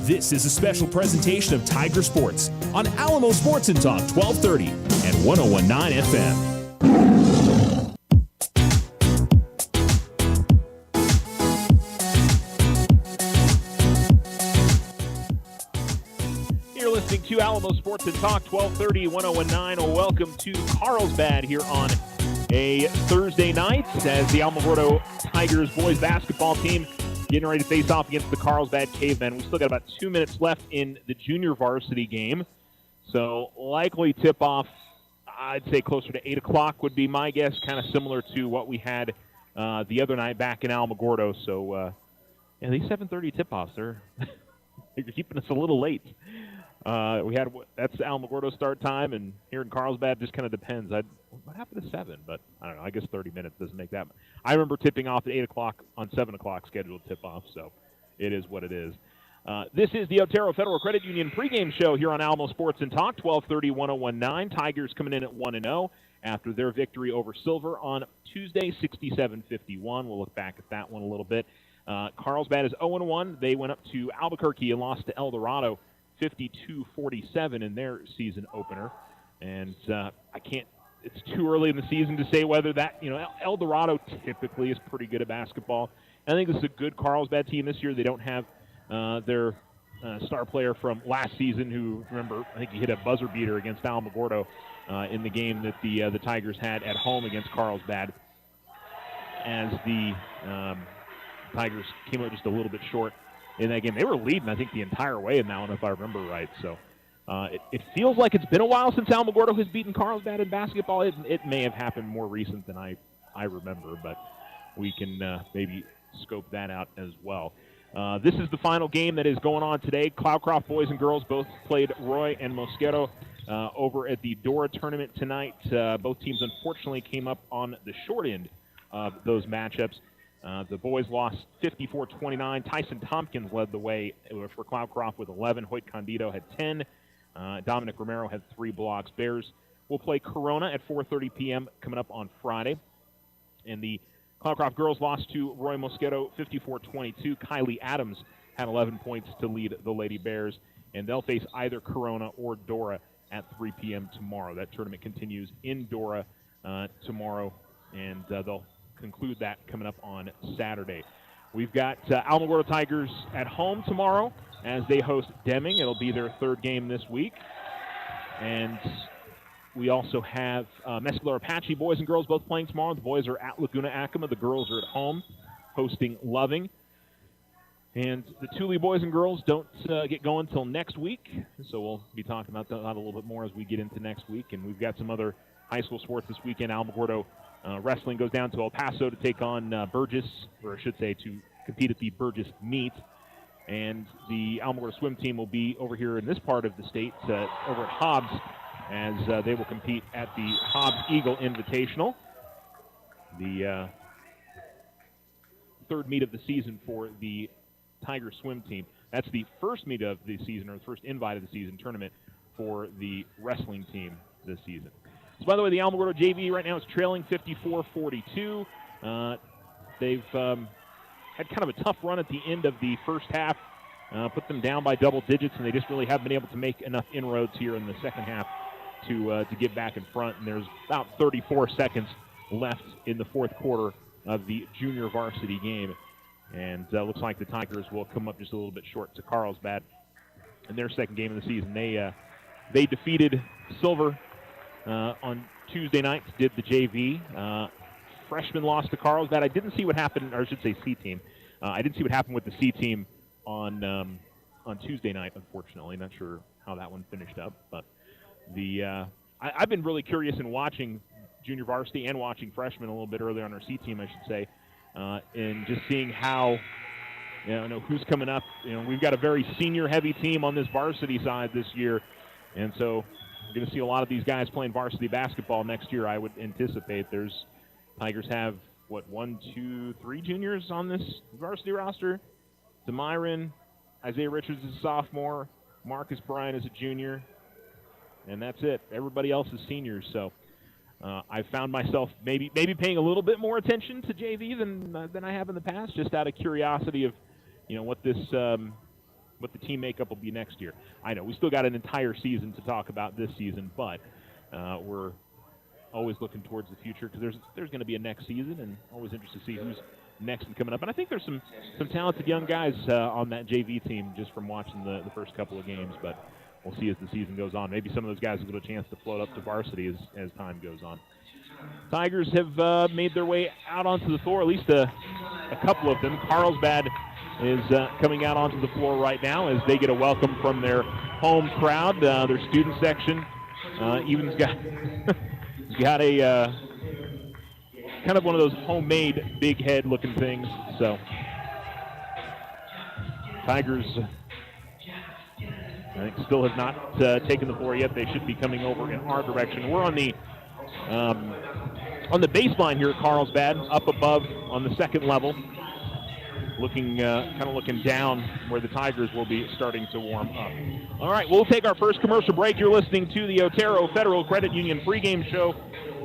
This is a special presentation of Tiger Sports on Alamo Sports and Talk 1230 and 101.9 FM. You're listening to Alamo Sports and Talk 1230, 101.9. Welcome to Carlsbad here on a Thursday night as the Alamogordo Tigers boys basketball team getting ready to face off against the Carlsbad Cavemen. We still got about 2 minutes left in the junior varsity game. So likely tip-off, I'd say closer to 8 o'clock would be my guess, kind of similar to what we had the other night back in Alamogordo. So, yeah, these 7:30 tip-offs, they're keeping us a little late. That's Alamogordo start time, and here in Carlsbad just kind of depends. What happened to 7? But I don't know. I guess 30 minutes doesn't make that much. I remember tipping off at 8 o'clock on 7 o'clock scheduled tip-off, so it is what it is. This is the Otero Federal Credit Union pregame show here on Alamo Sports and Talk, 1230, 101.9. Tigers coming in at 1-0 after their victory over Silver on Tuesday, 67-51. We'll look back at that one a little bit. Carlsbad is 0-1. They went up to Albuquerque and lost to El Dorado 52-47 in their season opener. And it's too early in the season to say whether that, El Dorado typically is pretty good at basketball. I think this is a good Carlsbad team this year. They don't have their star player from last season who, remember, I think he hit a buzzer beater against Alamogordo in the game that the Tigers had at home against Carlsbad, as the Tigers came out just a little bit short in that game. They were leading, I think, the entire way in that one, if I remember right. So it feels like it's been a while since Alamogordo has beaten Carlsbad in basketball. It may have happened more recent than I remember, but we can maybe scope that out as well. This is the final game that is going on today. Cloudcroft boys and girls both played Roy and Mosquero over at the Dora tournament tonight. Both teams, unfortunately, came up on the short end of those matchups. The boys lost 54-29. Tyson Tompkins led the way for Cloudcroft with 11. Hoyt Condito had 10. Dominic Romero had 3 blocks. Bears will play Corona at 4:30 p.m. coming up on Friday. And the Cloudcroft girls lost to Roy Mosquero 54-22. Kylie Adams had 11 points to lead the Lady Bears. And they'll face either Corona or Dora at 3 p.m. tomorrow. That tournament continues in Dora tomorrow, and they'll conclude that coming up on Saturday. We've got Alamogordo Tigers at home tomorrow as they host Deming. It'll be their 3rd game this week. And we also have Mescalero Apache boys and girls both playing tomorrow. The boys are at Laguna Acoma. The girls are at home hosting Loving. And the Thule boys and girls don't get going until next week. So we'll be talking about that a little bit more as we get into next week. And we've got some other high school sports this weekend. Alamogordo wrestling goes down to El Paso to take on Burgess, or I should say to compete at the Burgess meet. And the Alamogordo swim team will be over here in this part of the state, over at Hobbs, as they will compete at the Hobbs Eagle Invitational, the 3rd meet of the season for the Tiger swim team. That's the first meet of the season, or the first invite of the season tournament for the wrestling team this season. So, by the way, the Alamogordo JV right now is trailing 54-42. They've had kind of a tough run at the end of the first half, put them down by double digits, and they just really haven't been able to make enough inroads here in the second half to get back in front. And there's about 34 seconds left in the 4th quarter of the junior varsity game. And looks like the Tigers will come up just a little bit short to Carlsbad in their 2nd game of the season. They defeated Silver on Tuesday night, did the JV. Freshman lost to Carlsbad. I didn't see what happened, or I should say C team. I didn't see what happened with the C team on Tuesday night, unfortunately. Not sure how that one finished up. But I've been really curious in watching junior varsity and watching freshmen a little bit earlier on our C team, I should say, and just seeing how, who's coming up. We've got a very senior-heavy team on this varsity side this year, and so we're going to see a lot of these guys playing varsity basketball next year, I would anticipate. Tigers have, 1, 2, 3 juniors on this varsity roster? Demyron, Isaiah Richards is a sophomore, Marcus Bryan is a junior, and that's it. Everybody else is seniors, so I found myself maybe paying a little bit more attention to JV than I have in the past, just out of curiosity of, what this what the team makeup will be next year. I know we still got an entire season to talk about this season, but we're always looking towards the future because there's going to be a next season, and always interested to see who's next and coming up. And I think there's some talented young guys on that JV team just from watching the first couple of games, but we'll see as the season goes on. Maybe some of those guys will get a chance to float up to varsity as time goes on. Tigers have made their way out onto the floor, at least a couple of them. Carlsbad is coming out onto the floor right now as they get a welcome from their home crowd. Their student section even's got a kind of one of those homemade big head looking things. So Tigers, I think, still have not taken the floor yet. They should be coming over in our direction. We're on the baseline here at Carlsbad, up above on the second level, looking kind of looking down where the Tigers will be starting to warm up. All right, we'll take our first commercial break. You're listening to the Otero Federal Credit Union pregame show.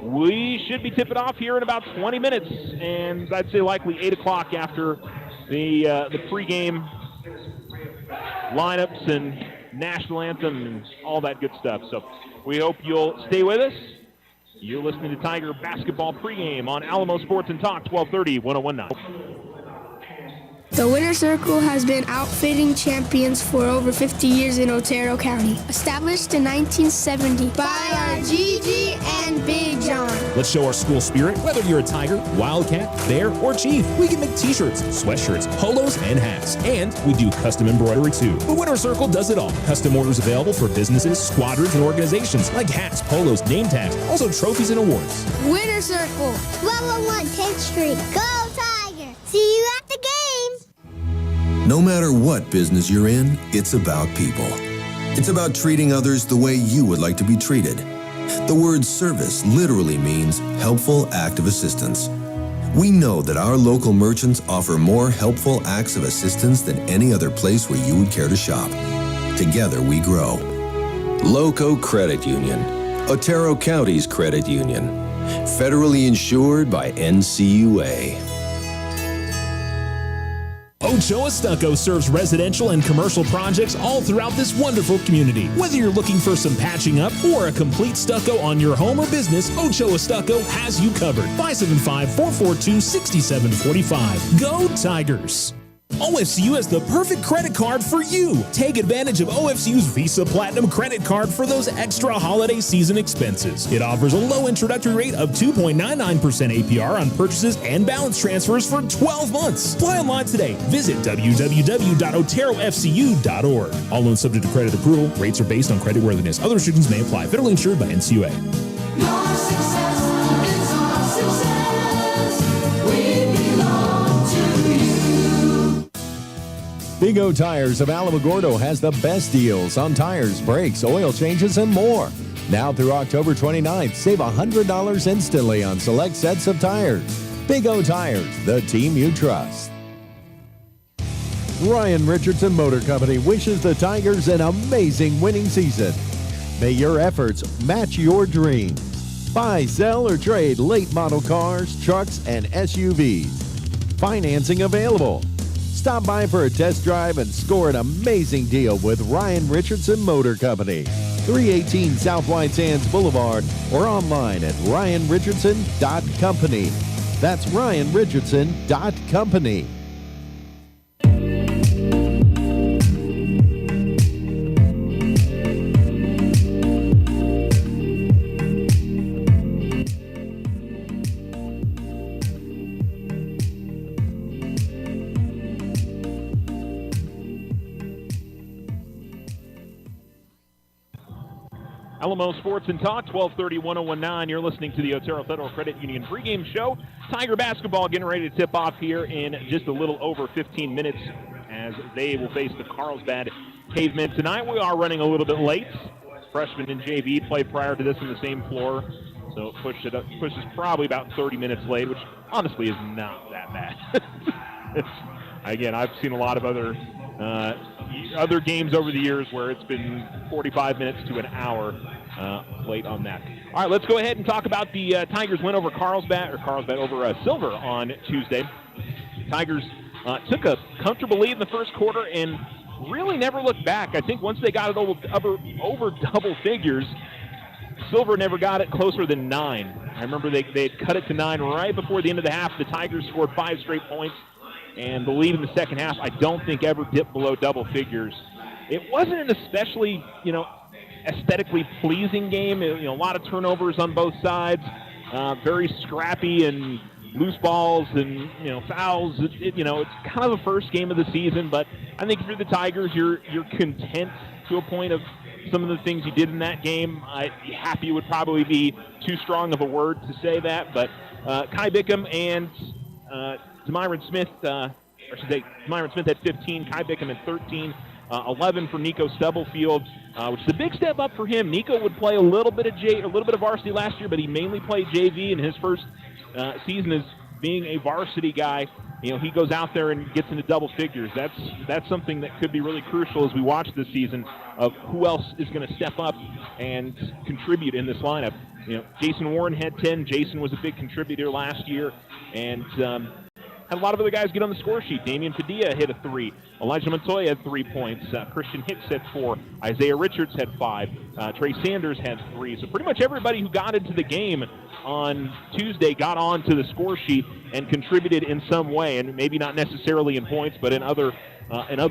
We should be tipping off here in about 20 minutes, and I'd say likely 8 o'clock after the pregame lineups and national anthem and all that good stuff. So we hope you'll stay with us. You're listening to Tiger Basketball pregame on Alamo Sports and Talk, 1230, 1019. The Winter Circle has been outfitting champions for over 50 years in Otero County. Established in 1970 by our Gigi and Big John. Let's show our school spirit. Whether you're a Tiger, Wildcat, Bear, or Chief, we can make t-shirts, sweatshirts, polos, and hats. And we do custom embroidery too. The Winter Circle does it all. Custom orders available for businesses, squadrons, and organizations like hats, polos, name tags, also trophies and awards. Winter Circle, 1201 10th Street. Go Tiger! See you at the games! No matter what business you're in, it's about people. It's about treating others the way you would like to be treated. The word service literally means helpful act of assistance. We know that our local merchants offer more helpful acts of assistance than any other place where you would care to shop. Together we grow. Loco Credit Union, Otero County's credit union, federally insured by NCUA. Ochoa Stucco serves residential and commercial projects all throughout this wonderful community. Whether you're looking for some patching up or a complete stucco on your home or business, Ochoa Stucco has you covered. 575-442-6745. Go Tigers! OFCU has the perfect credit card for you. Take advantage of OFCU's Visa Platinum credit card for those extra holiday season expenses. It offers a low introductory rate of 2.99% APR on purchases and balance transfers for 12 months. Apply online today. Visit www.oterofcu.org. All loans subject to credit approval. Rates are based on creditworthiness. Other restrictions may apply. Federally insured by NCUA. Your success is our success. We belong to you. Big O Tires of Alamogordo has the best deals on tires, brakes, oil changes, and more. Now through October 29th, save $100 instantly on select sets of tires. Big O Tires, the team you trust. Ryan Richardson Motor Company wishes the Tigers an amazing winning season. May your efforts match your dreams. Buy, sell, or trade late model cars, trucks, and SUVs. Financing available. Stop by for a test drive and score an amazing deal with Ryan Richardson Motor Company. 318 South White Sands Boulevard or online at ryanrichardson.company. That's ryanrichardson.company. Alamo Sports and Talk, 1230, 1019. You're listening to the Otero Federal Credit Union pregame show. Tiger basketball getting ready to tip off here in just a little over 15 minutes as they will face the Carlsbad Cavemen. Tonight we are running a little bit late. Freshmen in JV played prior to this on the same floor, so it pushes probably about 30 minutes late, which honestly is not that bad. Again, I've seen a lot of other games over the years where it's been 45 minutes to an hour late on that. All right, let's go ahead and talk about the Tigers win over Carlsbad over Silver on Tuesday. Tigers took a comfortable lead in the first quarter and really never looked back. I think once they got it over double figures, Silver never got it closer than 9. I remember they had cut it to 9 right before the end of the half. The Tigers scored 5 straight points, and the lead in the second half I don't think ever dipped below double figures. It wasn't an especially, aesthetically pleasing game. A lot of turnovers on both sides, very scrappy and loose balls and fouls. It's kind of the first game of the season, but I think if you're the Tigers, you're content to a point of some of the things you did in that game. Happy would probably be too strong of a word to say that, but Kai Bickham and Demyron Smith, Demyron Smith had 15, Kai Bickham had 13, 11 for Nico Stubblefield, which is a big step up for him. Nico would play a little bit of varsity last year, but he mainly played JV in his first season as being a varsity guy. He goes out there and gets into double figures. That's something that could be really crucial as we watch this season of who else is going to step up and contribute in this lineup. Jason Warren had 10. Jason was a big contributor last year, and had a lot of other guys get on the score sheet. Damian Padilla hit a 3. Elijah Montoya had 3 points. Christian Hicks had 4. Isaiah Richards had 5. Trey Sanders had 3. So pretty much everybody who got into the game on Tuesday got onto the score sheet and contributed in some way, and maybe not necessarily in points, but in other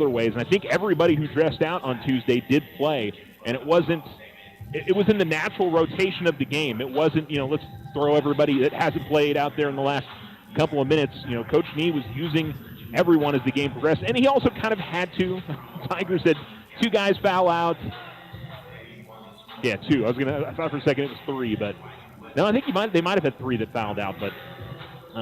ways. And I think everybody who dressed out on Tuesday did play, and it was in the natural rotation of the game. It wasn't, let's throw everybody that hasn't played out there in the last couple of minutes. Coach Nee was using everyone as the game progressed, and he also kind of had to. Tigers had 2 guys foul out. Yeah, 2. I thought for a second it was 3, but no, I think they might have had 3 that fouled out, but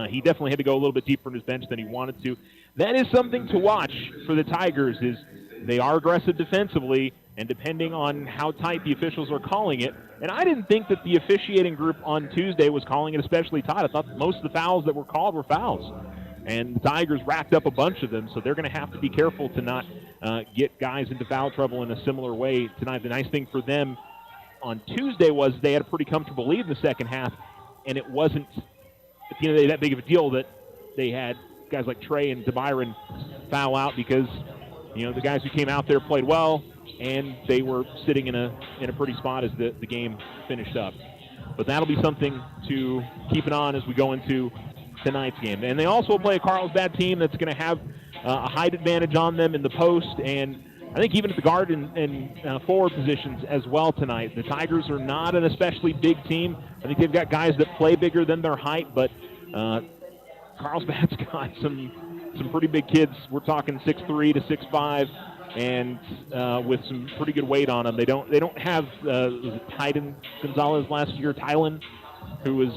he definitely had to go a little bit deeper in his bench than he wanted to. That is something to watch for the Tigers. Is they are aggressive defensively, and depending on how tight the officials are calling it, and I didn't think that the officiating group on Tuesday was calling it especially tight. I thought most of the fouls that were called were fouls, and the Tigers racked up a bunch of them, so they're going to have to be careful to not get guys into foul trouble in a similar way tonight. The nice thing for them on Tuesday was they had a pretty comfortable lead in the second half, and it wasn't at the end of the day that big of a deal that they had guys like Trey and DeByron foul out, because the guys who came out there played well, and they were sitting in a pretty spot as the game finished up. But that'll be something to keep an eye on as we go into tonight's game. And they also play a Carlsbad team that's going to have a height advantage on them in the post, and I think even at the guard and forward positions as well tonight. The Tigers are not an especially big team. I think they've got guys that play bigger than their height, but Carlsbad's got some pretty big kids. We're talking 6'3" to 6'5", and with some pretty good weight on them. They don't have Tyden Gonzalez last year, Tylen, who was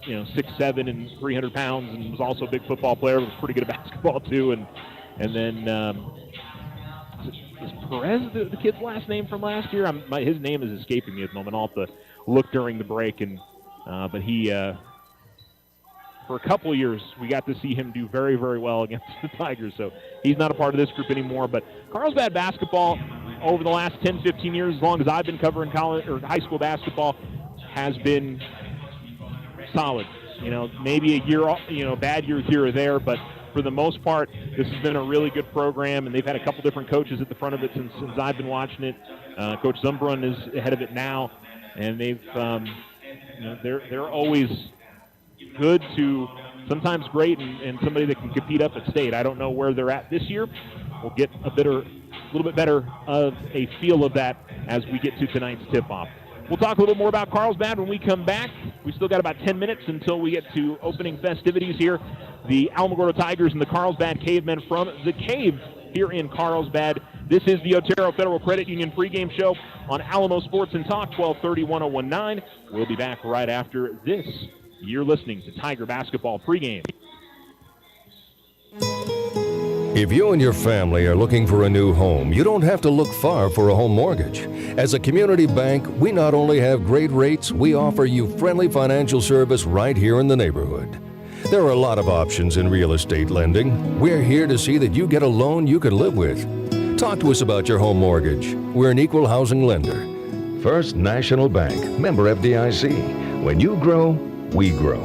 6'7" and 300 pounds, and was also a big football player, was pretty good at basketball too. And then is Perez the kid's last name from last year? His name is escaping me at the moment. I'll have to look during the break, but he. For a couple of years, we got to see him do very, very well against the Tigers, so he's not a part of this group anymore. But Carlsbad basketball over the last 10, 15 years, as long as I've been covering college or high school basketball, has been solid. Maybe a year, bad years here or there, but for the most part, this has been a really good program, and they've had a couple different coaches at the front of it since I've been watching it. Coach Zumbrun is ahead of it now, and they've, they're always good to sometimes great, and somebody that can compete up at state. I don't know where they're at this year. We'll get a little bit better of a feel of that as we get to tonight's tip-off. We'll talk a little more about Carlsbad when we come back. We still got about 10 minutes until we get to opening festivities here. The Alamogordo Tigers and the Carlsbad Cavemen from the Cave here in Carlsbad. This is the Otero Federal Credit Union pregame show on Alamo Sports and Talk, 1230 1019. We'll be back right after this. You're listening to Tiger Basketball pregame. If you and your family are looking for a new home, you don't have to look far for a home mortgage. As a community bank, we not only have great rates, we offer you friendly financial service right here in the neighborhood. There are a lot of options in real estate lending. We're here to see that you get a loan you can live with. Talk to us about your home mortgage. We're an equal housing lender. First National Bank, member FDIC. When you grow, we grow.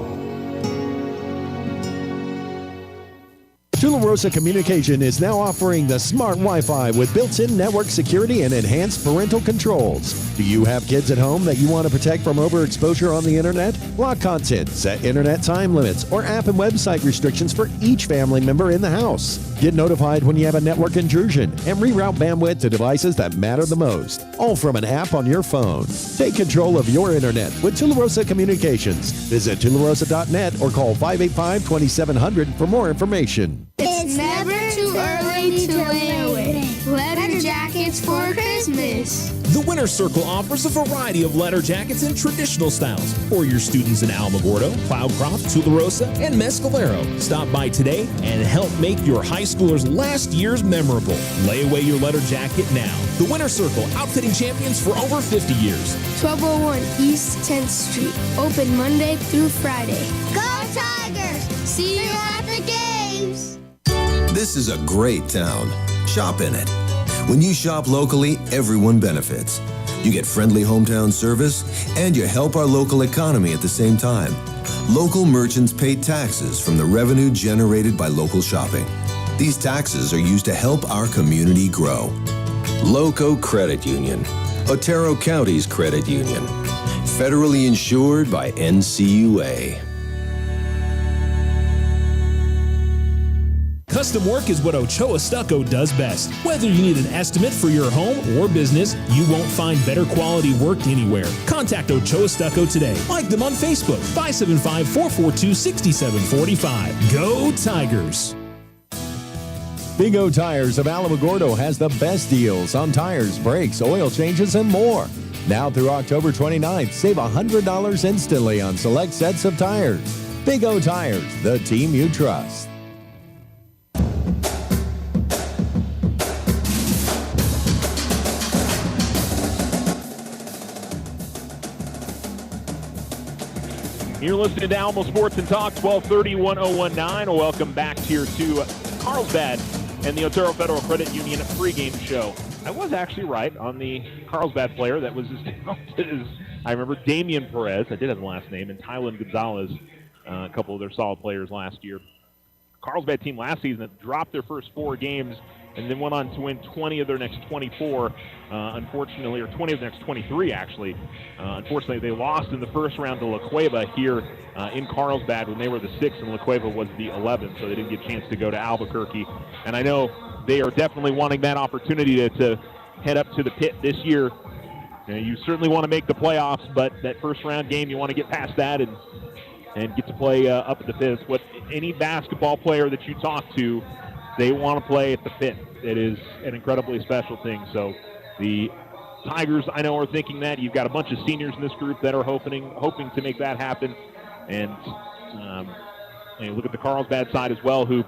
Tularosa Communication is now offering the smart Wi-Fi with built-in network security and enhanced parental controls. Do you have kids at home that you want to protect from overexposure on the internet? Block content, set internet time limits, or app and website restrictions for each family member in the house. Get notified when you have a network intrusion and reroute bandwidth to devices that matter the most, all from an app on your phone. Take control of your internet with Tularosa Communications. Visit tularosa.net or call 585-2700 for more information. It's never too early to lay away. Letter jackets for Christmas. The Winter Circle offers a variety of letter jackets in traditional styles for your students in Alamogordo, Cloudcroft, Tularosa, and Mescalero. Stop by today and help make your high schoolers' last years memorable. Lay away your letter jacket now. The Winter Circle, outfitting champions for over 50 years. 1201 East 10th Street. Open Monday through Friday. Go Tigers! See you at the games! This is a great town. Shop in it. When you shop locally, everyone benefits. You get friendly hometown service, and you help our local economy at the same time. Local merchants pay taxes from the revenue generated by local shopping. These taxes are used to help our community grow. Loco Credit Union, Otero County's credit union. Federally insured by NCUA. Custom work is what Ochoa Stucco does best. Whether you need an estimate for your home or business, you won't find better quality work anywhere. Contact Ochoa Stucco today. Like them on Facebook, 575-442-6745. Go Tigers! Big O Tires of Alamogordo has the best deals on tires, brakes, oil changes, and more. Now through October 29th, save $100 instantly on select sets of tires. Big O Tires, the team you trust. You're listening to Alamo Sports and Talk, 1230-1019. Welcome back here to Carlsbad and the Otero Federal Credit Union pregame show. I was actually right on the Carlsbad player that was as talented as, I remember, Damian Perez, I did have the last name, and Tylen Gonzalez, a couple of their solid players last year. Carlsbad team last season that dropped their first 4 games and then went on to win 20 of their next 24, unfortunately, or 20 of their next 23, actually. Unfortunately, they lost in the first round to La Cueva here in Carlsbad when they were the 6th and La Cueva was the 11th, so they didn't get a chance to go to Albuquerque. And I know they are definitely wanting that opportunity to head up to the pit this year. You certainly want to make the playoffs, but that first round game, you want to get past that and get to play up at the pit. It's what any basketball player that you talk to, they want to play at the pit. It is an incredibly special thing. So the Tigers, I know, are thinking that. You've got a bunch of seniors in this group that are hoping to make that happen. And you look at the Carlsbad side as well, who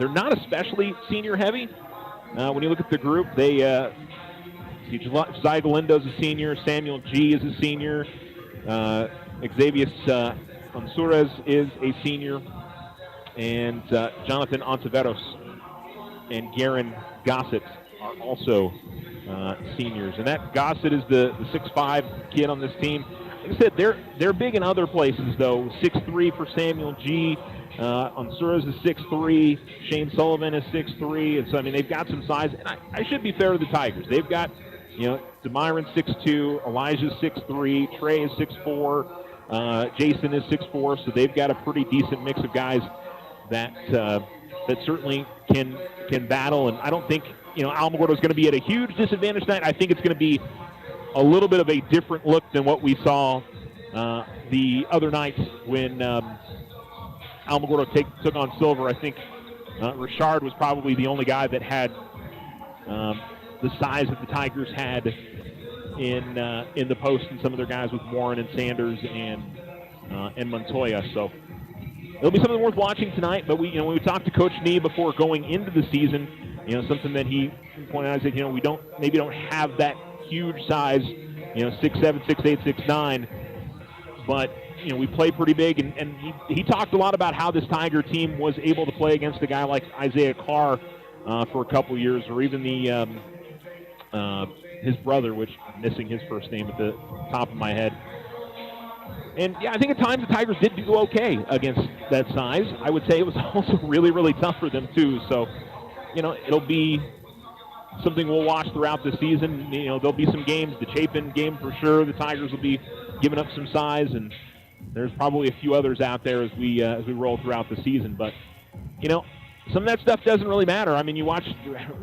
they're not especially senior heavy. When you look at the group, they Josiah Galindo's a senior, Samuel G is a senior, Xavier Ansures is a senior, and Jonathan Ontiveros and Garen Gossett are also seniors. And that Gossett is the 6'5" kid on this team. Like I said, they're big in other places, though. 6'3" for Samuel G. Ansures is 6'3". Shane Sullivan is 6'3". And so, I mean, they've got some size. And I should be fair to the Tigers. They've got, Demiron 6'2", Elijah's 6'3", Trey is 6'4", Jason is 6'4", so they've got a pretty decent mix of guys that certainly can battle. And I don't think Alamogordo is going to be at a huge disadvantage tonight. I think it's going to be a little bit of a different look than what we saw the other night when Alamogordo took on Silver. I think Richard was probably the only guy that had the size that the Tigers had in the post, and some of their guys with Warren and Sanders and Montoya. So it'll be something worth watching tonight. But when we talked to Coach Nee before going into the season, something that he pointed out is that we don't have that huge size, 6'7", 6'8", 6'9", but we play pretty big. And he talked a lot about how this Tiger team was able to play against a guy like Isaiah Carr for a couple years, or even his brother, which I'm missing his first name at the top of my head. And, yeah, I think at times the Tigers did do okay against that size. I would say it was also really, really tough for them, too. So, it'll be something we'll watch throughout the season. There'll be some games, the Chapin game for sure. The Tigers will be giving up some size, and there's probably a few others out there as we roll throughout the season. But, some of that stuff doesn't really matter. I mean,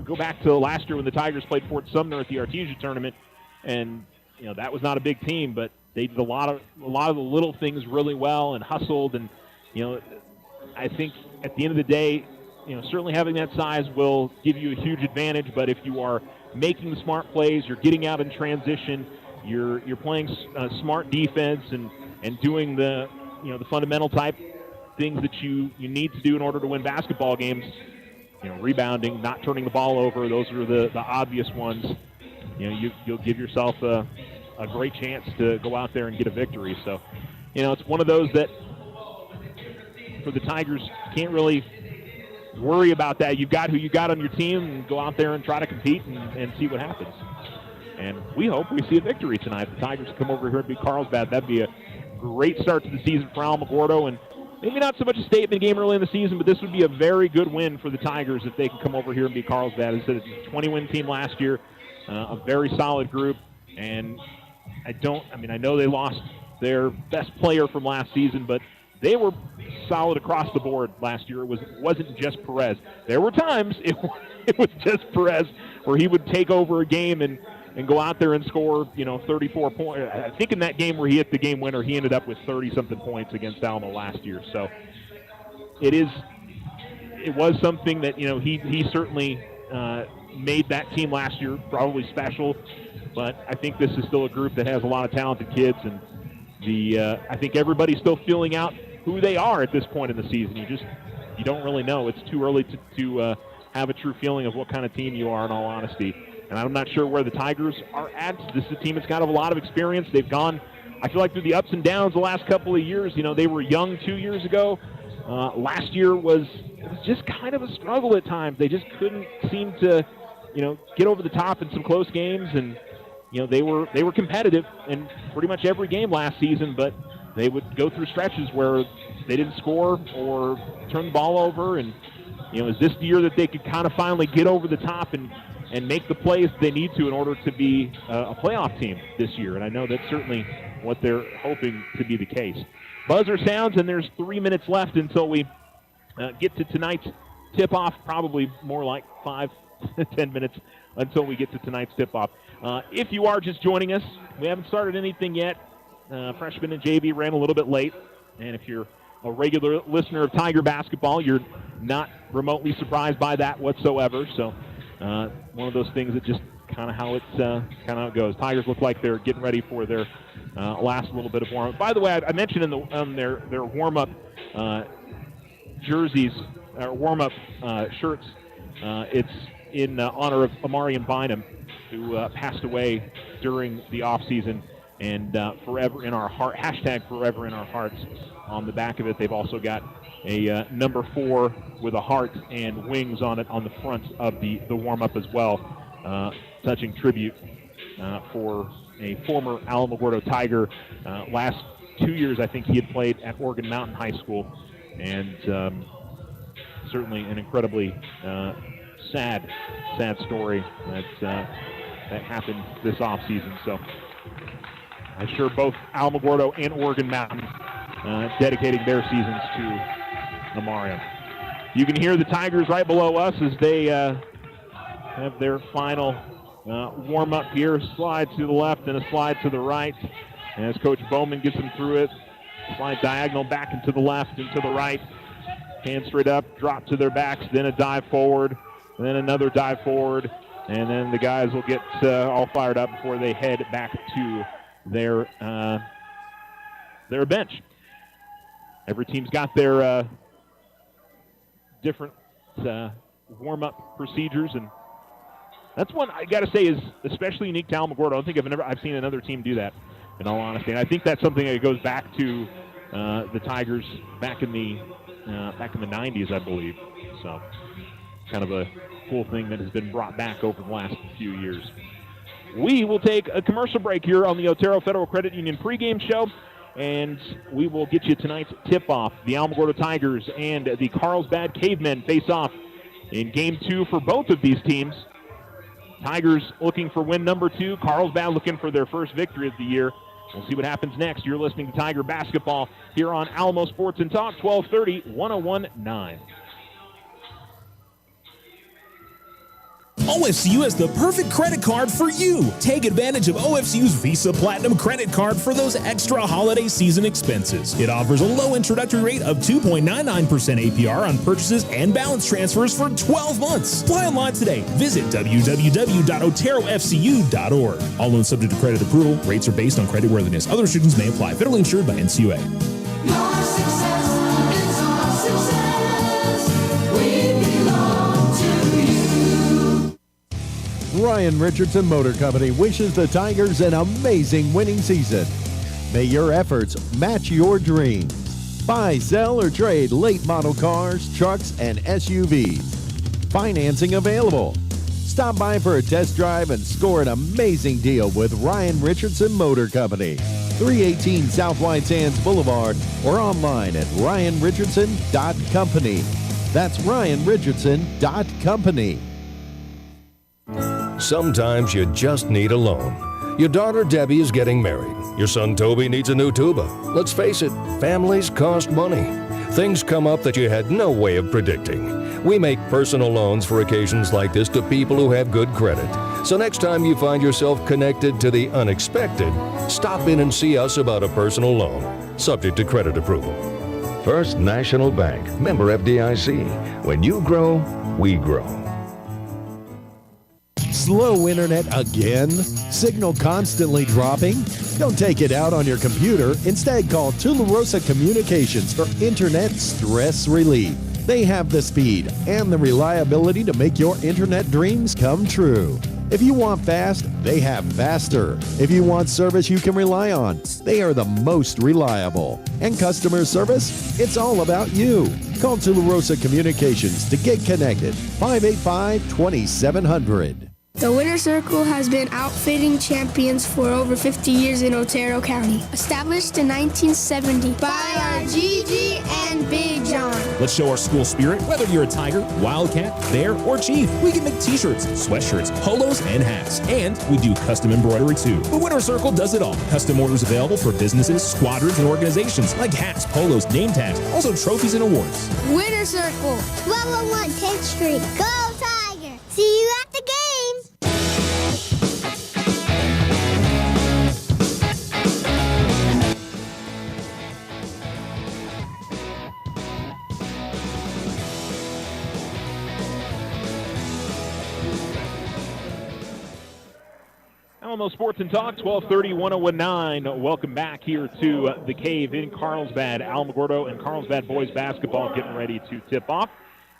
go back to last year when the Tigers played Fort Sumner at the Artesia tournament, and, that was not a big team, but they did a lot of the little things really well and hustled. And, I think at the end of the day, certainly having that size will give you a huge advantage. But if you are making the smart plays, you're getting out in transition, you're playing smart defense and doing the fundamental type things that you need to do in order to win basketball games. Rebounding, not turning the ball over, those are the obvious ones. You'll give yourself a great chance to go out there and get a victory. So, it's one of those that for the Tigers can't really worry about that. You've got who you got on your team, and go out there and try to compete and see what happens. And we hope we see a victory tonight. The Tigers come over here and beat Carlsbad. That'd be a great start to the season for Alamogordo, and maybe not so much a statement game early in the season, but this would be a very good win for the Tigers if they can come over here and beat Carlsbad. As I said, it's a 20-win team last year, a very solid group, and I know they lost their best player from last season, but they were solid across the board last year. It wasn't just Perez. There were times it was just Perez where he would take over a game and go out there and score, 34 points. I think in that game where he hit the game winner, he ended up with 30-something points against Alamo last year. So it was something that, he certainly made that team last year probably special. But I think this is still a group that has a lot of talented kids, and I think everybody's still feeling out who they are at this point in the season. You don't really know. It's too early to have a true feeling of what kind of team you are, in all honesty. And I'm not sure where the Tigers are at. This is a team that's got a lot of experience. They've gone, I feel like, through the ups and downs the last couple of years. They were young 2 years ago. Last year was just kind of a struggle at times. They just couldn't seem to, get over the top in some close games. And, they were competitive in pretty much every game last season, but they would go through stretches where they didn't score or turn the ball over. And, is this the year that they could kind of finally get over the top and make the plays they need to in order to be a playoff team this year? And I know that's certainly what they're hoping to be the case. Buzzer sounds, and there's 3 minutes left until we get to tonight's tip-off, probably more like 5 to 10 minutes until we get to tonight's tip-off. If you are just joining us, we haven't started anything yet. Freshman and JV ran a little bit late, and if you're a regular listener of Tiger basketball, you're not remotely surprised by that whatsoever. So one of those things that just kind of how it goes. Tigers look like they're getting ready for their last little bit of warm-up. By the way, I mentioned on their warm-up jerseys, warm-up shirts, it's in honor of Amarian Bynum, who passed away during the off-season, and forever in our heart, hashtag forever in our hearts. On the back of it, they've also got a number 4 with a heart and wings on it on the front of the warm-up as well. Touching tribute for a former Alamogordo Tiger. Last 2 years, I think he had played at Oregon Mountain High School, and certainly an incredibly sad story that happened this offseason. So I'm sure both Alamogordo and Oregon Mountain dedicating their seasons to Amarian. You can hear the Tigers right below us as they have their final warm-up here. Slide to the left and a slide to the right. As Coach Bowman gets them through it, slide diagonal back and to the left and to the right. Hands straight up, drop to their backs, then a dive forward, then another dive forward, and then the guys will get all fired up before they head back to their bench. Every team's got their different warm-up procedures, and that's one I got to say is especially unique to Alamogordo. I don't think I've seen another team do that, in all honesty. And I think that's something that goes back to the Tigers back in the 90s, I believe. So, kind of a cool thing that has been brought back over the last few years. We will take a commercial break here on the Otero Federal Credit Union pregame show. and we will get you tonight's tip-off. The Alamogordo Tigers and the Carlsbad Cavemen face off in Game 2 for both of these teams. Tigers looking for win number 2. Carlsbad looking for their first victory of the year. We'll see what happens next. You're listening to Tiger Basketball here on Alamo Sports and Talk, 1230, 101.9. OFCU has the perfect credit card for you. Take advantage of OFCU's Visa Platinum credit card for those extra holiday season expenses. It offers a low introductory rate of 2.99% APR on purchases and balance transfers for 12 months. Apply online today. Visit www.oterofcu.org. All loans subject to credit approval. Rates are based on creditworthiness. Other restrictions may apply. Federally insured by NCUA. Your success is our success. We belong to you. Ryan Richardson Motor Company wishes the Tigers an amazing winning season. May your efforts match your dreams. Buy, sell, or trade late model cars, trucks, and SUVs. Financing available. Stop by for a test drive and score an amazing deal with Ryan Richardson Motor Company. 318 South White Sands Boulevard or online at ryanrichardson.company. That's ryanrichardson.company. Sometimes you just need a loan. Your daughter Debbie is getting married. Your son Toby needs a new tuba. Let's face it, families cost money. Things come up that you had no way of predicting. We make personal loans for occasions like this to people who have good credit. So next time you find yourself connected to the unexpected, stop in and see us about a personal loan, subject to credit approval. First National Bank, member FDIC. When you grow, we grow. Slow internet again? Signal constantly dropping? Don't take it out on your computer. Instead, call Tularosa Communications for internet stress relief. They have the speed and the reliability to make your internet dreams come true. If you want fast, they have faster. If you want service you can rely on, they are the most reliable. And customer service? It's all about you. Call Tularosa Communications to get connected. 585-2700. The Winter Circle has been outfitting champions for over 50 years in Otero County. Established in 1970 by our Gigi and Big John. Let's show our school spirit. Whether you're a Tiger, Wildcat, Bear, or Chief, we can make t-shirts, sweatshirts, polos, and hats. And we do custom embroidery too. The Winter Circle does it all. Custom orders available for businesses, squadrons, and organizations like hats, polos, name tags, also trophies and awards. Winter Circle, 1201 10th Street. Go Tiger! See you at the games! Alamo Sports and Talk, 1230, 101.9. Welcome back here to the Cave in Carlsbad. Alamogordo and Carlsbad boys basketball getting ready to tip off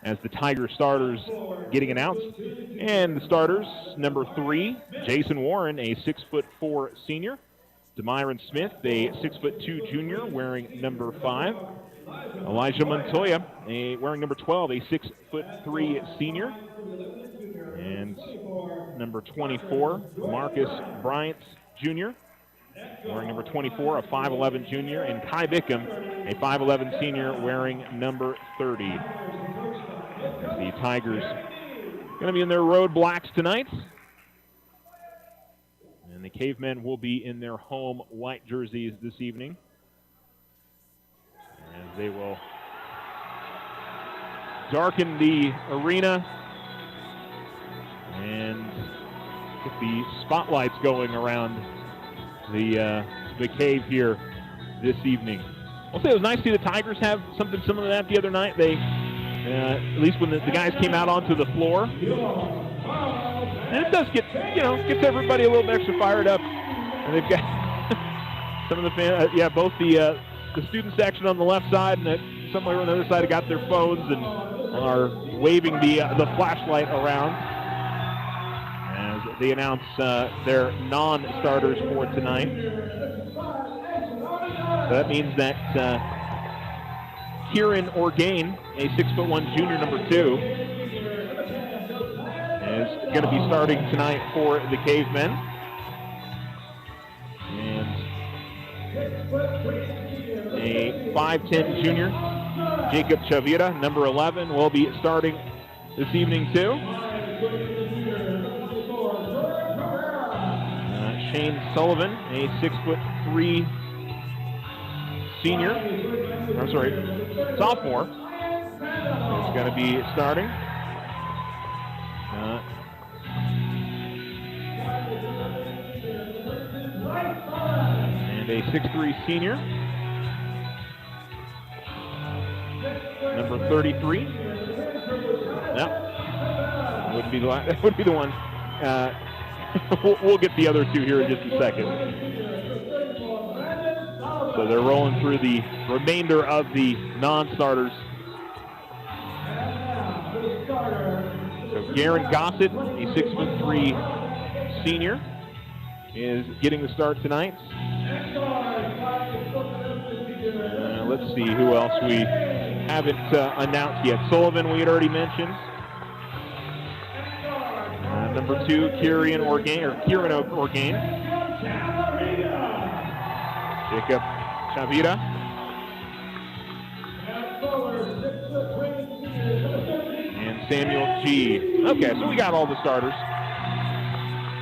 as the Tiger starters getting announced. And the starters, number 3, Jason Warren, a 6'4" senior. Demyron Smith, a 6'2" junior, wearing number 5. Elijah Montoya, wearing number 12, a 6'3" senior. And number 24, Marcus Bryant Jr., wearing number 24, a 5'11" junior. And Kai Bickham, a 5'11" senior, wearing number 30. The Tigers going to be in their road blacks tonight. And the Cavemen will be in their home white jerseys this evening. As they will darken the arena and get the spotlights going around the Cave here this evening. I'll say it was nice to see the Tigers have something similar to that the other night. They, at least when the guys came out onto the floor, and it does get, gets everybody a little bit extra fired up. And they've got some of the fans, both the student section on the left side and somewhere on the other side have got their phones and are waving the flashlight around as they announce their non-starters for tonight. So that means that Kieran Orgain, a 6'1" junior, number 2, is going to be starting tonight for the Cavemen. And A 5'10 junior, Jacob Chavira, number 11, will be starting this evening too. Shane Sullivan, a 6'3" senior, I'm sorry, sophomore, is going to be starting. And a 6'3" senior, number 33. No, wouldn't be the that would be the one. We'll get the other two here in just a second. So they're rolling through the remainder of the non-starters. So Garen Gossett, a 6'3" senior, is getting the start tonight. Let's see who else we haven't announced yet. Sullivan we had already mentioned. Number 2, Kieran Orgain. Jacob Chavira. And Samuel G. Okay, so we got all the starters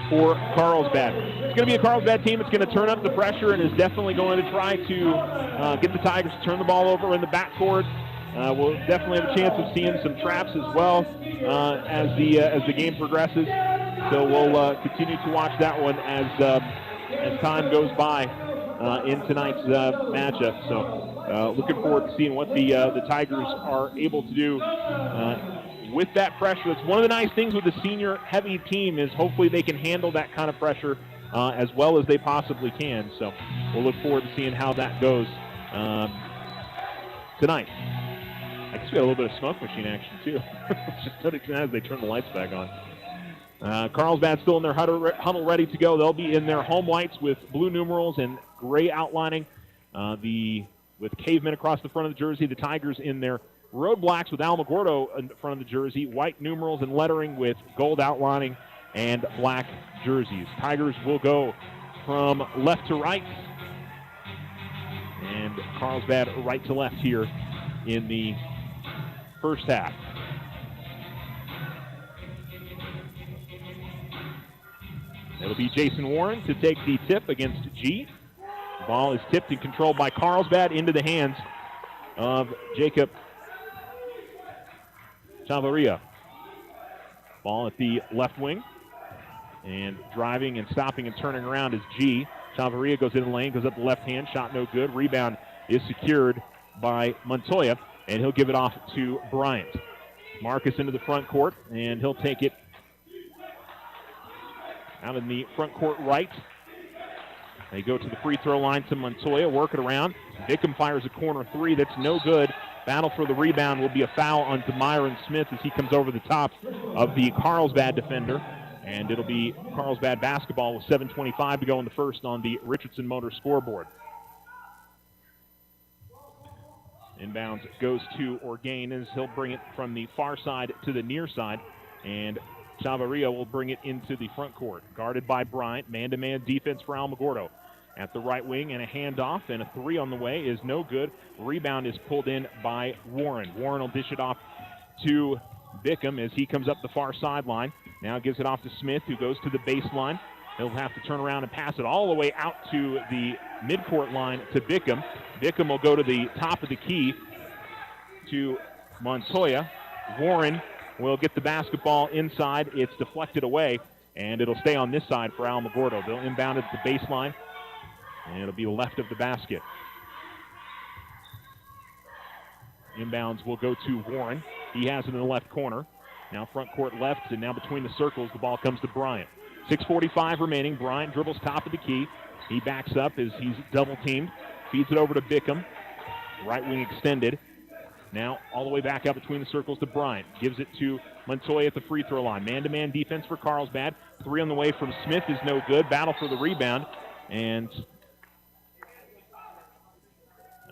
for Carlsbad. It's going to be a Carlsbad team. It's going to turn up the pressure and is definitely going to try to get the Tigers to turn the ball over in the backcourt. We'll definitely have a chance of seeing some traps as well as the game progresses. So we'll continue to watch that one as time goes by in tonight's matchup. So looking forward to seeing what the Tigers are able to do with that pressure. That's one of the nice things with the senior-heavy team is hopefully they can handle that kind of pressure as well as they possibly can. So we'll look forward to seeing how that goes tonight. I guess we got a little bit of smoke machine action, too. Just noticing that as they turn the lights back on. Carlsbad still in their huddle ready to go. They'll be in their home whites with blue numerals and gray outlining. With cavemen across the front of the jersey. The Tigers in their road blacks with Alamogordo in front of the jersey. White numerals and lettering with gold outlining and black jerseys. Tigers will go from left to right. And Carlsbad right to left here in the first half. It'll be Jason Warren to take the tip against G. The ball is tipped and controlled by Carlsbad into the hands of Jacob Chavaria. Ball at the left wing. And driving and stopping and turning around is G. Chavaria goes in the lane, goes up the left hand, shot no good. Rebound is secured by Montoya, and he'll give it off to Bryant. Marcus into the front court, and he'll take it out in the front court right. They go to the free throw line to Montoya, work it around. Bickham fires a corner three. That's no good. Battle for the rebound will be a foul on Myron Smith as he comes over the top of the Carlsbad defender. And it'll be Carlsbad basketball with 7:25 to go in the first on the Richardson Motor scoreboard. Inbounds goes to Orgain as he'll bring it from the far side to the near side. And Chavaria will bring it into the front court. Guarded by Bryant. Man-to-man defense for Alamogordo. At the right wing, and a handoff, and a three on the way is no good. Rebound is pulled in by Warren. Warren will dish it off to Bickham as he comes up the far sideline. Now gives it off to Smith, who goes to the baseline. He'll have to turn around and pass it all the way out to the midcourt line to Bickham. Bickham will go to the top of the key to Montoya. Warren will get the basketball inside. It's deflected away, and it'll stay on this side for Alamogordo. They'll inbound it at the baseline, and it'll be left of the basket. Inbounds will go to Warren. He has it in the left corner. Now front court left, and now between the circles, the ball comes to Bryant. 6:45 remaining. Bryant dribbles top of the key. He backs up as he's double-teamed. Feeds it over to Bickham. Right wing extended. Now all the way back out between the circles to Bryant. Gives it to Montoya at the free throw line. Man-to-man defense for Carlsbad. Three on the way from Smith is no good. Battle for the rebound. And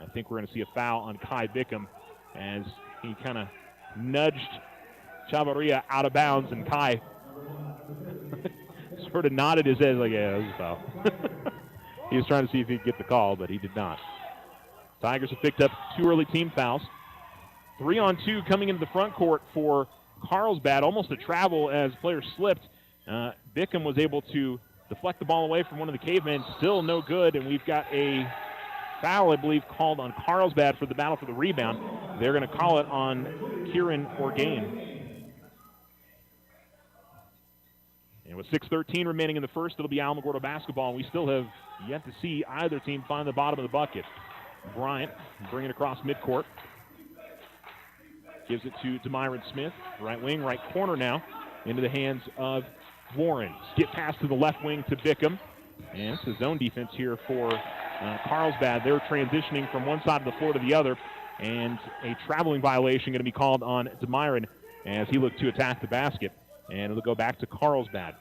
I think we're going to see a foul on Kai Bickham as he kind of nudged Chavaria out of bounds, and Kai sort of nodded his head like, yeah, that was a foul. He was trying to see if he could get the call, but he did not. Tigers have picked up 2 early team fouls. 3-on-2 coming into the front court for Carlsbad. Almost a travel as players slipped. Bickham was able to deflect the ball away from one of the cavemen. Still no good, and we've got a foul, I believe, called on Carlsbad for the battle for the rebound. They're going to call it on Kieran Orgain. And with 6:13 remaining in the first, it'll be Alamogordo basketball, and we still have yet to see either team find the bottom of the bucket. Bryant bringing it across midcourt. Gives it to Demyron Smith. Right wing, right corner now into the hands of Warren. Skip pass to the left wing to Bickham. And it's a zone defense here for Carlsbad. They're transitioning from one side of the floor to the other. And a traveling violation going to be called on Demyron as he looked to attack the basket. And it'll go back to Carlsbad.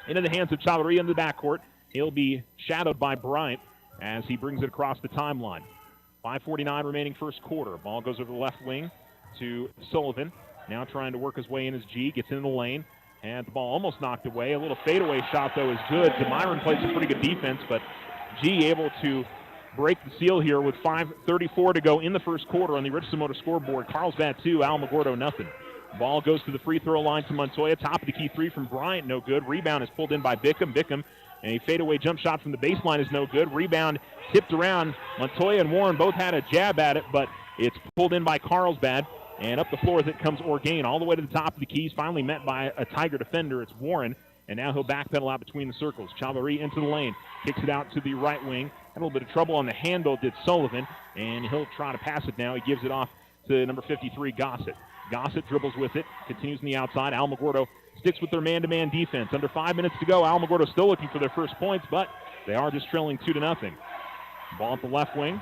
Into the hands of Chalaria in the backcourt. He'll be shadowed by Bryant as he brings it across the timeline. 5:49 remaining first quarter. Ball goes over the left wing to Sullivan. Now trying to work his way in as G. Gets into the lane. And the ball almost knocked away. A little fadeaway shot, though, is good. Demyron plays some pretty good defense, but G able to break the seal here with 5:34 to go in the first quarter on the Richardson Motor scoreboard. Carlsbad 2, Alamogordo nothing. Ball goes to the free throw line to Montoya. Top of the key three from Bryant, no good. Rebound is pulled in by Bickham. Bickham, a fadeaway jump shot from the baseline is no good. Rebound tipped around. Montoya and Warren both had a jab at it, but it's pulled in by Carlsbad. And up the floor as it comes Orgain all the way to the top of the keys, finally met by a Tiger defender. It's Warren, and now he'll backpedal out between the circles. Chalaria into the lane, kicks it out to the right wing. Had a little bit of trouble on the handle, did Sullivan, and he'll try to pass it now. He gives it off to number 53, Gossett. Gossett dribbles with it, continues on the outside. Alamogordo sticks with their man-to-man defense. Under 5 minutes to go, Alamogordo still looking for their first points, but they are just trailing 2-0. Ball at the left wing.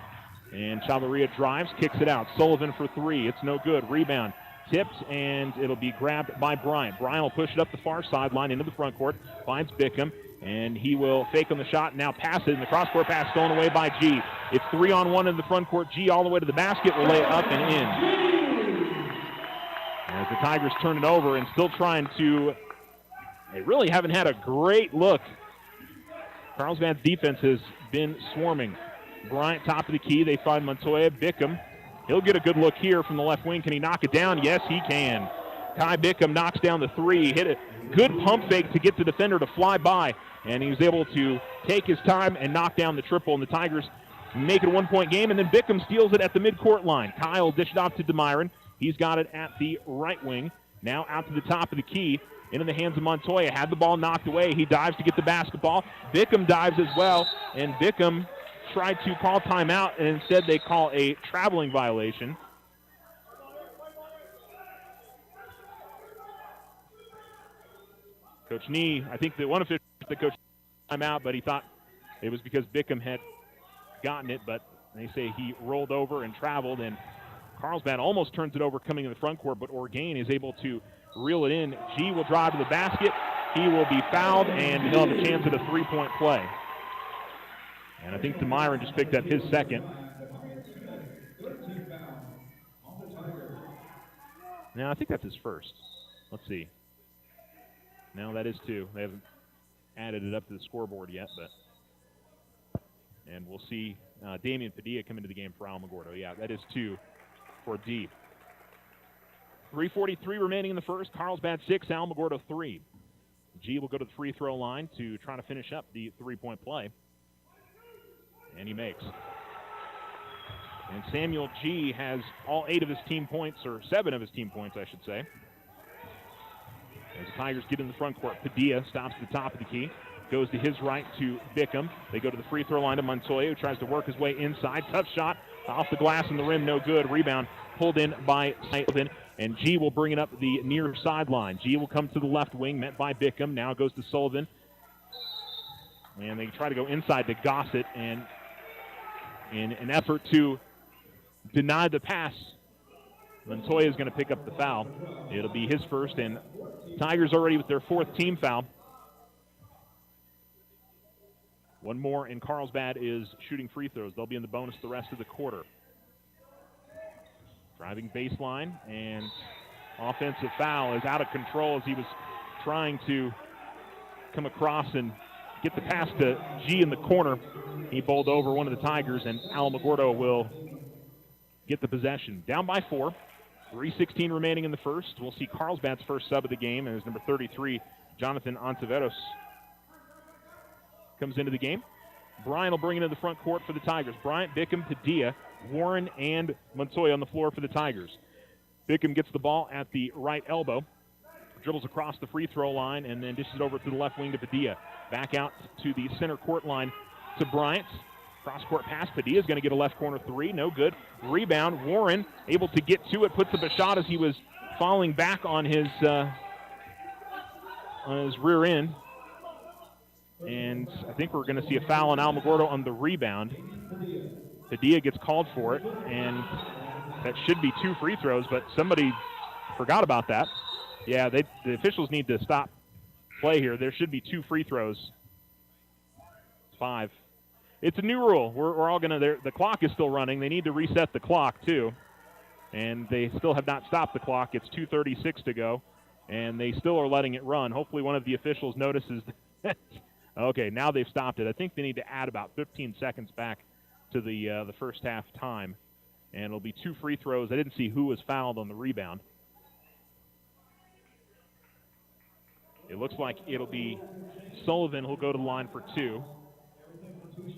And Chalaria drives, kicks it out. Sullivan for three. It's no good. Rebound tipped, and it'll be grabbed by Bryant. Bryant will push it up the far sideline into the front court. Finds Bickham, and he will fake on the shot and now pass it. And the cross-court pass stolen away by G. It's 3-on-1 in the front court. G all the way to the basket will lay it up and in. As the Tigers turn it over and still trying to, they really haven't had a great look. Carlsbad's defense has been swarming. Bryant, top of the key. They find Montoya. Bickham. He'll get a good look here from the left wing. Can he knock it down? Yes, he can. Kai Bickham knocks down the three. Hit a good pump fake to get the defender to fly by. And he was able to take his time and knock down the triple. And the Tigers make it a one-point game. And then Bickham steals it at the midcourt line. Kyle dished it off to Demyron. He's got it at the right wing. Now out to the top of the key. Into the hands of Montoya. Had the ball knocked away. He dives to get the basketball. Bickham dives as well. And Bickham tried to call timeout, and instead they call a traveling violation. Coach Nee, I think that one official the coach timeout, but he thought it was because Bickham had gotten it, but they say he rolled over and traveled, and Carlsbad almost turns it over coming in the front court, but Orgain is able to reel it in. G will drive to the basket. He will be fouled, and he'll have a chance at a three-point play. And I think Demyron just picked up his second. Now, I think that's his first. Let's see. No, that is two. They haven't added it up to the scoreboard yet, but. And we'll see Damian Padilla come into the game for Alamogordo. Yeah, that is two for D. 3:43 remaining in the first. Carlsbad 6, Alamogordo 3. G will go to the free throw line to try to finish up the three-point play. And he makes. And Samuel G has all 8 of his team points, or 7 of his team points, I should say. As the Tigers get in the front court, Padilla stops at the top of the key, goes to his right to Bickham. They go to the free throw line to Montoya, who tries to work his way inside. Tough shot off the glass and the rim, no good. Rebound pulled in by Sullivan, and G will bring it up the near sideline. G will come to the left wing, met by Bickham. Now goes to Sullivan. And they try to go inside to Gossett, and in an effort to deny the pass, Montoya is going to pick up the foul. It'll be his first, and Tigers already with their 4th team foul. One more, and Carlsbad is shooting free throws. They'll be in the bonus the rest of the quarter. Driving baseline, and offensive foul is out of control as he was trying to come across and get the pass to G in the corner. He bowled over one of the Tigers, and Alamogordo will get the possession. Down by 4. 3:16 remaining in the first. We'll see Carlsbad's first sub of the game as number 33, Jonathan Ontiveros, comes into the game. Bryant will bring it into the front court for the Tigers. Bryant, Bickham, Padilla, Warren, and Montoya on the floor for the Tigers. Bickham gets the ball at the right elbow, dribbles across the free throw line, and then dishes it over to the left wing to Padilla. Back out to the center court line to Bryant. Cross-court pass. Padilla is going to get a left corner 3. No good. Rebound. Warren able to get to it. Puts up a shot as he was falling back on his rear end. And I think we're going to see a foul on Alamogordo on the rebound. Padilla gets called for it, and that should be 2 free throws, but somebody forgot about that. Yeah, the officials need to stop play here. There should be 2 free throws. 5. It's a new rule. We're all going to – the clock is still running. They need to reset the clock, too. And they still have not stopped the clock. It's 2:36 to go, and they still are letting it run. Hopefully one of the officials notices that. Okay, now they've stopped it. I think they need to add about 15 seconds back to the first half time. And it'll be 2 free throws. I didn't see who was fouled on the rebound. It looks like it'll be Sullivan who'll go to the line for 2.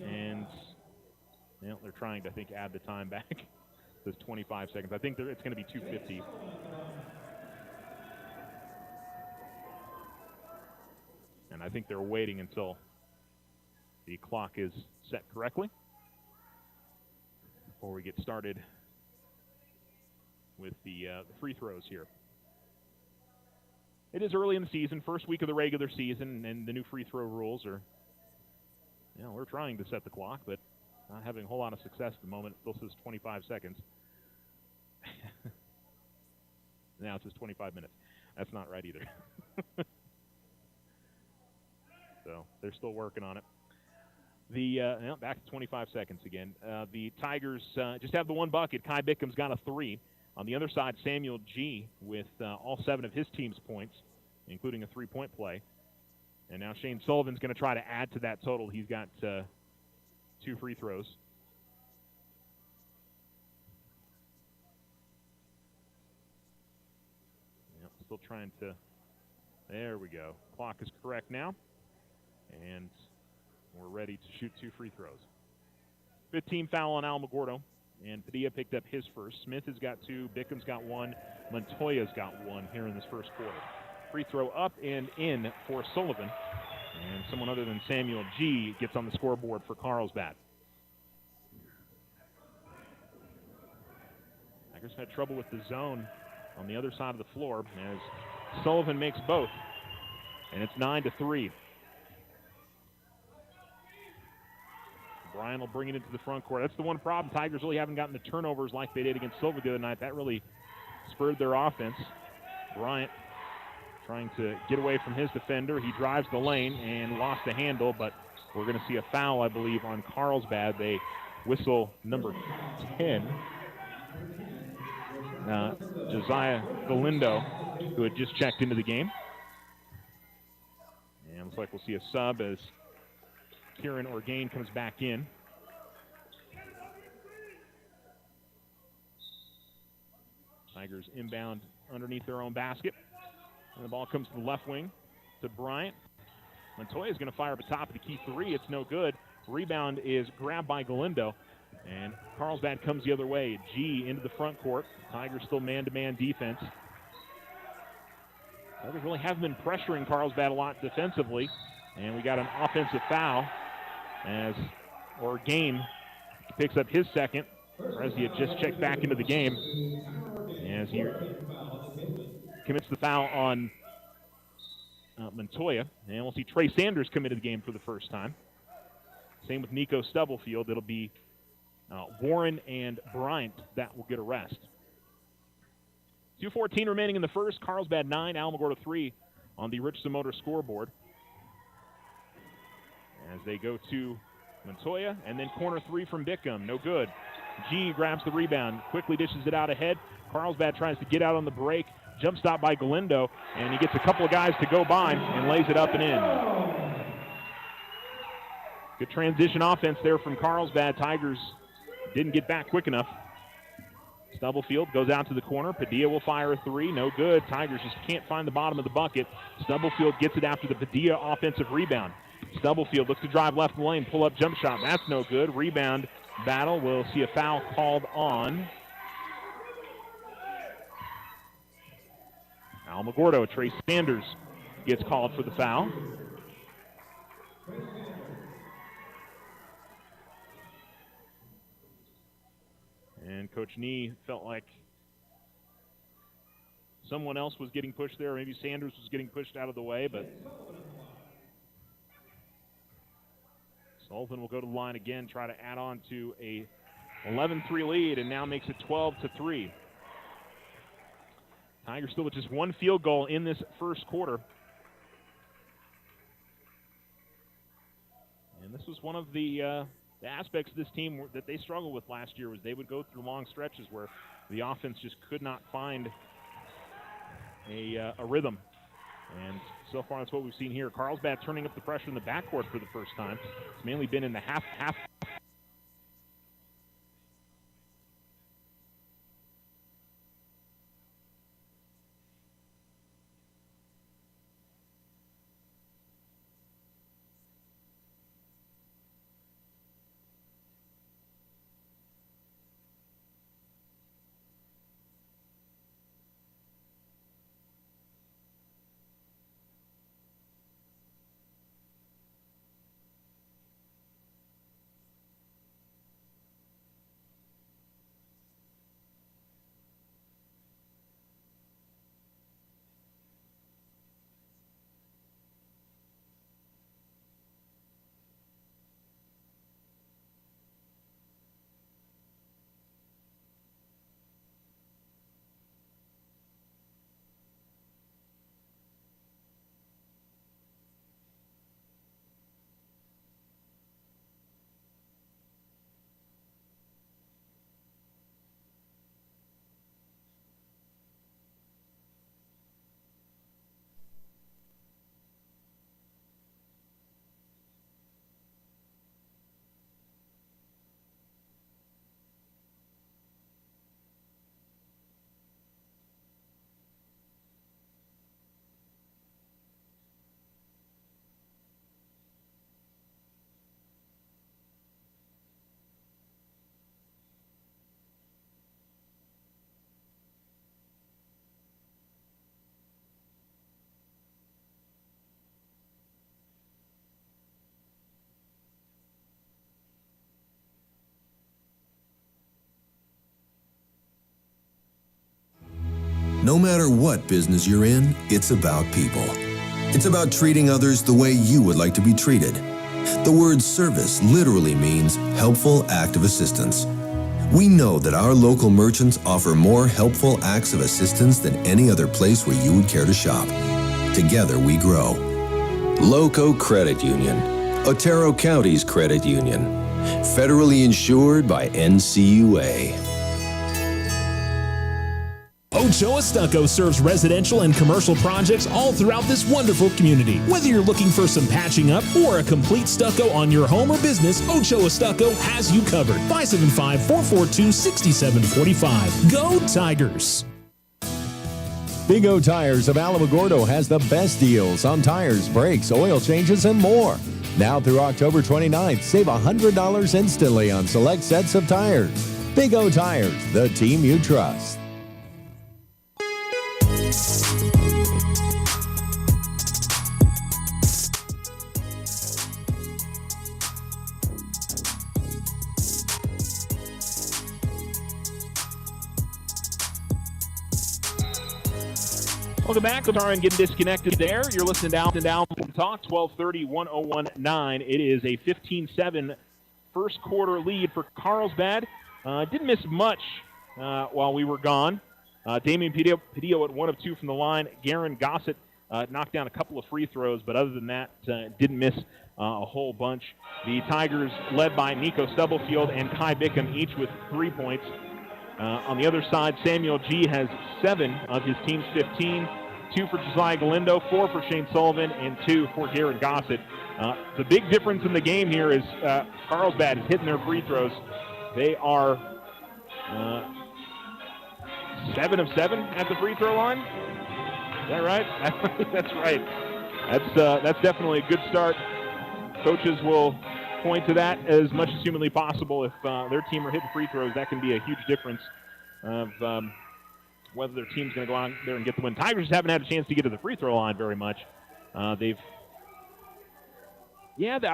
And they're trying to, I think, add the time back. It says 25 seconds. I think it's going to be 2:50. And I think they're waiting until the clock is set correctly before we get started with the free throws here. It is early in the season, first week of the regular season, and the new free throw rules are, we're trying to set the clock, but not having a whole lot of success at the moment. It still says 25 seconds. Now it says 25 minutes. That's not right either. So they're still working on it. Back to 25 seconds again. The Tigers just have the 1 bucket. Kai Bickham's got a 3. On the other side, Samuel G. with all 7 of his team's points, including a 3-point play. And now Shane Sullivan's going to try to add to that total. He's got 2 free throws. Still trying to. There we go. Clock is correct now. And we're ready to shoot 2 free throws. 15 foul on Alamogordo. And Padilla picked up his first. Smith has got 2. Bickham's got 1. Montoya's got 1 here in this first quarter. Free throw up and in for Sullivan. And someone other than Samuel G. gets on the scoreboard for Carlsbad. Tigers had trouble with the zone on the other side of the floor as Sullivan makes both. And it's 9-3. Bryan will bring it into the front court. That's the one problem. Tigers really haven't gotten the turnovers like they did against Silver the other night. That really spurred their offense. Bryant trying to get away from his defender. He drives the lane and lost the handle, but we're going to see a foul, I believe, on Carlsbad. They whistle number 10. Josiah Galindo, who had just checked into the game. And looks like we'll see a sub as Kieran Orgain comes back in. Tigers inbound underneath their own basket. And the ball comes to the left wing to Bryant. Montoya is going to fire up the top of the key 3. It's no good. Rebound is grabbed by Galindo. And Carlsbad comes the other way. G into the front court. Tigers still man-to-man defense. Tigers really haven't been pressuring Carlsbad a lot defensively. And we got an offensive foul as Orgain picks up his second, as he had just checked back into the game. As he commits the foul on Montoya. And we'll see Trey Sanders come into the game for the first time. Same with Nico Stubblefield. It'll be Warren and Bryant that will get a rest. 2:14 remaining in the first. Carlsbad 9, Alamogordo 3 on the Richardson Motor scoreboard. As they go to Montoya, and then corner 3 from Bickham. No good. G grabs the rebound, quickly dishes it out ahead. Carlsbad tries to get out on the break. Jump stop by Galindo, and he gets a couple of guys to go by and lays it up and in. Good transition offense there from Carlsbad. Tigers didn't get back quick enough. Stubblefield goes out to the corner. Padilla will fire a three. No good. Tigers just can't find the bottom of the bucket. Stubblefield gets it after the Padilla offensive rebound. Stubblefield looks to drive left in the lane. Pull-up jump shot. That's no good. Rebound battle. We'll see a foul called on Alamogordo. Trey Sanders gets called for the foul. And Coach Nee felt like someone else was getting pushed there. Maybe Sanders was getting pushed out of the way, but Sullivan will go to the line again, try to add on to a 11-3 lead, and now makes it 12-3. Tigers still with just one field goal in this first quarter. And this was one of the aspects of this team that they struggled with last year, was they would go through long stretches where the offense just could not find a rhythm. And so far, that's what we've seen here. Carlsbad turning up the pressure in the backcourt for the first time. It's mainly been in the half. No matter what business you're in, it's about people. It's about treating others the way you would like to be treated. The word service literally means helpful act of assistance. We know that our local merchants offer more helpful acts of assistance than any other place where you would care to shop. Together we grow. Loco Credit Union, Otero County's credit union, federally insured by NCUA. Ochoa Stucco serves residential and commercial projects all throughout this wonderful community. Whether you're looking for some patching up or a complete stucco on your home or business, Ochoa Stucco has you covered. 575-442-6745. Go Tigers! Big O Tires of Alamogordo has the best deals on tires, brakes, oil changes, and more. Now through October 29th, save $100 instantly on select sets of tires. Big O Tires, the team you trust. Welcome back. Sorry, getting disconnected there. You're listening to Down Talk, 1230-1019. It is a 15-7 first quarter lead for Carlsbad. Didn't miss much while we were gone. Damian Padillo at 1 of 2 from the line. Garen Gossett knocked down a couple of free throws, but other than that, didn't miss a whole bunch. The Tigers led by Nico Stubblefield and Kai Bickham, each with 3 points. On the other side, Samuel G. has 7 of his team's 15. 2 for Josiah Galindo, 4 for Shane Sullivan, and 2 for Garen Gossett. The big difference in the game here is Carlsbad is hitting their free throws. They are 7 of 7 at the free throw line. Is that right? That's right. That's definitely a good start. Coaches will point to that as much as humanly possible. If their team are hitting free throws, that can be a huge difference of whether their team's going to go out there and get the win. Tigers just haven't had a chance to get to the free throw line very much. I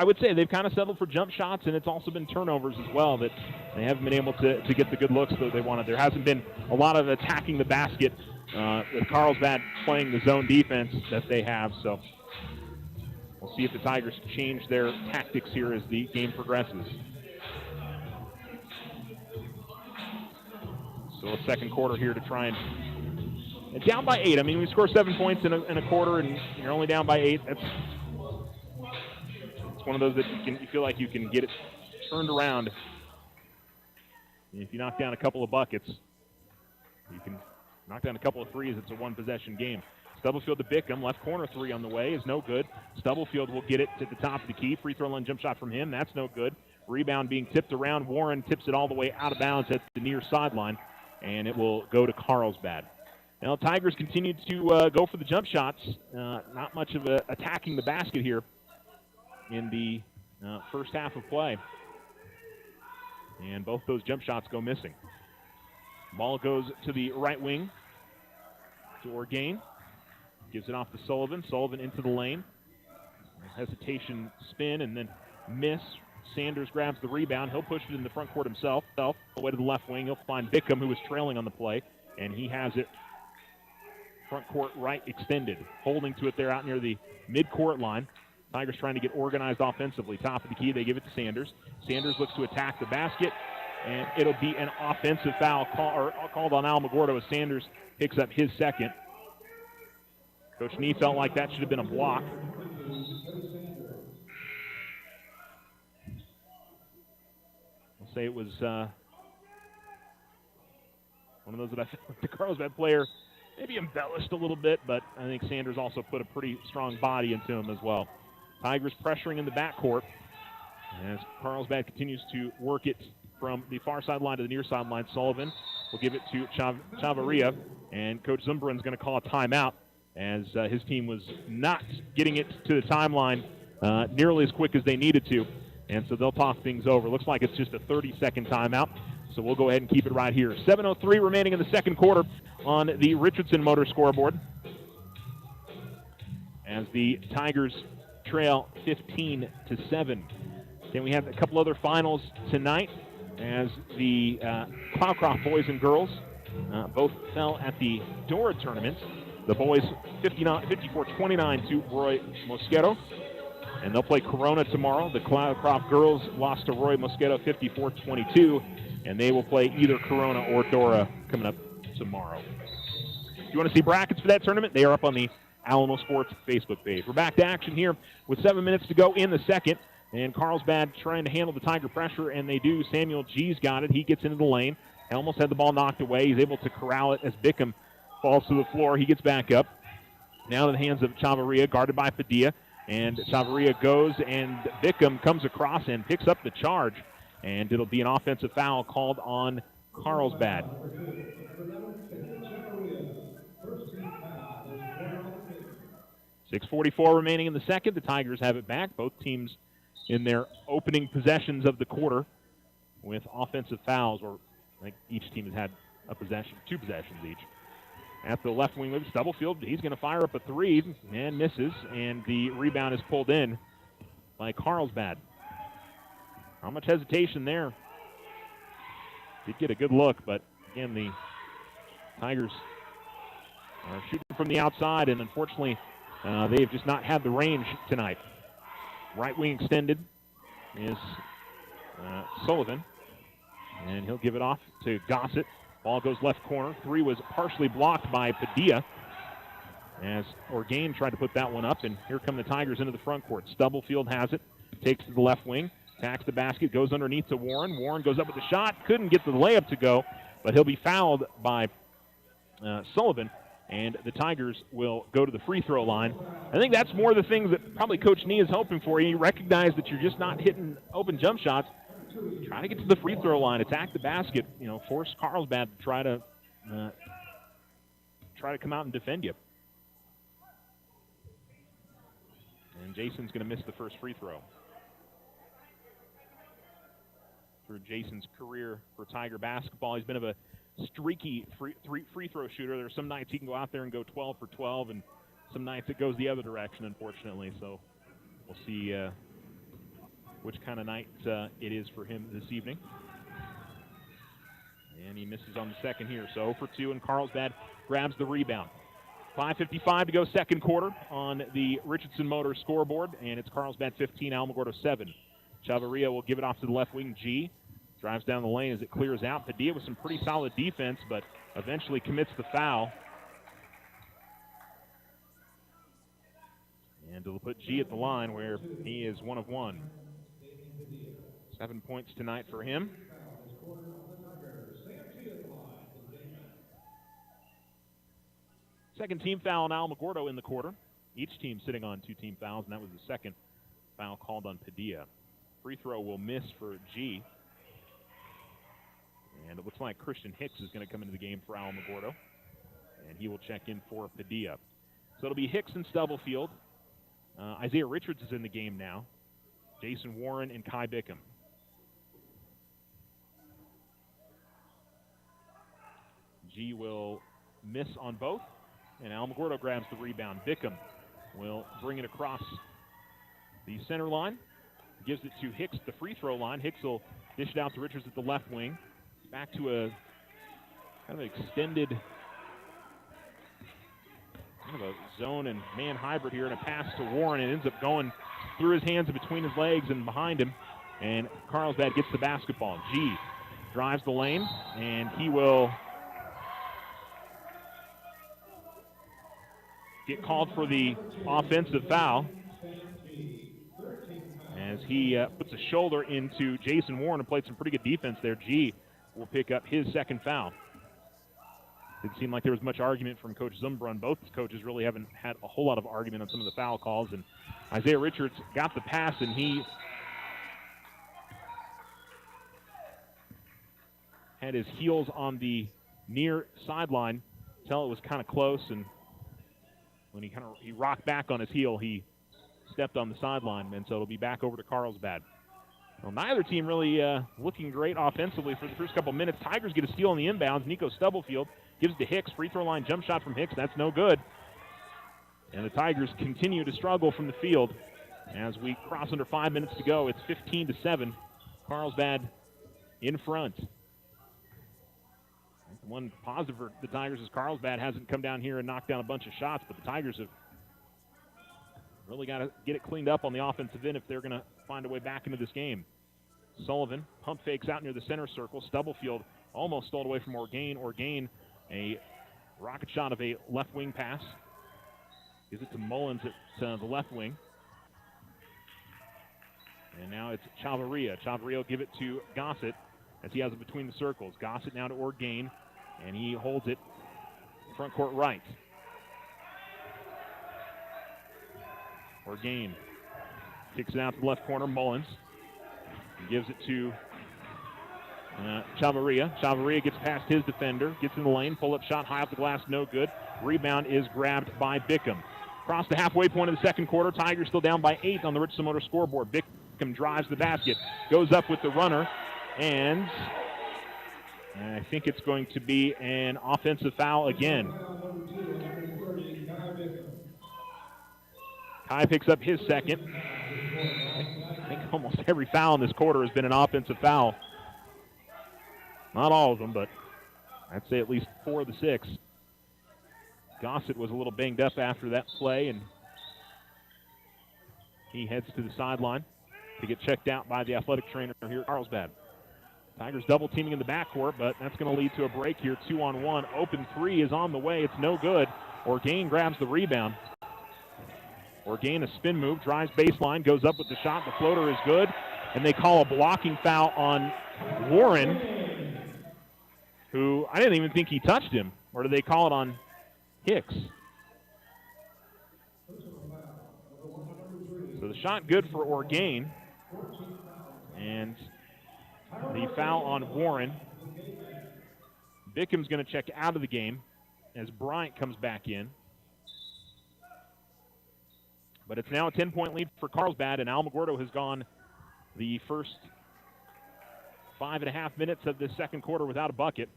would say they've kind of settled for jump shots, and it's also been turnovers as well that they haven't been able to get the good looks that they wanted. There hasn't been a lot of attacking the basket with Carlsbad playing the zone defense that they have. So we'll see if the Tigers change their tactics here as the game progresses. So a second quarter here to try and down by 8. I mean, we score 7 points in a quarter, and you're only down by 8. It's one of those that you feel like you can get it turned around. And if you knock down a couple of buckets, you can knock down a couple of threes. It's a one-possession game. Stubblefield to Bickham. Left corner three on the way is no good. Stubblefield will get it to the top of the key. Free throw line jump shot from him. That's no good. Rebound being tipped around. Warren tips it all the way out of bounds at the near sideline, and it will go to Carlsbad. Now, Tigers continue to go for the jump shots. Not much of attacking the basket here in the first half of play. And both those jump shots go missing. Ball goes to the right wing to Orgain. Gives it off to Sullivan. Sullivan into the lane. Hesitation spin and then miss. Sanders grabs the rebound. He'll push it in the front court himself. Away to the left wing. He'll find Bickham, who was trailing on the play. And he has it front court right extended. Holding to it there out near the mid-court line. Tigers trying to get organized offensively. Top of the key, they give it to Sanders. Sanders looks to attack the basket, and it'll be an offensive foul called on Alamogordo as Sanders picks up his second. Coach Nee felt like that should have been a block. I'll say it was one of those that I felt like the Carlsbad player maybe embellished a little bit, but I think Sanders also put a pretty strong body into him as well. Tigers pressuring in the backcourt as Carlsbad continues to work it from the far sideline to the near sideline. Sullivan will give it to Chavarria, and Coach Zumbrun's going to call a timeout as his team was not getting it to the timeline nearly as quick as they needed to, and so they'll talk things over. Looks like it's just a 30-second timeout, so we'll go ahead and keep it right here. 7:03 remaining in the second quarter on the Richardson Motor scoreboard as the Tigers trail 15-7. Then we have a couple other finals tonight as the Cloudcroft boys and girls both fell at the Dora tournament. The boys 54-29 to Roy Mosquero, and they'll play Corona tomorrow. The Cloudcroft girls lost to Roy Mosquero 54-22, and they will play either Corona or Dora coming up tomorrow. If you want to see brackets for that tournament, they are up on the Alamo Sports Facebook page. We're back to action here with 7 minutes to go in the second, and Carlsbad trying to handle the Tiger pressure, and they do. Samuel G's got it. He gets into the lane. He almost had the ball knocked away. He's able to corral it as Bickham falls to the floor. He gets back up. Now in the hands of Chavarria, guarded by Padilla, and Chavarria goes, and Bickham comes across and picks up the charge, and it'll be an offensive foul called on Carlsbad. 6:44 remaining in the second. The Tigers have it back. Both teams in their opening possessions of the quarter with offensive fouls, or I think each team has had a possession, 2 possessions each. At the left wing with Stubblefield, he's going to fire up a 3 and misses, and the rebound is pulled in by Carlsbad. Not much hesitation there. Did get a good look, but again, the Tigers are shooting from the outside, and unfortunately, they have just not had the range tonight. Right wing extended is Sullivan, and he'll give it off to Gossett. Ball goes left corner. 3 was partially blocked by Padilla as Orgain tried to put that one up, and here come the Tigers into the front court. Stubblefield has it, takes to the left wing, attacks the basket, goes underneath to Warren. Warren goes up with the shot, couldn't get the layup to go, but he'll be fouled by Sullivan, and the Tigers will go to the free throw line. I think that's more the things that probably Coach Nee is hoping for. You recognize that you're just not hitting open jump shots. Try to get to the free throw line, attack the basket, force Carlsbad to try to come out and defend you. And Jason's going to miss the first free throw. For Jason's career for Tiger basketball, he's been of a streaky free throw shooter. There's some nights he can go out there and go 12 for 12, and some nights it goes the other direction, unfortunately. So we'll see which kind of night it is for him this evening. And he misses on the second here. So 0 for 2, and Carlsbad grabs the rebound. 5:55 to go, second quarter on the Richardson Motors scoreboard, and it's Carlsbad 15, Alamogordo 7. Chavarria will give it off to the left wing. G drives down the lane as it clears out. Padilla with some pretty solid defense, but eventually commits the foul. And it'll put G at the line where he is 1 of 1. 7 points tonight for him. Second team foul on Alamogordo in the quarter. Each team sitting on 2 team fouls, and that was the second foul called on Padilla. Free throw will miss for G. And it looks like Christian Hicks is going to come into the game for Alamogordo. And he will check in for Padilla. So it'll be Hicks and Stubblefield. Isaiah Richards is in the game now. Jason Warren and Kai Bickham. G will miss on both. And Alamogordo grabs the rebound. Bickham will bring it across the center line. Gives it to Hicks at the free throw line. Hicks will dish it out to Richards at the left wing. Back to a kind of extended kind of a zone and man hybrid here, and a pass to Warren. It ends up going through his hands and between his legs and behind him. And Carlsbad gets the basketball. G drives the lane, and he will get called for the offensive foul as he puts a shoulder into Jason Warren and played some pretty good defense there. G will pick up his second foul. Didn't seem like there was much argument from Coach Zumbrun. Both coaches really haven't had a whole lot of argument on some of the foul calls. And Isaiah Richards got the pass, and he had his heels on the near sideline until it was kind of close, and when he rocked back on his heel, he stepped on the sideline, and so it'll be back over to Carlsbad. Well, neither team really looking great offensively for the first couple minutes. Tigers get a steal on the inbounds. Nico Stubblefield gives it to Hicks. Free throw line jump shot from Hicks. That's no good. And the Tigers continue to struggle from the field. As we cross under 5 minutes to go, it's 15-7. Carlsbad in front. One positive for the Tigers is Carlsbad hasn't come down here and knocked down a bunch of shots, but the Tigers have really got to get it cleaned up on the offensive end if they're going to find a way back into this game. Sullivan pump fakes out near the center circle. Stubblefield almost stole it away from Orgain. Orgain, a rocket shot of a left wing pass. Gives it to Mullins at the left wing. And now it's Chavarria. Chavarria will give it to Gossett as he has it between the circles. Gossett now to Orgain, and he holds it front court right. Orgain kicks it out to the left corner. Mullins gives it to Chavarria. Chavarria gets past his defender, gets in the lane, pull-up shot high off the glass, no good. Rebound is grabbed by Bickham. Across the halfway point of the second quarter, Tigers still down by 8 on the Richardson Motor scoreboard. Bickham drives the basket, goes up with the runner, and I think it's going to be an offensive foul again. Kai picks up his second. I think almost every foul in this quarter has been an offensive foul. Not all of them, but I'd say at least 4 of the 6. Gossett was a little banged up after that play, and he heads to the sideline to get checked out by the athletic trainer here at Carlsbad. Tigers double teaming in the backcourt, but that's going to lead to a break here. 2-on-1. Open 3 is on the way. It's no good. Orgain grabs the rebound. Orgain, a spin move, drives baseline, goes up with the shot. The floater is good, and they call a blocking foul on Warren, who I didn't even think he touched him. Or did they call it on Hicks. So the shot good for Orgain. And the foul on Warren. Bickham's going to check out of the game as Bryant comes back in. But it's now a 10-point lead for Carlsbad, and Alamogordo has gone the first 5.5 minutes of this second quarter without a bucket.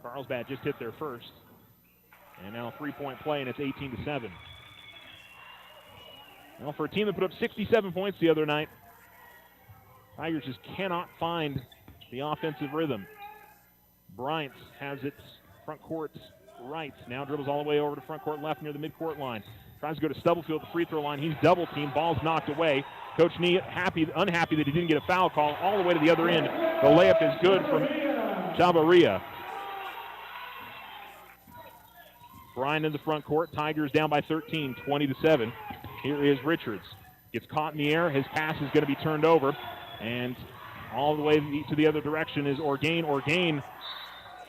Carlsbad just hit their first. And now a three-point play, and it's 18-7. Well, for a team that put up 67 points the other night, Tigers just cannot find the offensive rhythm. Bryant has it front court right. Now dribbles all the way over to front court left near the midcourt line. Tries to go to Stubblefield at the free throw line. He's double teamed. Ball's knocked away. Coach Nee unhappy that he didn't get a foul call all the way to the other end. The layup is good from Chavarria. Bryant in the front court. Tigers down by 13, 20-7. Here is Richards. Gets caught in the air. His pass is going to be turned over. And all the way to the other direction is Orgain. Orgain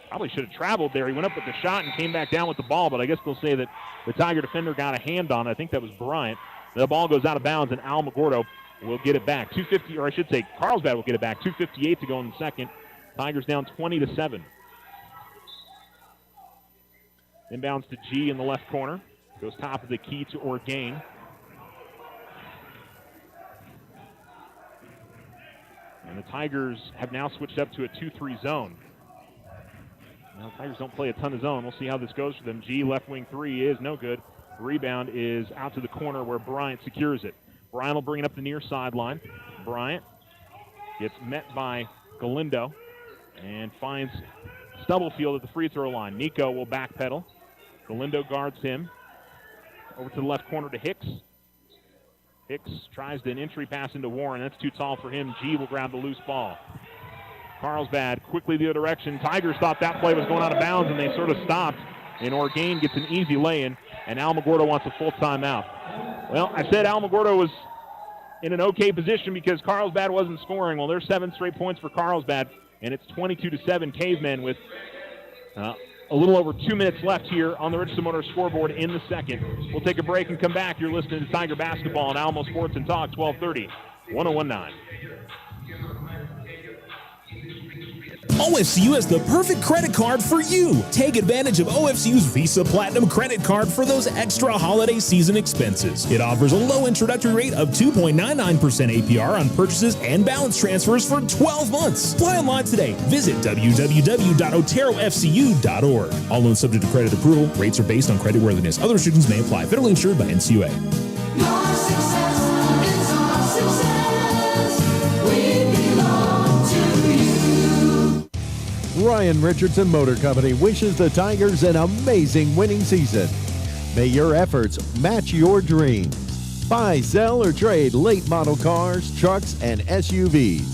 probably should have traveled there. He went up with the shot and came back down with the ball, but I guess they'll say that the Tiger defender got a hand on it. I think that was Bryant. The ball goes out of bounds, and Alamogordo will get it back. 2:50, or I should say Carlsbad will get it back. 2:58 to go in the second. Tigers down 20-7. Inbounds to G in the left corner. Goes top of the key to Orgain. And the Tigers have now switched up to a 2-3 zone. Now, the Tigers don't play a ton of zone. We'll see how this goes for them. G, left wing three is no good. Rebound is out to the corner where Bryant secures it. Bryant will bring it up the near sideline. Bryant gets met by Galindo and finds Stubblefield at the free throw line. Nico will backpedal. Galindo guards him. Over to the left corner to Hicks. Hicks tries an entry pass into Warren. That's too tall for him. G will grab the loose ball. Carlsbad quickly the other direction. Tigers thought that play was going out of bounds, and they sort of stopped. And Orgain gets an easy lay-in, and Alamogordo wants a full timeout. Well, I said Alamogordo was in an okay position because Carlsbad wasn't scoring. Well, there's 7 straight points for Carlsbad, and it's 22-7 Cavemen with a little over 2 minutes left here on the Richardson Motors scoreboard in the second. We'll take a break and come back. You're listening to Tiger Basketball on Alamo Sports and Talk, 1230, 1019. OFCU has the perfect credit card for you. Take advantage of OFCU's Visa Platinum credit card for those extra holiday season expenses. It offers a low introductory rate of 2.99% APR on purchases and balance transfers for 12 months. Apply online today. Visit www.oterofcu.org. All loans subject to credit approval. Rates are based on creditworthiness. Other restrictions may apply. Federally insured by NCUA. Your success is our success. We belong to you. Ryan Richardson Motor Company wishes the Tigers an amazing winning season. May your efforts match your dreams. Buy, sell, or trade late model cars, trucks, and SUVs.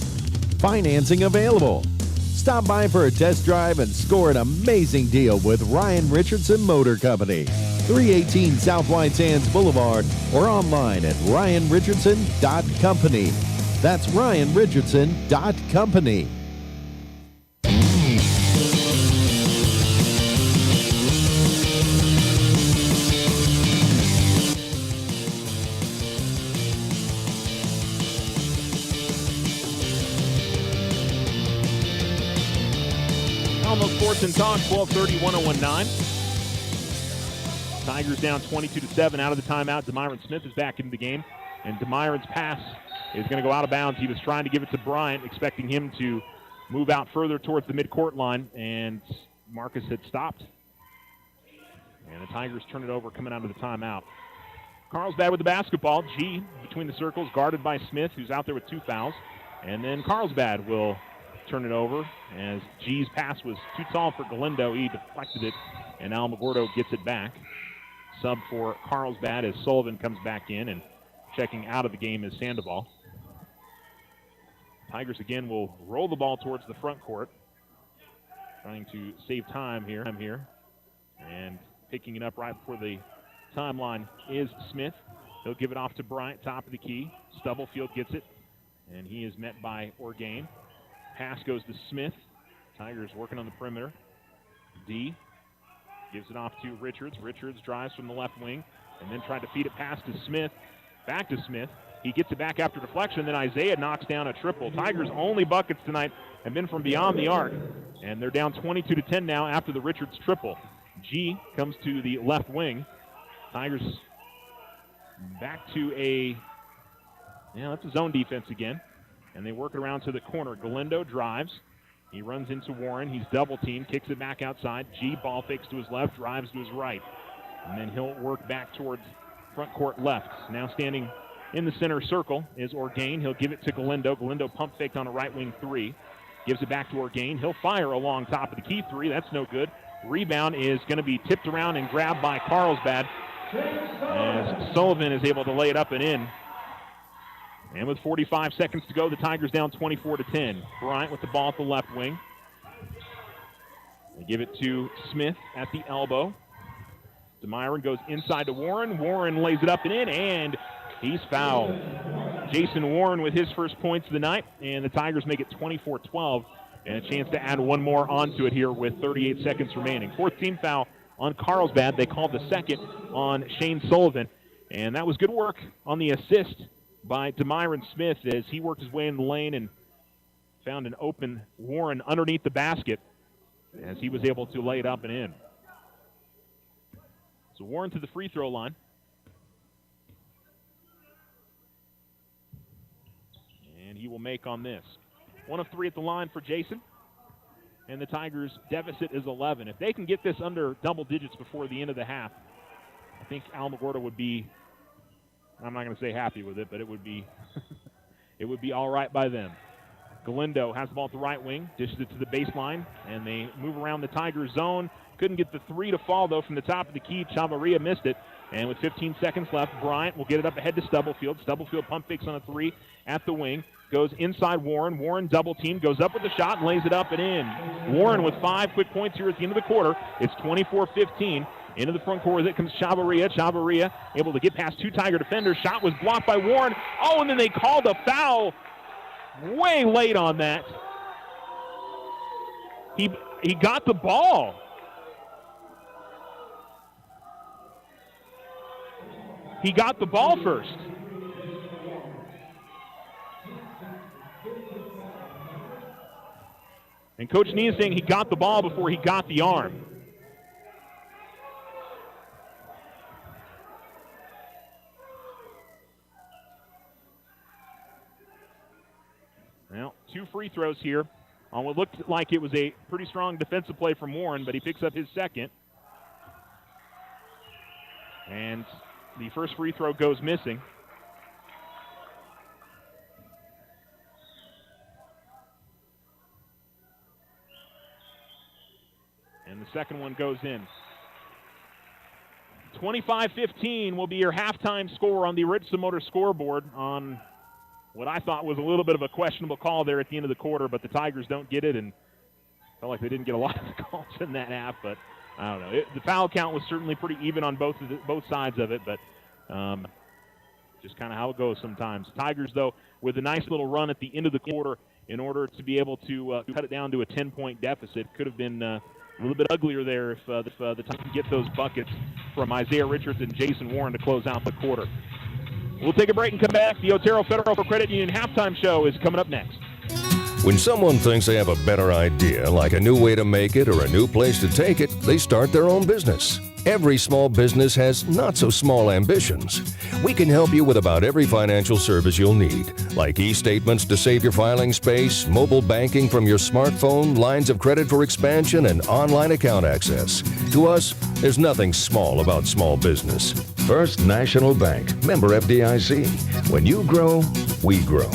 Financing available. Stop by for a test drive and score an amazing deal with Ryan Richardson Motor Company. 318 South White Sands Boulevard or online at ryanrichardson.company. That's ryanrichardson.company. Alamo Sports and Talk, 1230, 1019. Tigers down 22-7 out of the timeout. Demyron Smith is back into the game, and Demyron's pass is going to go out of bounds. He was trying to give it to Bryant, expecting him to move out further towards the midcourt line, and Marcus had stopped. And the Tigers turn it over coming out of the timeout. Carlsbad with the basketball. G between the circles, guarded by Smith, who's out there with 2 fouls. And then Carlsbad will turn it over as G's pass was too tall for Galindo. He deflected it, and Alamogordo gets it back. Sub for Carlsbad as Sullivan comes back in, and checking out of the game is Sandoval. Tigers again will roll the ball towards the front court, trying to save time here. And picking it up right before the timeline is Smith. He'll give it off to Bryant, top of the key. Stubblefield gets it, and he is met by Orgain. Pass goes to Smith. Tigers working on the perimeter. D gives it off to Richards. Richards drives from the left wing and then tried to feed it past to Smith. Back to Smith. He gets it back after deflection. Then Isaiah knocks down a triple. Tigers' only buckets tonight have been from beyond the arc. And they're down 22-10 now after the Richards triple. G comes to the left wing. Tigers back to that's a zone defense again. And they work it around to the corner. Galindo drives. He runs into Warren. He's double teamed, kicks it back outside. G ball fakes to his left, drives to his right. And then he'll work back towards front court left. Now standing in the center circle is Orgain. He'll give it to Galindo. Galindo pump faked on a right wing three. Gives it back to Orgain. He'll fire along top of the key three. That's no good. Rebound is going to be tipped around and grabbed by Carlsbad as Sullivan is able to lay it up and in. And with 45 seconds to go, the Tigers down 24-10. Bryant with the ball at the left wing. They give it to Smith at the elbow. DeMyron goes inside to Warren. Warren lays it up and in, and he's fouled. Jason Warren with his first points of the night, and the Tigers make it 24-12, and a chance to add one more onto it here with 38 seconds remaining. Fourth team foul on Carlsbad. They called the second on Shane Sullivan, and that was good work on the assist by DeMyron Smith as he worked his way in the lane and found an open Warren underneath the basket as he was able to lay it up and in. So Warren to the free throw line. And he will make on this. 1 of 3 at the line for Jason. And the Tigers' deficit is 11. If they can get this under double digits before the end of the half, I think Alamogordo would be, I'm not going to say happy with it, but it would be it would be all right by them. Galindo has the ball at the right wing, dishes it to the baseline, and they move around the Tigers' zone. Couldn't get the three to fall, though, from the top of the key. Chavarria missed it. And with 15 seconds left, Bryant will get it up ahead to Stubblefield. Stubblefield pump fakes on a three at the wing. Goes inside Warren. Warren double team, goes up with the shot and lays it up and in. Warren with 5 quick points here at the end of the quarter. It's 24-15. Into the front court with it comes Chavarria. Chavarria able to get past 2 Tiger defenders. Shot was blocked by Warren. Oh, and then they called a foul way late on that. He got the ball. He got the ball first. And Coach Nee is saying he got the ball before he got the arm. Well, 2 free throws here on what looked like it was a pretty strong defensive play from Warren, but he picks up his second. And the first free throw goes missing. And the second one goes in. 25-15 will be your halftime score on the Richardson Motor scoreboard on what I thought was a little bit of a questionable call there at the end of the quarter, but the Tigers don't get it, and felt like they didn't get a lot of the calls in that half, but I don't know. The foul count was certainly pretty even on both sides of it, but just kind of how it goes sometimes. Tigers, though, with a nice little run at the end of the quarter in order to be able to cut it down to a 10-point deficit. Could have been a little bit uglier there if the Tigers get those buckets from Isaiah Richards and Jason Warren to close out the quarter. We'll take a break and come back. The Otero Federal Credit Union halftime show is coming up next. When someone thinks they have a better idea, like a new way to make it or a new place to take it, they start their own business. Every small business has not-so-small ambitions. We can help you with about every financial service you'll need, like e-statements to save your filing space, mobile banking from your smartphone, lines of credit for expansion, and online account access. To us, there's nothing small about small business. First National Bank, member FDIC. When you grow, we grow.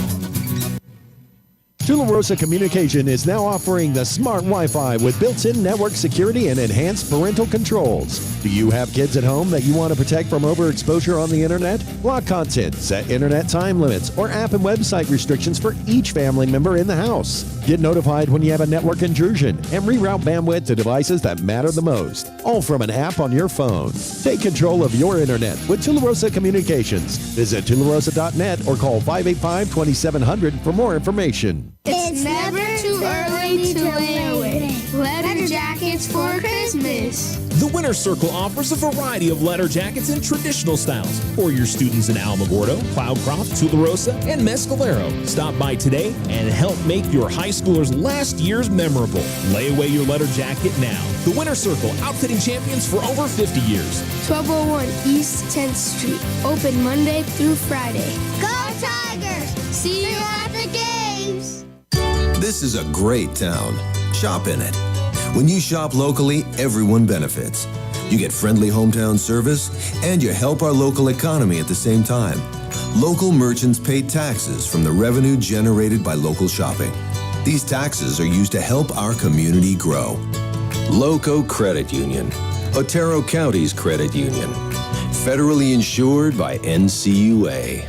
Tularosa Communication is now offering the smart Wi-Fi with built-in network security and enhanced parental controls. Do you have kids at home that you want to protect from overexposure on the internet? Block content, set internet time limits, or app and website restrictions for each family member in the house. Get notified when you have a network intrusion and reroute bandwidth to devices that matter the most, all from an app on your phone. Take control of your internet with Tularosa Communications. Visit tularosa.net or call 585-2700 for more information. It's never too early to win. Leather jackets for Christmas. choice. The Winner's Circle offers a variety of letter jackets in traditional styles for your students in Alamogordo, Cloudcroft, Tularosa, and Mescalero. Stop by today and help make your high schoolers' last years memorable. Lay away your letter jacket now. The Winner's Circle, outfitting champions for over 50 years. 1201 East 10th Street. Open Monday through Friday. Go Tigers! See you at the games! This is a great town. Shop in it. When you shop locally, everyone benefits. You get friendly hometown service, and you help our local economy at the same time. Local merchants pay taxes from the revenue generated by local shopping. These taxes are used to help our community grow. Loco Credit Union, Otero County's credit union. Federally insured by NCUA.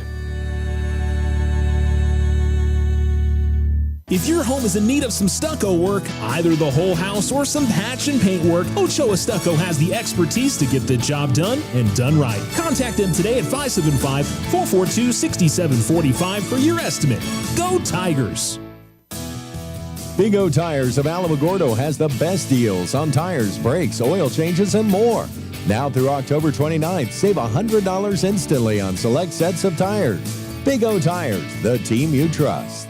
If your home is in need of some stucco work, either the whole house or some patch and paint work, Ochoa Stucco has the expertise to get the job done and done right. Contact them today at 575-442-6745 for your estimate. Go Tigers! Big O Tires of Alamogordo has the best deals on tires, brakes, oil changes, and more. Now through October 29th, save $100 instantly on select sets of tires. Big O Tires, the team you trust.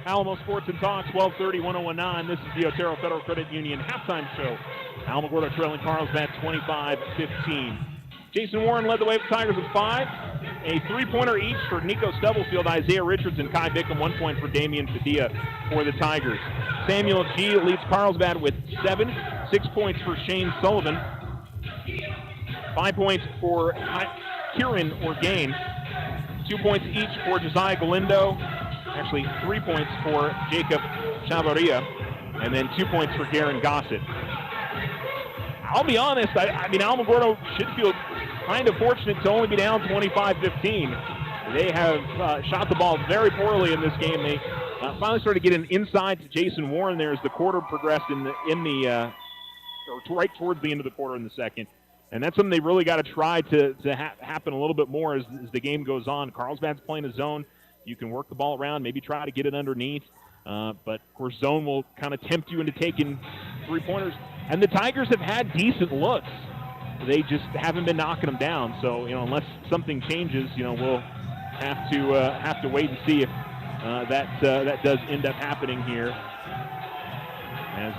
Alamo Sports and Talk, 1230, 1019. This is the Otero Federal Credit Union halftime show. Alamogordo trailing Carlsbad 25-15. Jason Warren led the way for Tigers with 5. A three-pointer each for Nico Stubblefield, Isaiah Richards, and Kai Bickham. 1 point for Damian Padilla for the Tigers. Samuel G. leads Carlsbad with 7. 6 points for Shane Sullivan. 5 points for Kieran Orgain. 2 points each for Josiah Galindo. Actually, 3 points for Jacob Chavarria, and then 2 points for Garen Gossett. I'll be honest, I mean, Alamogordo should feel kind of fortunate to only be down 25-15. They have shot the ball very poorly in this game. They finally started to get an inside to Jason Warren there as the quarter progressed right towards the end of the quarter in the second. And that's something they really got to try to happen a little bit more as the game goes on. Carlsbad's playing a zone. You can work the ball around, maybe try to get it underneath. But, of course, zone will kind of tempt you into taking three-pointers. And the Tigers have had decent looks. They just haven't been knocking them down. So, unless something changes, we'll have to wait and see if that does end up happening here. As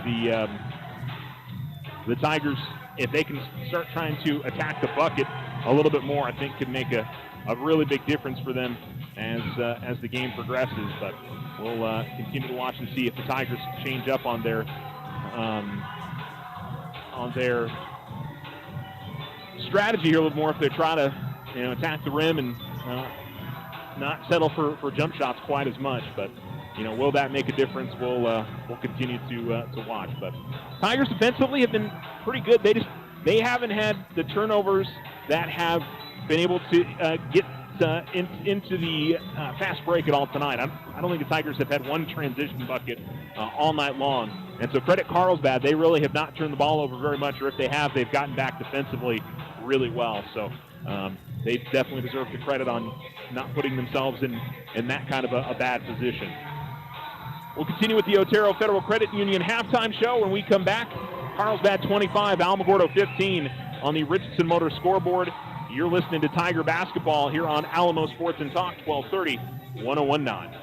the Tigers, if they can start trying to attack the bucket a little bit more, I think could make a really big difference for them as the game progresses. But we'll continue to watch and see if the Tigers change up on their strategy here a little more, if they try to attack the rim and not settle for jump shots quite as much. But will that make a difference? We'll continue to watch. But Tigers defensively have been pretty good. They haven't had the turnovers that have been able to get into the fast break at all tonight. I don't think the Tigers have had one transition bucket all night long. And so credit Carlsbad, they really have not turned the ball over very much, or if they have, they've gotten back defensively really well. So they definitely deserve the credit on not putting themselves in that kind of a bad position. We'll continue with the Otero Federal Credit Union halftime show when we come back. Carlsbad 25, Alamogordo 15 on the Richardson Motor scoreboard. You're listening to Tiger Basketball here on Alamo Sports and Talk, 1230, 1019.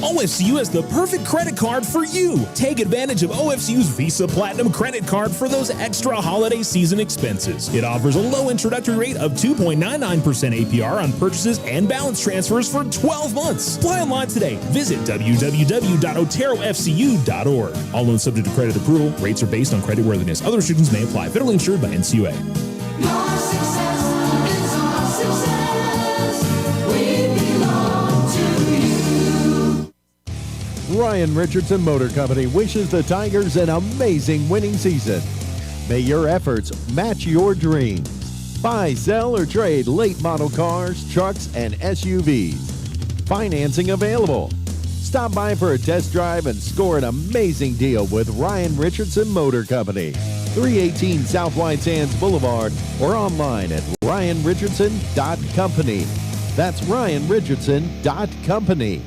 OFCU has the perfect credit card for you. Take advantage of OFCU's Visa Platinum credit card for those extra holiday season expenses. It offers a low introductory rate of 2.99% APR on purchases and balance transfers for 12 months. Apply online today. Visit www.oterofcu.org. All loans subject to credit approval. Rates are based on creditworthiness. Other restrictions may apply. Federally insured by NCUA. Your success is our success. We belong to Ryan Richardson Motor Company wishes the Tigers an amazing winning season. May your efforts match your dreams. Buy, sell, or trade late model cars, trucks, and SUVs. Financing available. Stop by for a test drive and score an amazing deal with Ryan Richardson Motor Company. 318 South White Sands Boulevard or online at ryanrichardson.company. That's ryanrichardson.company.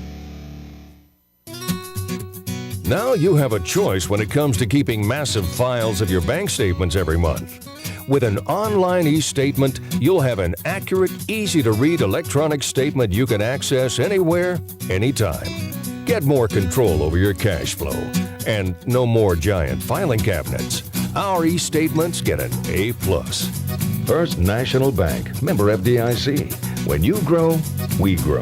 Now you have a choice when it comes to keeping massive files of your bank statements every month. With an online e-statement, you'll have an accurate, easy-to-read electronic statement you can access anywhere, anytime. Get more control over your cash flow. And no more giant filing cabinets. Our e-statements get an A+. First National Bank, member FDIC. When you grow, we grow.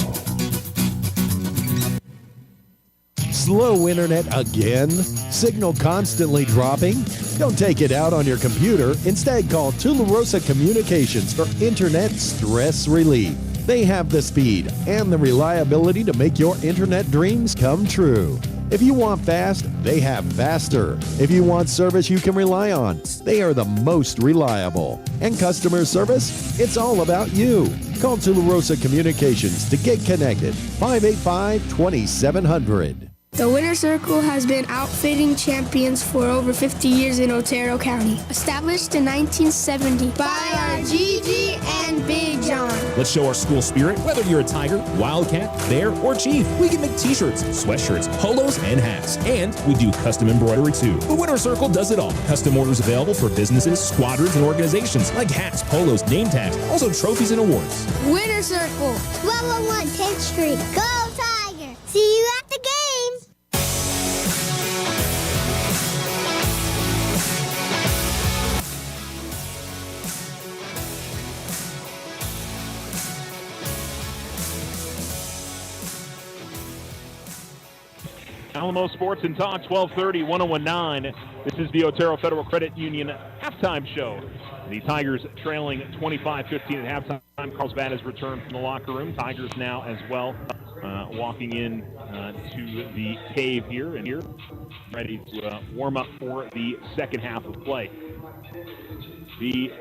Slow internet again? Signal constantly dropping? Don't take it out on your computer. Instead, call Tularosa Communications for internet stress relief. They have the speed and the reliability to make your internet dreams come true. If you want fast, they have faster. If you want service you can rely on, they are the most reliable. And customer service? It's all about you. Call Tularosa Communications to get connected. 585-2700. The Winter Circle has been outfitting champions for over 50 years in Otero County. Established in 1970 by our Gigi and Big John. Let's show our school spirit. Whether you're a Tiger, Wildcat, Bear, or Chief, we can make t-shirts, sweatshirts, polos, and hats. And we do custom embroidery too. The Winter Circle does it all. Custom orders available for businesses, squadrons, and organizations like hats, polos, name tags, also trophies and awards. Winter Circle, 1201 10th Street. Go Tiger! See you at the game! Alamo Sports and Talk, 1230, 1019. This is the Otero Federal Credit Union halftime show. The Tigers trailing 25-15 at halftime. Carlsbad has returned from the locker room. Tigers now as well walking in to the cave here and ready to warm up for the second half of play. The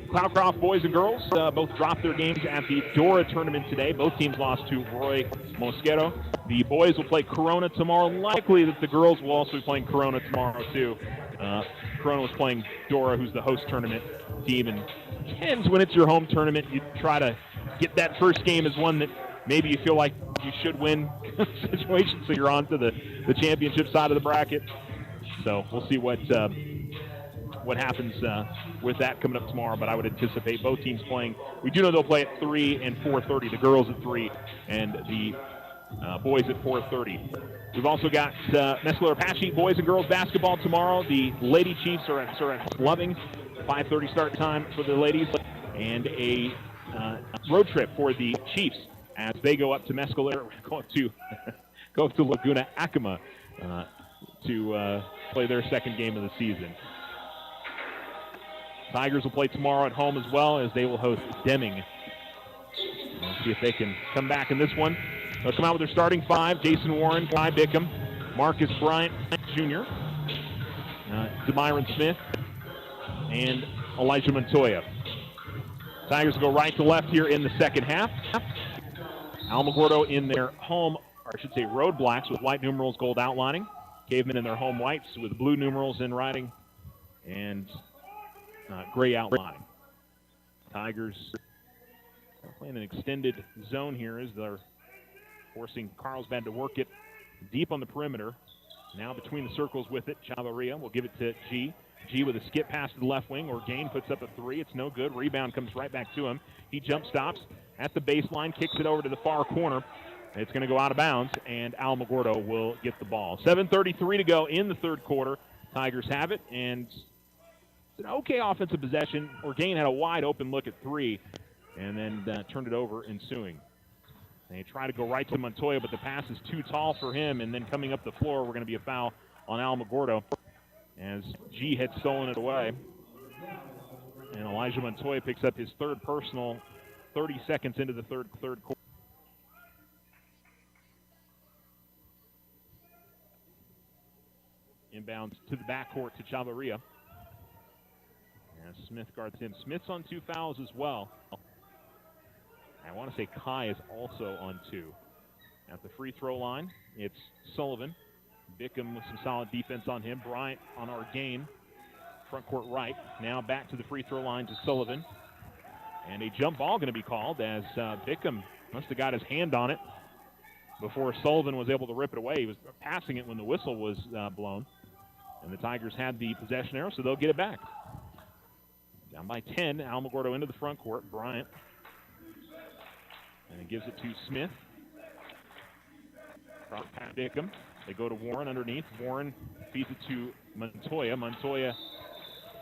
Cloudcroft boys and girls both dropped their games at the Dora tournament today. Both teams lost to Roy Mosquero. The boys will play Corona tomorrow. Likely that the girls will also be playing Corona tomorrow too. Corona was playing Dora, who's the host tournament team. And tends when it's your home tournament, you try to get that first game as one that maybe you feel like you should win situation, so you're on to the championship side of the bracket. So we'll see what happens with that coming up tomorrow, but I would anticipate both teams playing. We do know they'll play at 3 and 4:30, the girls at 3 and the boys at 4:30. We've also got Mescalero Apache boys and girls basketball tomorrow. The Lady Chiefs are at Loving, 5:30 start time for the ladies, and a road trip for the Chiefs as they go up to Mescalero, go to Laguna Acoma to play their second game of the season. Tigers will play tomorrow at home as well as they will host Deming. We'll see if they can come back in this one. They'll come out with their starting five: Jason Warren, Kai Bickham, Marcus Bryant Jr., Demyron Smith, and Elijah Montoya. Tigers will go right to left here in the second half. Alamogordo in their home, or I should say road blacks with white numerals, gold outlining. Cavemen in their home whites with blue numerals in writing and gray outlining. Tigers are playing an extended zone here as they're forcing Carlsbad to work it deep on the perimeter. Now between the circles with it, Chavarria will give it to G. G with a skip pass to the left wing. Orgain puts up a three. It's no good. Rebound comes right back to him. He jump stops at the baseline, kicks it over to the far corner. It's going to go out of bounds, and Alamogordo will get the ball. 7:33 to go in the third quarter. Tigers have it, and it's an okay offensive possession. Orgain had a wide open look at three, and then turned it over ensuing. They try to go right to Montoya, but the pass is too tall for him, and then coming up the floor, we're going to be a foul on Alamogordo as G had stolen it away. And Elijah Montoya picks up his third personal 30 seconds into the third quarter. Inbounds to the backcourt to Chavarria. And Smith guards him. Smith's on 2 fouls as well. I want to say Kai is also on 2. At the free throw line, it's Sullivan. Bickham with some solid defense on him. Bryant on Orgain, front court right. Now back to the free throw line to Sullivan. And a jump ball going to be called as Bickham must have got his hand on it before Sullivan was able to rip it away. He was passing it when the whistle was blown. And the Tigers had the possession arrow, so they'll get it back. Down by 10, Alamogordo into the front court. Bryant. And he gives it to Smith. Cross past Bickham. They go to Warren underneath. Warren feeds it to Montoya. Montoya,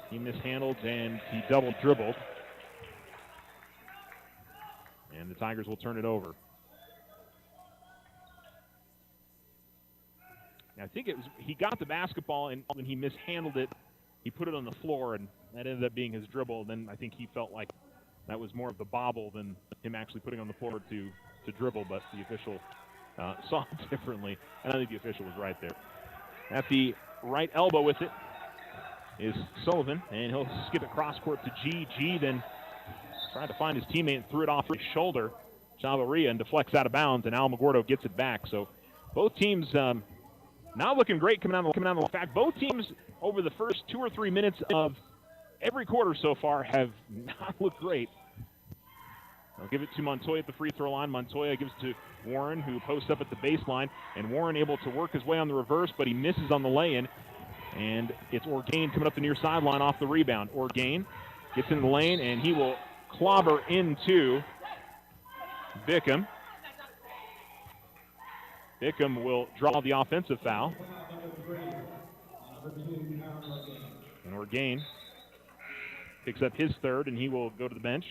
he mishandled and he double dribbled. And the Tigers will turn it over. I think it was, he got the basketball and when he mishandled it, he put it on the floor and that ended up being his dribble. Then I think he felt like that was more of the bobble than him actually putting on the floor to dribble, but the official saw it differently. And I think the official was right there. At the right elbow with it is Sullivan, and he'll skip it cross court to G. G then tried to find his teammate and threw it off his shoulder. Chavarria and deflects out of bounds, and Alamogordo gets it back. So both teams not looking great coming out of the fact. Both teams over the first 2 or 3 minutes of every quarter so far have not looked great. They'll give it to Montoya at the free throw line. Montoya gives it to Warren, who posts up at the baseline, and Warren able to work his way on the reverse, but he misses on the lay-in. And it's Orgain coming up the near sideline off the rebound. Orgain gets in the lane, and he will clobber into Bickham. Bickham will draw the offensive foul. And Orgain picks up his third, and he will go to the bench.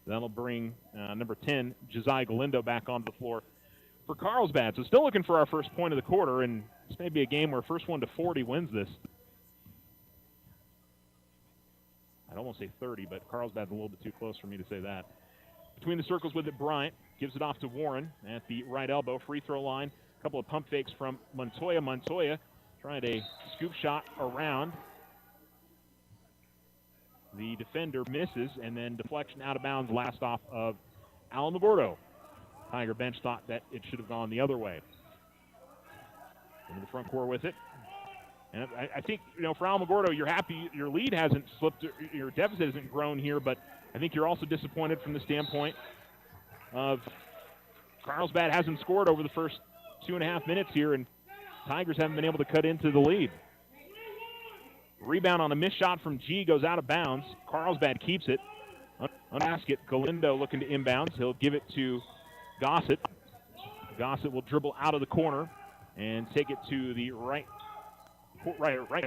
That'll bring number 10, Josiah Galindo, back onto the floor for Carlsbad. So still looking for our first point of the quarter, and this may be a game where first one to 40 wins this. I'd almost say 30, but Carlsbad's a little bit too close for me to say that. Between the circles with it, Bryant gives it off to Warren at the right elbow, free throw line. A couple of pump fakes from Montoya. Montoya trying a scoop shot around. The defender misses, and then deflection out of bounds, last off of Alamogordo. Tiger bench thought that it should have gone the other way. Into the front court with it. And I think, for Alamogordo, you're happy your lead hasn't slipped, your deficit hasn't grown here, but I think you're also disappointed from the standpoint of Carlsbad hasn't scored over the first 2.5 minutes here, and Tigers haven't been able to cut into the lead. Rebound on a missed shot from G goes out of bounds. Carlsbad keeps it. On basket, Galindo looking to inbounds. He'll give it to Gossett. Gossett will dribble out of the corner and take it to the right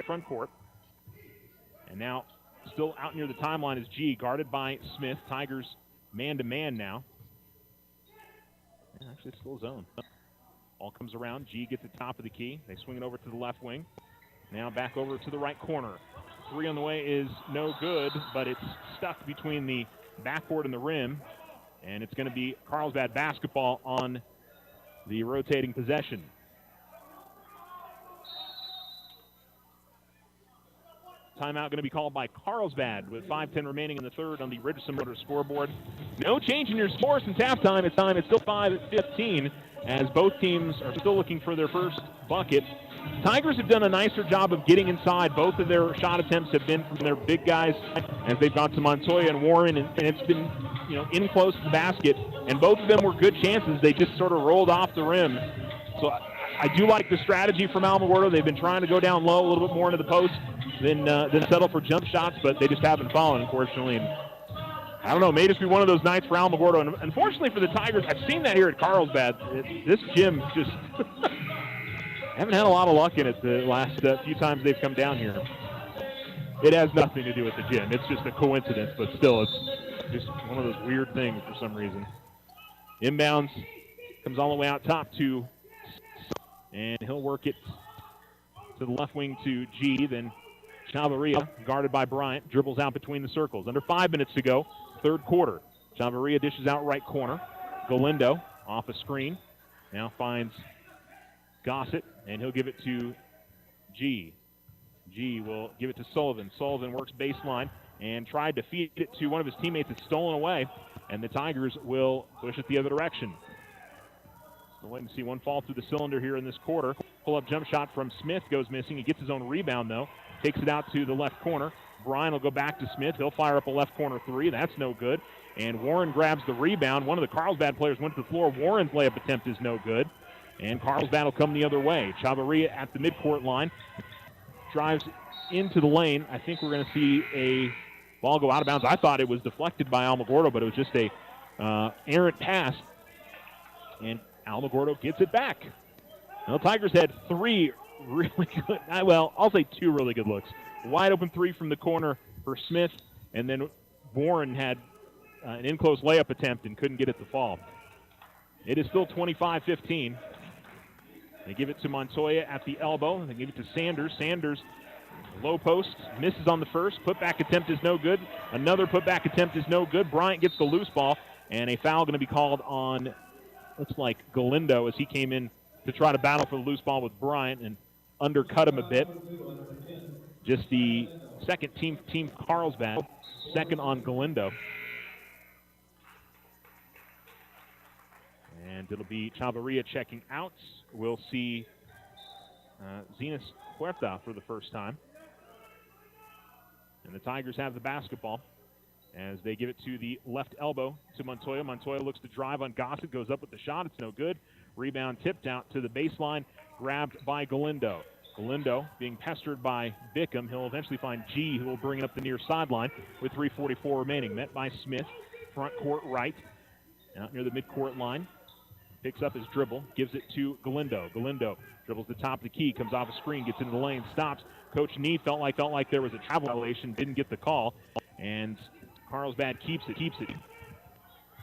front court. And now still out near the timeline is G, guarded by Smith. Tigers man-to-man now. Yeah, actually, it's still zone. Ball comes around. G gets the top of the key. They swing it over to the left wing. Now back over to the right corner. Three on the way is no good, but it's stuck between the backboard and the rim. And it's going to be Carlsbad basketball on the rotating possession. Timeout going to be called by Carlsbad with 5:10 remaining in the third on the Richardson Motors scoreboard. No change in your score since halftime. It's still 5-15 as both teams are still looking for their first bucket. Tigers have done a nicer job of getting inside. Both of their shot attempts have been from their big guys as they've gone to Montoya and Warren, and it's been in close to the basket. And both of them were good chances. They just sort of rolled off the rim. So I do like the strategy from Alamogordo. They've been trying to go down low a little bit more into the post than settle for jump shots, but they just haven't fallen, unfortunately. And I don't know, may just be one of those nights for Alamogordo. And unfortunately for the Tigers, I've seen that here at Carlsbad. This gym just haven't had a lot of luck in it the last few times they've come down here. It has nothing to do with the gym. It's just a coincidence, but still, it's just one of those weird things for some reason. Inbounds comes all the way out top to, and he'll work it to the left wing to G. Then Chavarria, guarded by Bryant, dribbles out between the circles. Under 5 minutes to go, third quarter. Chavarria dishes out right corner. Galindo off a screen. Now finds Gossett, and he'll give it to G. G will give it to Sullivan. Sullivan works baseline and tried to feed it to one of his teammates. It's stolen away, and the Tigers will push it the other direction. Still waiting to see one fall through the cylinder here in this quarter. Pull-up jump shot from Smith goes missing. He gets his own rebound, though. Takes it out to the left corner. Bryan will go back to Smith. He'll fire up a left corner three. That's no good. And Warren grabs the rebound. One of the Carlsbad players went to the floor. Warren's layup attempt is no good. And Carlsbad will come the other way. Chavarria at the midcourt line. Drives into the lane. I think we're going to see a ball go out of bounds. I thought it was deflected by Alamogordo, but it was just a errant pass. And Alamogordo gets it back. Now, the Tigers had three really good, well, I'll say two really good looks. Wide open three from the corner for Smith, and then Warren had an in-close layup attempt and couldn't get it to fall. It is still 25-15. They give it to Montoya at the elbow. They give it to Sanders. Sanders, low post, misses on the first. Putback attempt is no good. Another putback attempt is no good. Bryant gets the loose ball, and a foul going to be called on, looks like Galindo, as he came in to try to battle for the loose ball with Bryant and undercut him a bit. Just the second team Carlsbad, second on Galindo. And it'll be Chavarria checking out. We'll see Zenas Huerta for the first time. And the Tigers have the basketball as they give it to the left elbow to Montoya. Montoya looks to drive on Gossett, goes up with the shot. It's no good. Rebound tipped out to the baseline, grabbed by Galindo. Galindo being pestered by Bickham. He'll eventually find G, who will bring it up the near sideline with 3:44 remaining. Met by Smith, front court right, out near the midcourt line. Picks up his dribble, gives it to Galindo. Galindo dribbles the top of the key, comes off a screen, gets into the lane, stops. Coach Nee felt like there was a travel violation, didn't get the call, and Carlsbad keeps it.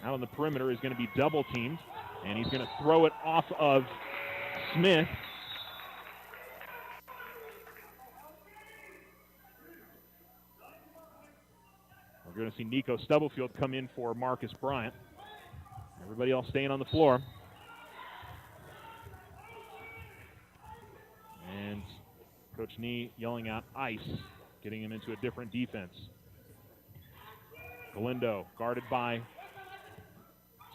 Out on the perimeter is going to be double teamed, and he's going to throw it off of Smith. We're going to see Nico Stubblefield come in for Marcus Bryant. Everybody else staying on the floor. And Coach Nee yelling out ice, getting him into a different defense. Galindo guarded by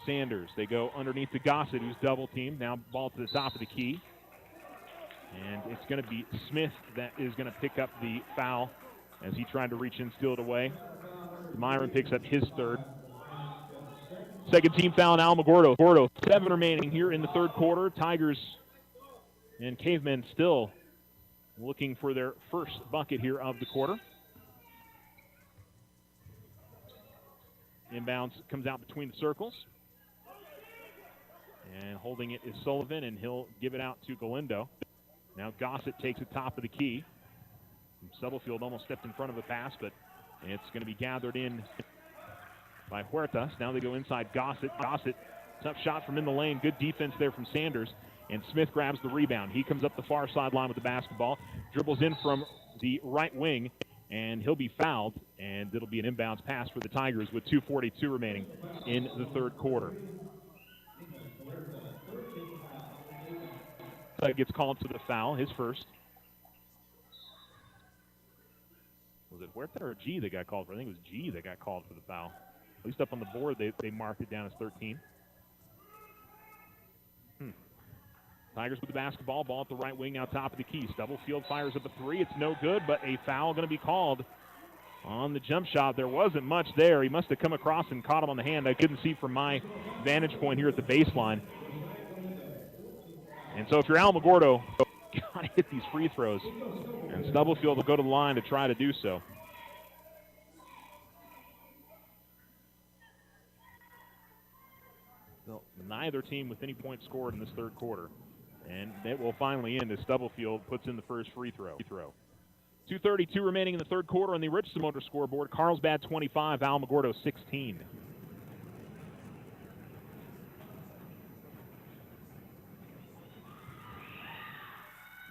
Sanders. They go underneath to Gossett, who's double teamed. Now ball to the top of the key. And it's going to be Smith that is going to pick up the foul as he tried to reach and steal it away. Myron picks up his third. Second team foul on Alamogordo. 7 remaining here in the third quarter. Tigers and Cavemen still looking for their first bucket here of the quarter. Inbounds comes out between the circles. And holding it is Sullivan, and he'll give it out to Galindo. Now Gossett takes the top of the key. Stubblefield almost stepped in front of a pass, but it's going to be gathered in by Huertas. Now they go inside Gossett. Gossett, tough shot from in the lane. Good defense there from Sanders. And Smith grabs the rebound. He comes up the far sideline with the basketball. Dribbles in from the right wing, and he'll be fouled. And it'll be an inbounds pass for the Tigers with 2:42 remaining in the third quarter. So gets called for the foul, his first. Was it Huerta or G that got called for? I think it was G that got called for the foul. At least up on the board, they marked it down as 13. Tigers with the basketball. Ball at the right wing, out top of the key. Stubblefield fires up a three. It's no good, but a foul going to be called on the jump shot. There wasn't much there. He must have come across and caught him on the hand. I couldn't see from my vantage point here at the baseline. And so if you're Alamogordo, got to hit these free throws. And Stubblefield will go to the line to try to do so. So neither team with any points scored in this third quarter. And it will finally end as Stubblefield puts in the first free throw. 2:32 remaining in the third quarter on the Richardson Motor scoreboard. Carlsbad 25, Alamogordo 16.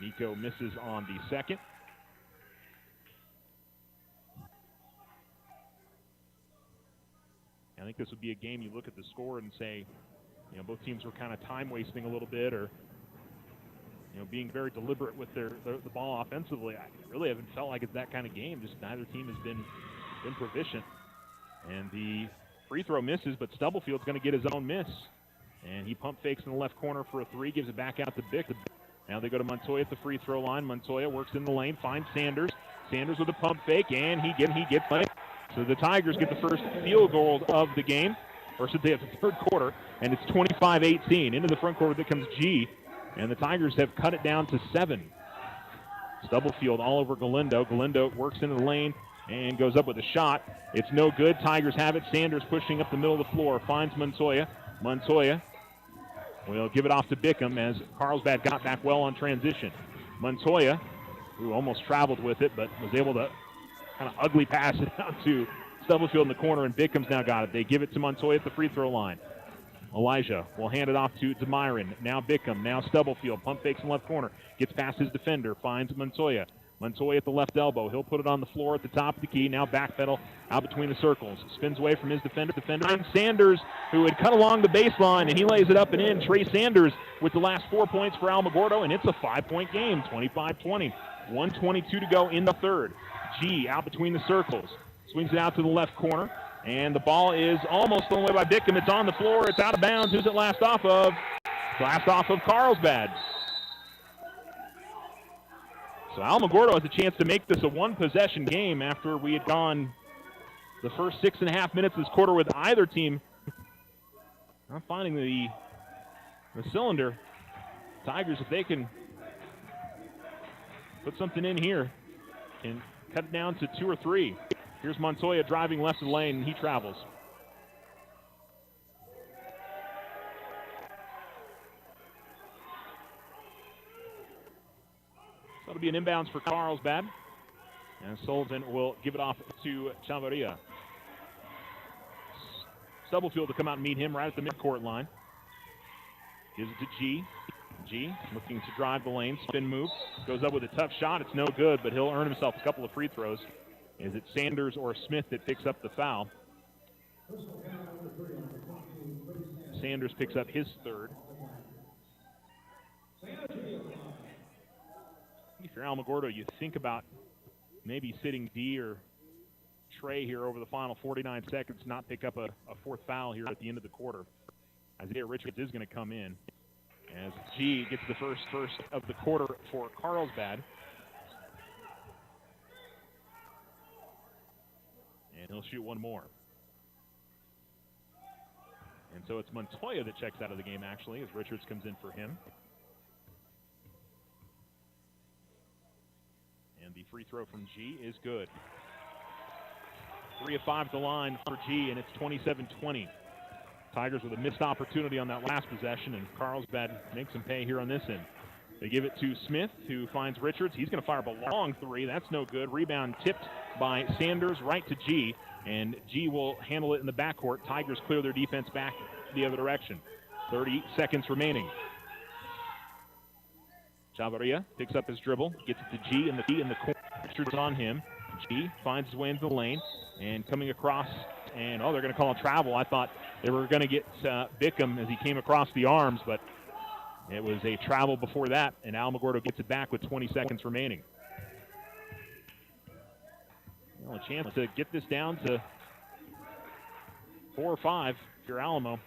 Nico misses on the second. I think this would be a game you look at the score and say, both teams were kind of time wasting a little bit, or being very deliberate with the ball offensively. I really haven't felt like it's that kind of game. Just neither team has been proficient. And the free throw misses, but Stubblefield's going to get his own miss. And he pump fakes in the left corner for a three, gives it back out to Bick. Now they go to Montoya at the free throw line. Montoya works in the lane, finds Sanders. Sanders with a pump fake, and he gets it. So the Tigers get the first field goal of the game, or should they have the third quarter, and it's 25-18. Into the front court that comes G, and the Tigers have cut it down to 7. Stubblefield all over Galindo. Galindo works into the lane and goes up with a shot. It's no good. Tigers have it. Sanders pushing up the middle of the floor, finds Montoya. Montoya will give it off to Bickham as Carlsbad got back well on transition. Montoya, who almost traveled with it, but was able to kind of ugly pass it out to Stubblefield in the corner, and Bickham's now got it. They give it to Montoya at the free throw line. Elijah will hand it off to Demyron. Now Bickham, now Stubblefield. Pump fakes in the left corner. Gets past his defender. Finds Montoya. Montoya at the left elbow. He'll put it on the floor at the top of the key. Now backpedal out between the circles. Spins away from his defender. And Sanders, who had cut along the baseline, and he lays it up and in. Trey Sanders with the last 4 points for Alamogordo, and it's a 5-point game, 25-20. 1:22 to go in the third. G out between the circles. Swings it out to the left corner. And the ball is almost thrown away by Bickham. It's on the floor. It's out of bounds. Who's it last off of? Last off of Carlsbad. So Alamogordo has a chance to make this a one-possession game after we had gone the first 6.5 minutes of this quarter with either team not finding the cylinder. Tigers, if they can put something in here, can cut it down to 2 or 3. Here's Montoya driving left of the lane, and he travels. That'll be an inbounds for Carlsbad. And Sullivan will give it off to Chavarria. Stubblefield to come out and meet him right at the midcourt line. Gives it to G. G looking to drive the lane, spin move. Goes up with a tough shot. It's no good, but he'll earn himself a couple of free throws. Is it Sanders or Smith that picks up the foul? Sanders picks up his third. If you're Alamogordo, you think about maybe sitting D or Trey here over the final 49 seconds, not pick up a fourth foul here at the end of the quarter. Isaiah Richards is going to come in as G gets the first of the quarter for Carlsbad. And he'll shoot one more. And so it's Montoya that checks out of the game, actually, as Richards comes in for him. And the free throw from G is good. 3 of 5 at the line for G, and it's 27-20. Tigers with a missed opportunity on that last possession, and Carlsbad makes them pay here on this end. They give it to Smith, who finds Richards. He's going to fire up a long three. That's no good. Rebound tipped by Sanders right to G, and G will handle it in the backcourt. Tigers clear their defense back the other direction. 30 seconds remaining. Chavarria picks up his dribble, gets it to G in the corner. Richards on him. G finds his way into the lane, and coming across, and they're going to call a travel. I thought they were going to get Bickham as he came across the arms, but it was a travel before that, and Alamogordo gets it back with 20 seconds remaining. Well, a chance to get this down to 4 or 5 if you're Alamo.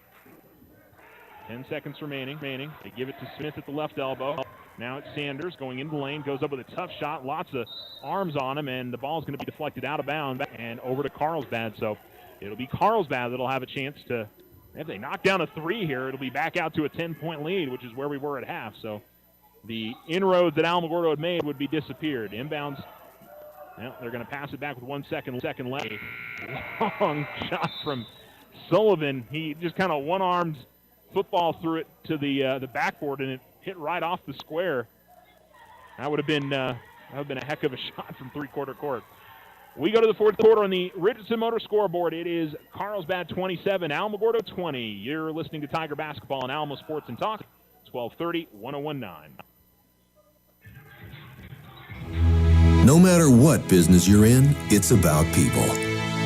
10 seconds remaining. They give it to Smith at the left elbow. Now it's Sanders going into the lane, goes up with a tough shot, lots of arms on him, and the ball's going to be deflected out of bounds and over to Carlsbad. So it'll be Carlsbad that'll have a chance to, if they knock down a 3 here, it'll be back out to a 10-point lead, which is where we were at half. So the inroads that Alamogordo had made would be disappeared. Inbounds, well, they're going to pass it back with 1 second left. Long shot from Sullivan. He just kind of one-armed football through it to the backboard, and it hit right off the square. That would have been a heck of a shot from three-quarter court. We go to the fourth quarter on the Richardson Motor scoreboard. It is Carlsbad 27, Alamogordo 20. You're listening to Tiger Basketball on Alamo Sports and Talk, 1230, 1019. No matter what business you're in, it's about people.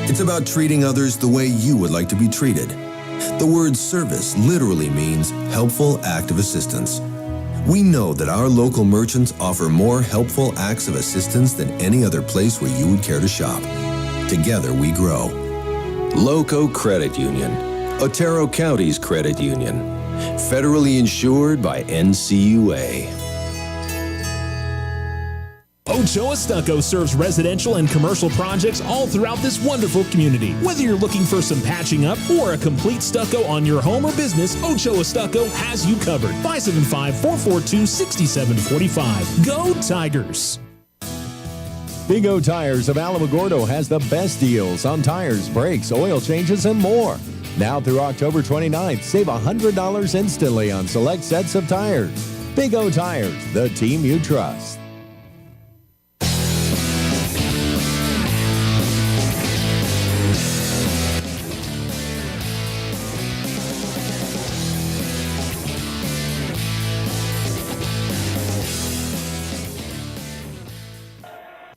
It's about treating others the way you would like to be treated. The word service literally means helpful act of assistance. We know that our local merchants offer more helpful acts of assistance than any other place where you would care to shop. Together we grow. Loco Credit Union, Otero County's credit union, federally insured by NCUA. Ochoa Stucco serves residential and commercial projects all throughout this wonderful community. Whether you're looking for some patching up or a complete stucco on your home or business, Ochoa Stucco has you covered. 575-442-6745. Go Tigers! Big O Tires of Alamogordo has the best deals on tires, brakes, oil changes, and more. Now through October 29th, save $100 instantly on select sets of tires. Big O Tires, the team you trust.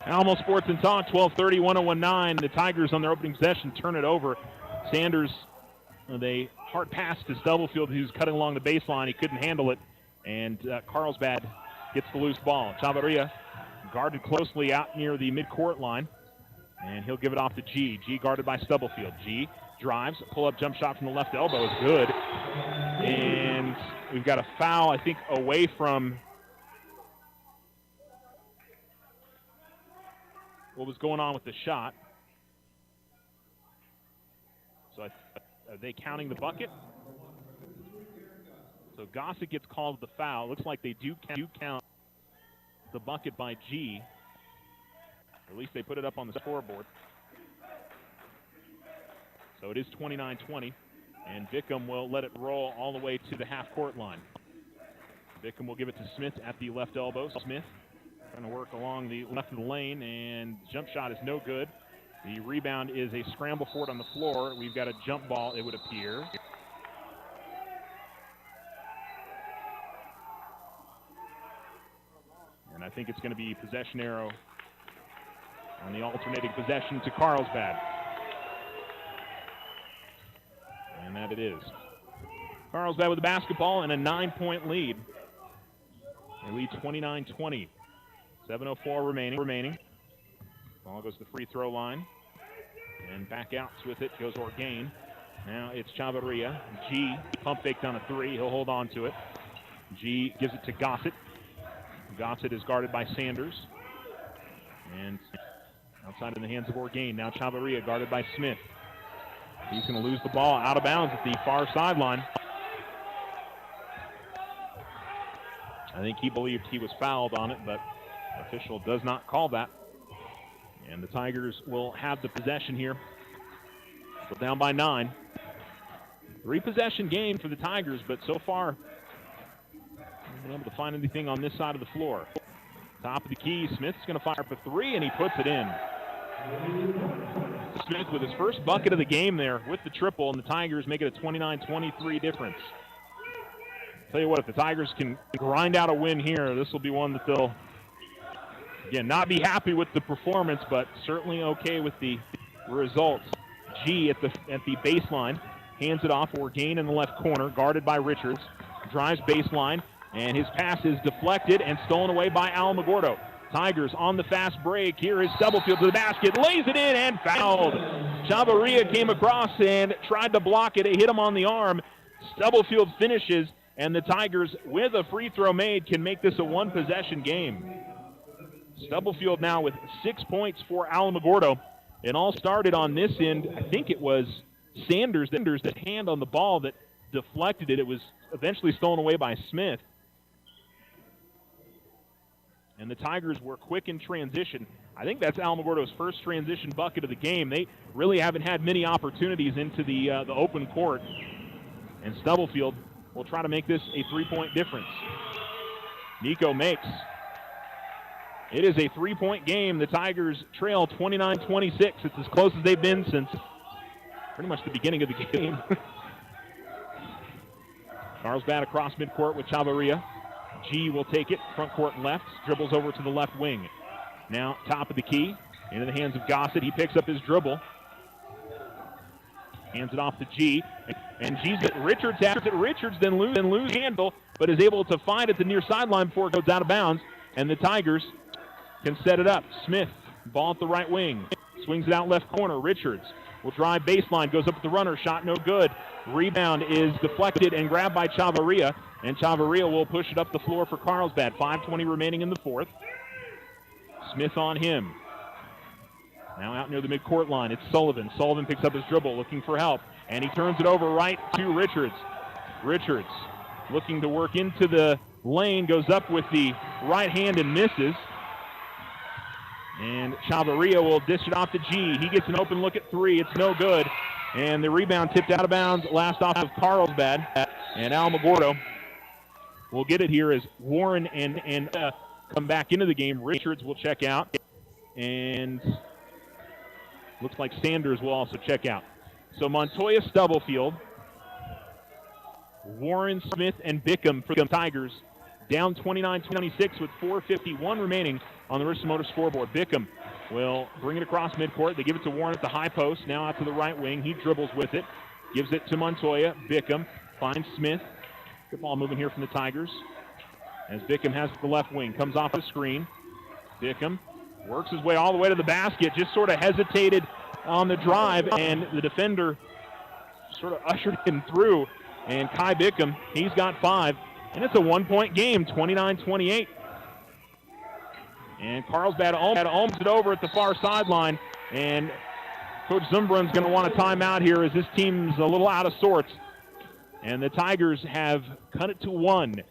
Alamo Sports and Talk, 12:30, 101.9. The Tigers on their opening possession turn it over. Sanders, they hard pass to Stubblefield, who's cutting along the baseline. He couldn't handle it, and Carlsbad gets the loose ball. Chavarria guarded closely out near the midcourt line, and he'll give it off to G. G guarded by Stubblefield. G drives, pull-up jump shot from the left elbow is good, and we've got a foul, I think, away from what was going on with the shot. So are they counting the bucket? So Gossett gets called the foul. Looks like they do count the bucket by G. Or at least they put it up on the scoreboard. So it is 29-20, and Bickham will let it roll all the way to the half-court line. Bickham will give it to Smith at the left elbow. Smith trying to work along the left of the lane, and jump shot is no good. The rebound is a scramble for it on the floor. We've got a jump ball, it would appear. And I think it's going to be possession arrow on the alternating possession to Carlsbad. And that it is. Carlsbad with the basketball and a 9-point lead. They lead 29-20. 7:04 remaining. Ball goes to the free throw line. And back out with it goes Orgain. Now it's Chavarria. G pump faked on a three. He'll hold on to it. G gives it to Gossett. Gossett is guarded by Sanders. And outside in the hands of Orgain. Now Chavarria guarded by Smith. He's going to lose the ball out of bounds at the far sideline. I think he believed he was fouled on it, but official does not call that. And the Tigers will have the possession here. Still down by 9. 3-possession game for the Tigers, but so far, haven't been able to find anything on this side of the floor. Top of the key, Smith's going to fire for 3, and he puts it in. Smith with his first bucket of the game there with the triple, and the Tigers make it a 29-23 difference. Tell you what, if the Tigers can grind out a win here, this will be one that they'll, again, not be happy with the performance, but certainly okay with the results. G at the baseline, hands it off. Orgain in the left corner, guarded by Richards. Drives baseline, and his pass is deflected and stolen away by Alamogordo. Tigers on the fast break. Here is Stubblefield to the basket, lays it in, and fouled. Chavarria came across and tried to block it. It hit him on the arm. Stubblefield finishes, and the Tigers, with a free throw made, can make this a one-possession game. Stubblefield now with 6 points for Alamogordo. It all started on this end. I think it was Sanders that hand on the ball that deflected it. It was eventually stolen away by Smith. And the Tigers were quick in transition. I think that's Alamogordo's first transition bucket of the game. They really haven't had many opportunities into the open court. And Stubblefield will try to make this a 3-point difference. Nico makes. It is a 3-point game. The Tigers trail 29-26. It's as close as they've been since pretty much the beginning of the game. Carlsbad across midcourt with Chavarria. G will take it, front court left, dribbles over to the left wing. Now top of the key, into the hands of Gossett. He picks up his dribble. Hands it off to G. And Richards after it. Richards then lose handle, but is able to find it the near sideline before it goes out of bounds. And the Tigers can set it up. Smith, ball at the right wing. Swings it out left corner. Richards will drive baseline. Goes up at the runner. Shot no good. Rebound is deflected and grabbed by Chavarria. And Chavarria will push it up the floor for Carlsbad. 5:20 remaining in the fourth. Smith on him. Now out near the midcourt line, it's Sullivan. Sullivan picks up his dribble, looking for help, and he turns it over right to Richards. Richards looking to work into the lane, goes up with the right hand and misses. And Chavarria will dish it off to G. He gets an open look at three. It's no good. And the rebound tipped out of bounds, last off of Carlsbad. And Alamogordo will get it here as Warren and come back into the game. Richards will check out. And looks like Sanders will also check out. So Montoya, Stubblefield, Warren, Smith, and Bickham for the Tigers. Down 29-26 with 4:51 remaining on the Richardson Motor scoreboard. Bickham will bring it across midcourt. They give it to Warren at the high post. Now out to the right wing. He dribbles with it. Gives it to Montoya. Bickham finds Smith. Good ball moving here from the Tigers. As Bickham has the left wing. Comes off the screen. Bickham works his way all the way to the basket. Just sort of hesitated on the drive. And the defender sort of ushered him through. And Kai Bickham, he's got 5. And it's a one-point game, 29-28. And Carlsbad owns it over at the far sideline. And Coach Zumbrun's going to want a timeout here as this team's a little out of sorts. And the Tigers have cut it to 1.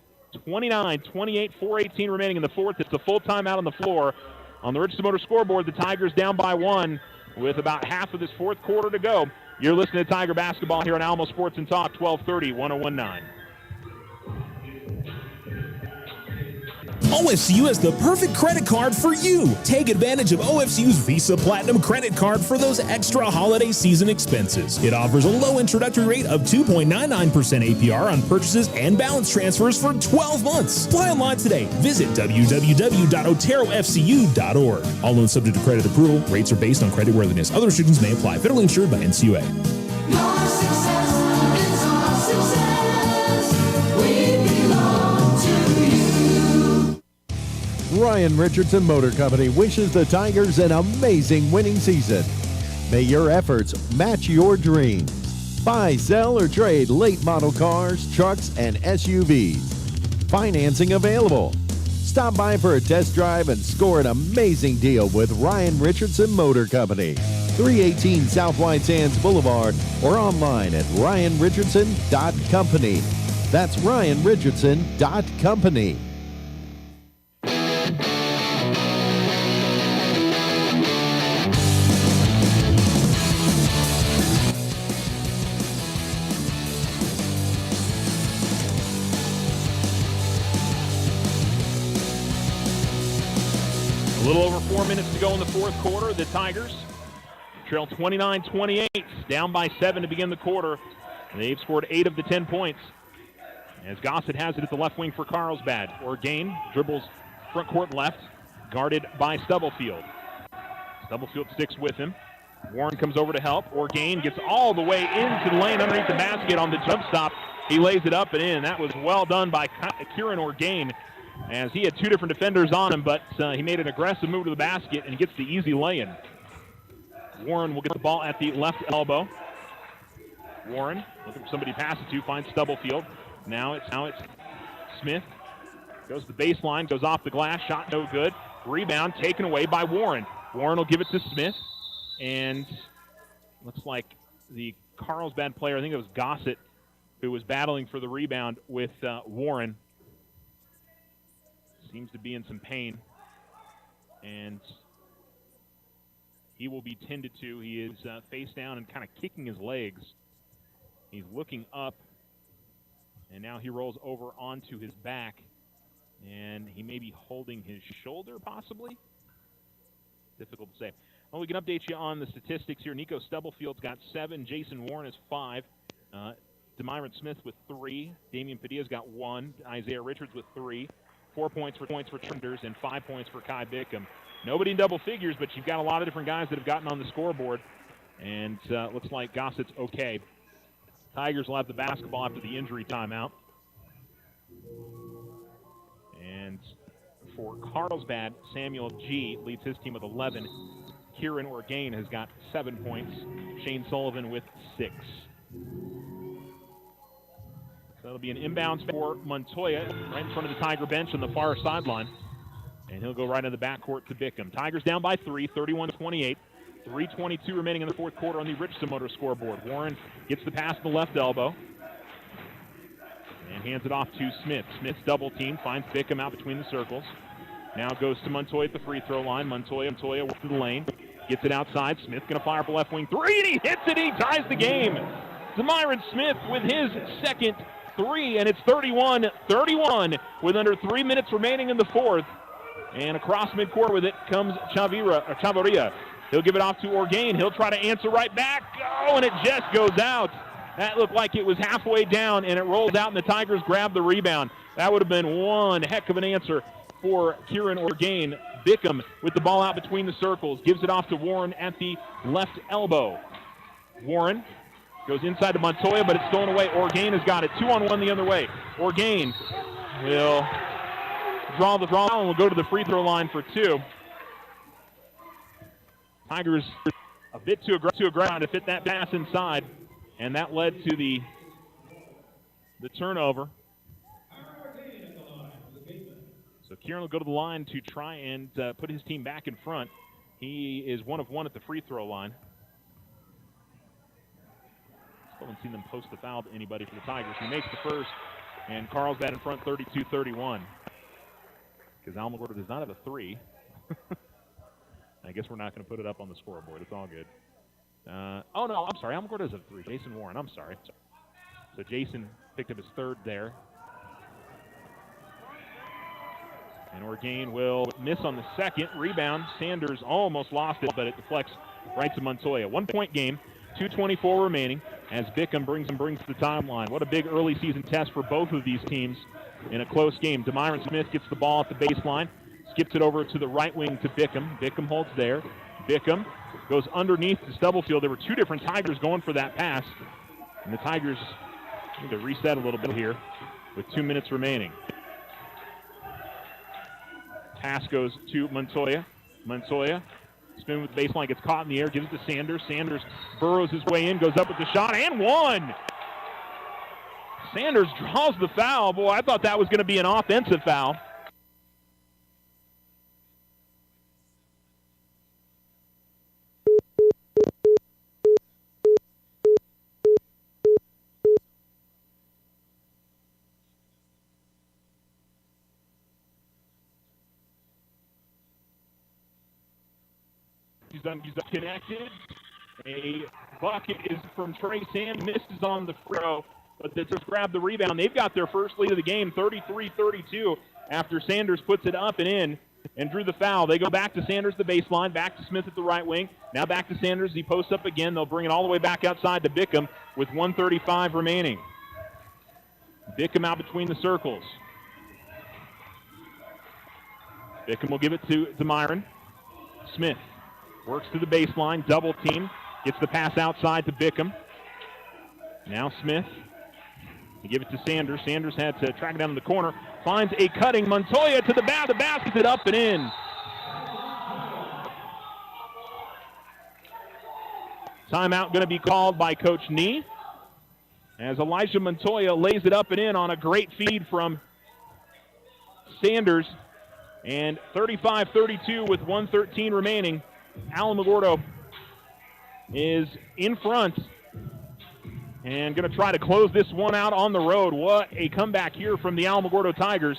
29-28, 4:18 remaining in the fourth. It's a full timeout on the floor. On the Richardson Motor scoreboard, the Tigers down by 1 with about half of this fourth quarter to go. You're listening to Tiger Basketball here on Alamo Sports and Talk, 1230, 1019. OFCU has the perfect credit card for you. Take advantage of OFCU's Visa Platinum credit card for those extra holiday season expenses. It offers a low introductory rate of 2.99% APR on purchases and balance transfers for 12 months. Apply online today. Visit www.oterofcu.org. All loans subject to credit approval. Rates are based on creditworthiness. Other restrictions may apply. Federally insured by NCUA. Your success is our success. We belong to you. Ryan Richardson Motor Company wishes the Tigers an amazing winning season. May your efforts match your dreams. Buy, sell, or trade late model cars, trucks, and SUVs. Financing available. Stop by for a test drive and score an amazing deal with Ryan Richardson Motor Company. 318 South White Sands Boulevard or online at ryanrichardson.company. That's ryanrichardson.company. A little over 4 minutes to go in the fourth quarter. The Tigers trail 29-28, down by 7 to begin the quarter. They've scored 8 of the 10 points. As Gossett has it at the left wing for Carlsbad. Orgain dribbles front court left, guarded by Stubblefield. Stubblefield sticks with him. Warren comes over to help. Orgain gets all the way into the lane underneath the basket on the jump stop. He lays it up and in. That was well done by Kieran Orgain, as he had 2 different defenders on him, but he made an aggressive move to the basket and gets the easy lay-in. Warren will get the ball at the left elbow. Warren looking for somebody to pass it to, finds Stubblefield. Now it's Smith. Goes to the baseline, goes off the glass, shot no good. Rebound taken away by Warren. Warren will give it to Smith, and looks like the Carlsbad player, I think it was Gossett, who was battling for the rebound with Warren. Seems to be in some pain, and he will be tended to. He is face down and kind of kicking his legs. He's looking up, and now he rolls over onto his back, and he may be holding his shoulder, possibly. Difficult to say. Well, we can update you on the statistics here. Nico Stubblefield's got 7. Jason Warren has 5. Demyron Smith with 3. Damian Padilla's got 1. Isaiah Richards with 3. 4 points for Trenders and 5 points for Kai Bickham. Nobody in double figures, but you've got a lot of different guys that have gotten on the scoreboard. And looks like Gossett's okay. Tigers will have the basketball after the injury timeout. And for Carlsbad, Samuel G. leads his team with 11. Kieran Orgain has got 7 points. Shane Sullivan with 6. So it'll be an inbounds for Montoya right in front of the Tiger bench on the far sideline. And he'll go right in the backcourt to Bickham. Tigers down by 3, 31-28. 3:22 remaining in the fourth quarter on the Richardson Motor scoreboard. Warren gets the pass to the left elbow and hands it off to Smith. Smith's double team finds Bickham out between the circles. Now goes to Montoya at the free throw line. Montoya works to the lane. Gets it outside. Smith going to fire up a left wing three, and he hits it. He ties the game. Demyron Smith with his second three, and it's 31-31 with under 3 minutes remaining in the fourth. And across midcourt with it comes Chavarria. He'll give it off to Orgain. He'll try to answer right back. Oh, and it just goes out. That looked like it was halfway down, and it rolls out, and the Tigers grab the rebound. That would have been one heck of an answer for Kieran Orgain. Bickham with the ball out between the circles. Gives it off to Warren at the left elbow. Warren goes inside to Montoya, but it's stolen away. Orgain has got it. 2-on-1 the other way. Orgain will draw the draw and will go to the free throw line for 2. Tigers a bit too aggressive to fit that pass inside, and that led to the turnover. So Kieran will go to the line to try and put his team back in front. He is 1 of 1 at the free throw line. Still haven't seen them post the foul to anybody for the Tigers. He makes the first, and Carlsbad in front 32-31. Because Alamogordo does not have a 3. I guess we're not going to put it up on the scoreboard. It's all good. Oh, no, I'm sorry. Alamogordo does have a 3. Jason Warren, I'm sorry. So Jason picked up his 3rd there. And Orgain will miss on the second. Rebound. Sanders almost lost it, but it deflects right to Montoya. 1-point game. 2:24 remaining as Bickham brings to the timeline. What a big early season test for both of these teams in a close game. Demyron Smith gets the ball at the baseline. Skips it over to the right wing to Bickham. Bickham holds there. Bickham goes underneath to Stubblefield. There were 2 different Tigers going for that pass. And the Tigers need to reset a little bit here with 2 minutes remaining. Pass goes to Montoya. Montoya, spin with the baseline, gets caught in the air, gives it to Sanders. Sanders burrows his way in, goes up with the shot, and one! Sanders draws the foul. Boy, I thought that was going to be an offensive foul. He's done connected. A bucket is from Trey Sand. Misses on the free throw, but they just grabbed the rebound. They've got their first lead of the game, 33-32, after Sanders puts it up and in and drew the foul. They go back to Sanders, the baseline, back to Smith at the right wing. Now back to Sanders. He posts up again. They'll bring it all the way back outside to Bickham with 1:35 remaining. Bickham out between the circles. Bickham will give it to Demyron. Smith works to the baseline, double team, gets the pass outside to Bickham. Now Smith, he give it to Sanders. Sanders had to track it down in the corner, finds a cutting Montoya to the basket, it up and in. Timeout going to be called by Coach Nee as Elijah Montoya lays it up and in on a great feed from Sanders. And 35-32 with 1:13 remaining. Alamogordo is in front and going to try to close this one out on the road. What a comeback here from the Alamogordo Tigers.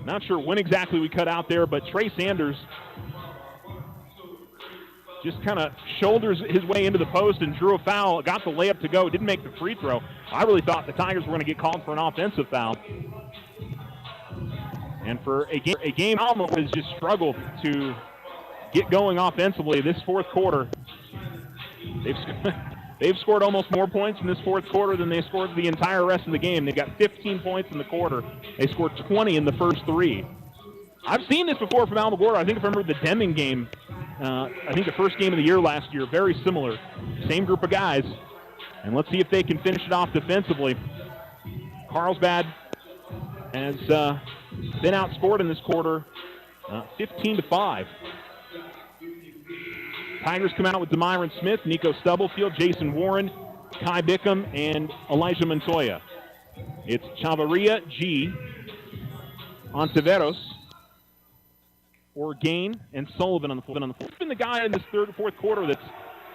Not sure when exactly we cut out there, but Trey Sanders just kind of shoulders his way into the post and drew a foul, got the layup to go, didn't make the free throw. I really thought the Tigers were going to get called for an offensive foul. And for a game Alamo has just struggled to get going offensively this fourth quarter. They've scored almost more points in this fourth quarter than they scored the entire rest of the game. They've got 15 points in the quarter. They scored 20 in the first 3. I've seen this before from Alamogordo. I think if I remember the Deming game I think the first game of the year last year, very similar. Same group of guys. And let's see if they can finish it off defensively. Carlsbad has been outscored in this quarter 15-5. Tigers come out with Demyron Smith, Nico Stubblefield, Jason Warren, Kai Bickham, and Elijah Montoya. It's Chavarria, G, Ontiveros, Orgain, and Sullivan on the floor. It's been the guy in this third and fourth quarter that's,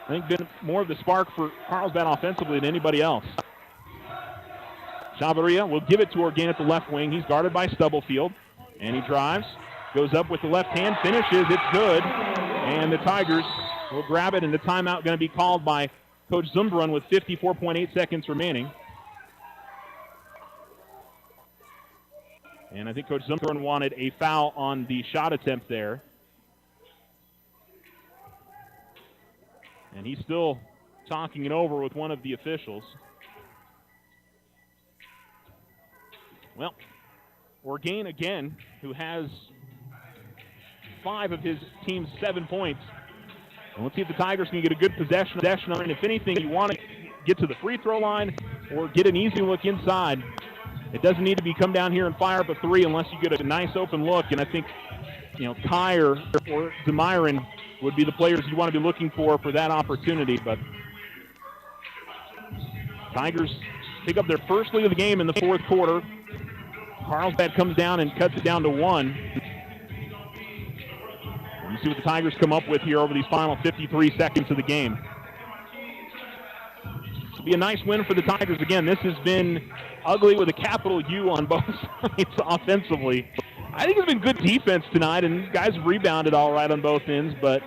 I think, been more of the spark for Carlsbad offensively than anybody else. Chavarria will give it to Orgain at the left wing. He's guarded by Stubblefield, and he drives, goes up with the left hand, finishes. It's good, and the Tigers will grab it, and the timeout going to be called by Coach Zumbrun with 54.8 seconds remaining. And I think Coach Zumbrun wanted a foul on the shot attempt there. And he's still talking it over with one of the officials. Well, Orgain again, who has 5 of his team's 7 points. And let's see if the Tigers can get a good possession. And if anything, you want to get to the free throw line or get an easy look inside. It doesn't need to be come down here and fire up a 3 unless you get a nice open look. And I think, Kai or Demyron would be the players you want to be looking for that opportunity. But Tigers pick up their first lead of the game in the fourth quarter. Carlsbad comes down and cuts it down to 1. Let's see what the Tigers come up with here over these final 53 seconds of the game. This will be a nice win for the Tigers. Again, this has been ugly with a capital U on both sides offensively. I think it's been good defense tonight, and guys have rebounded all right on both ends, but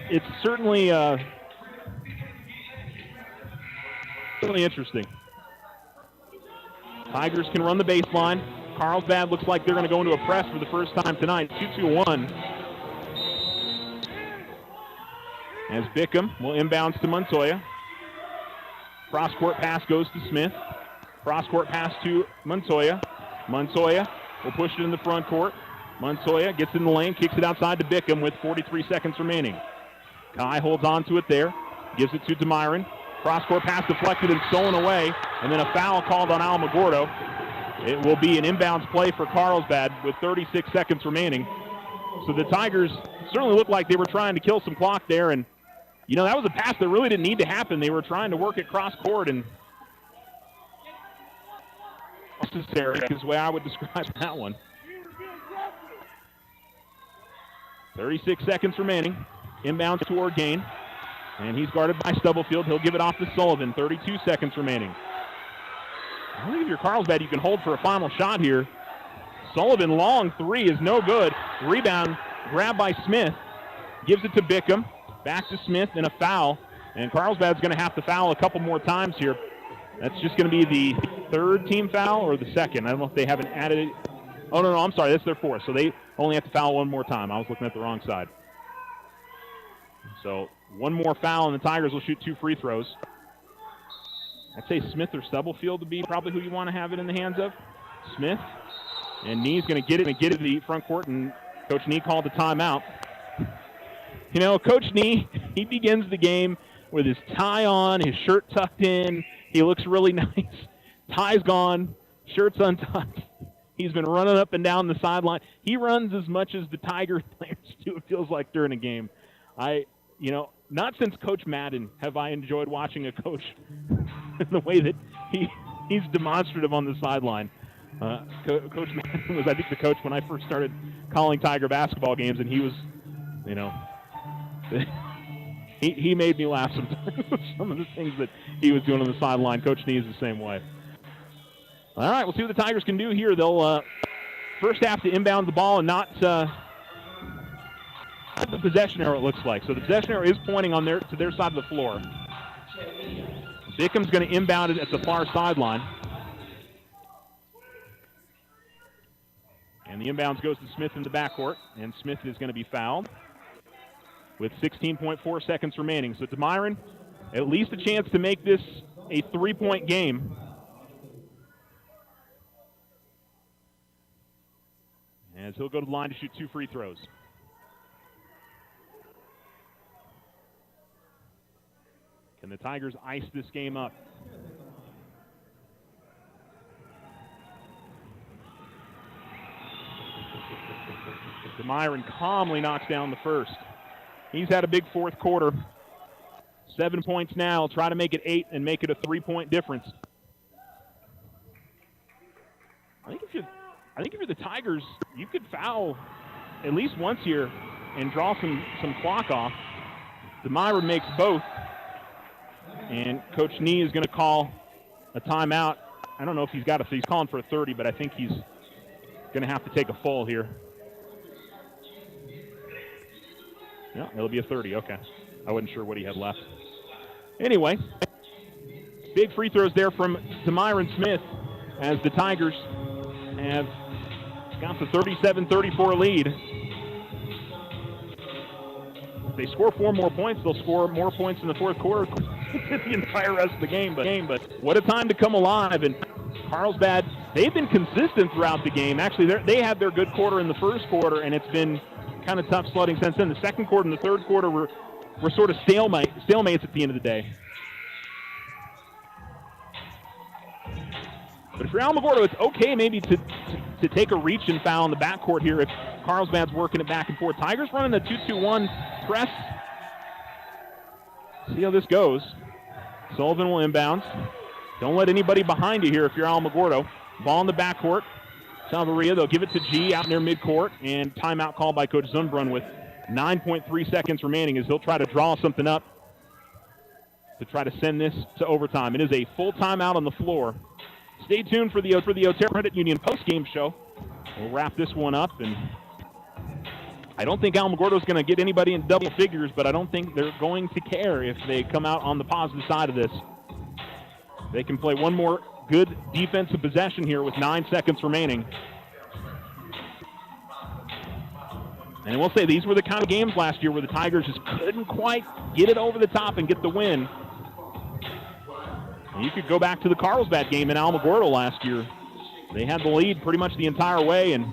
it's certainly interesting. Tigers can run the baseline. Carlsbad looks like they're going to go into a press for the first time tonight. 2-2-1. As Bickham will inbounds to Montoya. Cross-court pass goes to Smith. Cross-court pass to Montoya. Montoya will push it in the front court. Montoya gets in the lane, kicks it outside to Bickham with 43 seconds remaining. Kai holds on to it there. Gives it to Demyron. Cross-court pass deflected and stolen away. And then a foul called on Alamogordo. It will be an inbounds play for Carlsbad with 36 seconds remaining. So the Tigers certainly looked like they were trying to kill some clock there. And, that was a pass that really didn't need to happen. They were trying to work it cross-court, and necessary is the way I would describe that one. 36 seconds remaining. Inbounds to Orgain. And he's guarded by Stubblefield. He'll give it off to Sullivan. 32 seconds remaining. I think if you're Carlsbad, you can hold for a final shot here. Sullivan, long 3 is no good. Rebound, grabbed by Smith. Gives it to Bickham. Back to Smith, and a foul. And Carlsbad's going to have to foul a couple more times here. That's just going to be the third team foul or the second. I don't know if they haven't added it. Oh, no, I'm sorry. That's their fourth. So they only have to foul one more time. I was looking at the wrong side. So one more foul, and the Tigers will shoot 2 free throws. I'd say Smith or Stubblefield would be probably who you want to have it in the hands of. Smith. And Knee's going to get it to the front court, and Coach Knee called the timeout. Coach Knee, he begins the game with his tie on, his shirt tucked in. He looks really nice. Tie's gone, shirt's untucked. He's been running up and down the sideline. He runs as much as the Tiger players do, it feels like, during a game. Not since Coach Madden have I enjoyed watching a coach in the way that he's demonstrative on the sideline. Coach Madden was, I think, the coach when I first started calling Tiger basketball games, and he was, he made me laugh sometimes with some of the things that he was doing on the sideline. Coach Nee is the same way. All right, we'll see what the Tigers can do here. They'll first have to inbound the ball and not the possession arrow, it looks like. So the possession arrow is pointing to their side of the floor. Bickham's going to inbound it at the far sideline. And the inbounds goes to Smith in the backcourt, and Smith is going to be fouled with 16.4 seconds remaining. So Demyron, at least a chance to make this a 3-point game. As he'll go to the line to shoot 2 free throws. and the Tigers ice this game up. DeMyron calmly knocks down the first. He's had a big fourth quarter. 7 points now. Try to make it 8 and make it a 3-point difference. I think if you're the Tigers, you could foul at least once here and draw some clock off. DeMyron makes both. And Coach Nee is going to call a timeout. I don't know if he's calling for a 30, but I think he's going to have to take a full here. Yeah, it'll be a 30, okay. I wasn't sure what he had left. Anyway, big free throws there from DeMyron Smith as the Tigers have got the 37-34 lead. If they score 4 more points, they'll score more points in the fourth quarter the entire rest of the game. But what a time to come alive. And Carlsbad, they've been consistent throughout the game. Actually, they had their good quarter in the first quarter, and it's been kind of tough sledding since then. The second quarter and the third quarter were sort of stalemates at the end of the day. But if you're Alamogordo, it's okay maybe to take a reach and foul in the backcourt here if Carlsbad's working it back and forth. Tigers running the 2-2-1 press. See how this goes. Sullivan will inbounds. Don't let anybody behind you here if you're Alamogordo. Ball in the backcourt. Salvaria, they'll give it to G out near midcourt, and timeout called by Coach Zunbrunn with 9.3 seconds remaining as he'll try to draw something up to try to send this to overtime. It is a full timeout on the floor. Stay tuned for the Otero Credit Union postgame show. We'll wrap this one up, and I don't think Alamogordo's going to get anybody in double figures, but I don't think they're going to care if they come out on the positive side of this. They can play one more good defensive possession here with 9 seconds remaining. And I will say these were the kind of games last year where the Tigers just couldn't quite get it over the top and get the win. And you could go back to the Carlsbad game in Alamogordo last year. They had the lead pretty much the entire way and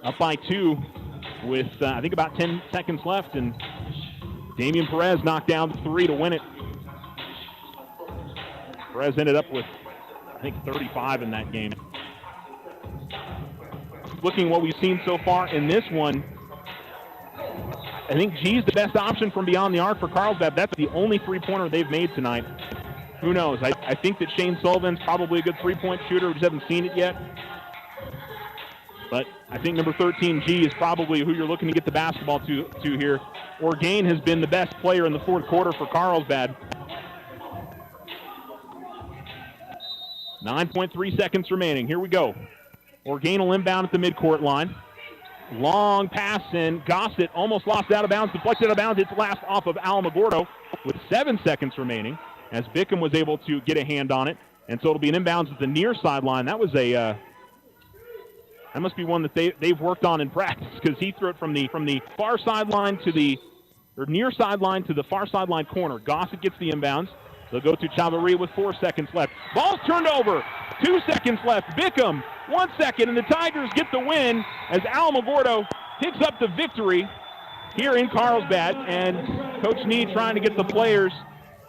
up by 2 with, I think, about 10 seconds left. And Damian Perez knocked down 3 to win it. Perez ended up with, I think, 35 in that game. Looking at what we've seen so far in this one, I think G's the best option from beyond the arc for Carlsbad. That's the only three-pointer they've made tonight. Who knows? I think that Shane Sullivan's probably a good three-point shooter. We just haven't seen it yet. But I think number 13, G, is probably who you're looking to get the basketball to here. Orgain has been the best player in the fourth quarter for Carlsbad. 9.3 seconds remaining. Here we go. Orgain will inbound at the midcourt line. Long pass, and Gossett almost lost out of bounds, deflected out of bounds. It's last off of Alamogordo with 7 seconds remaining as Bickham was able to get a hand on it. And so it'll be an inbounds at the near sideline. That was that must be one that they've worked on in practice because he threw it from the far sideline to the near sideline to the far sideline corner. Gossett gets the inbounds. They'll go to Chavarria with 4 seconds left. Ball's turned over. 2 seconds left. Bickham, 1 second, and the Tigers get the win as Alamogordo picks up the victory here in Carlsbad. And Coach Nee trying to get the players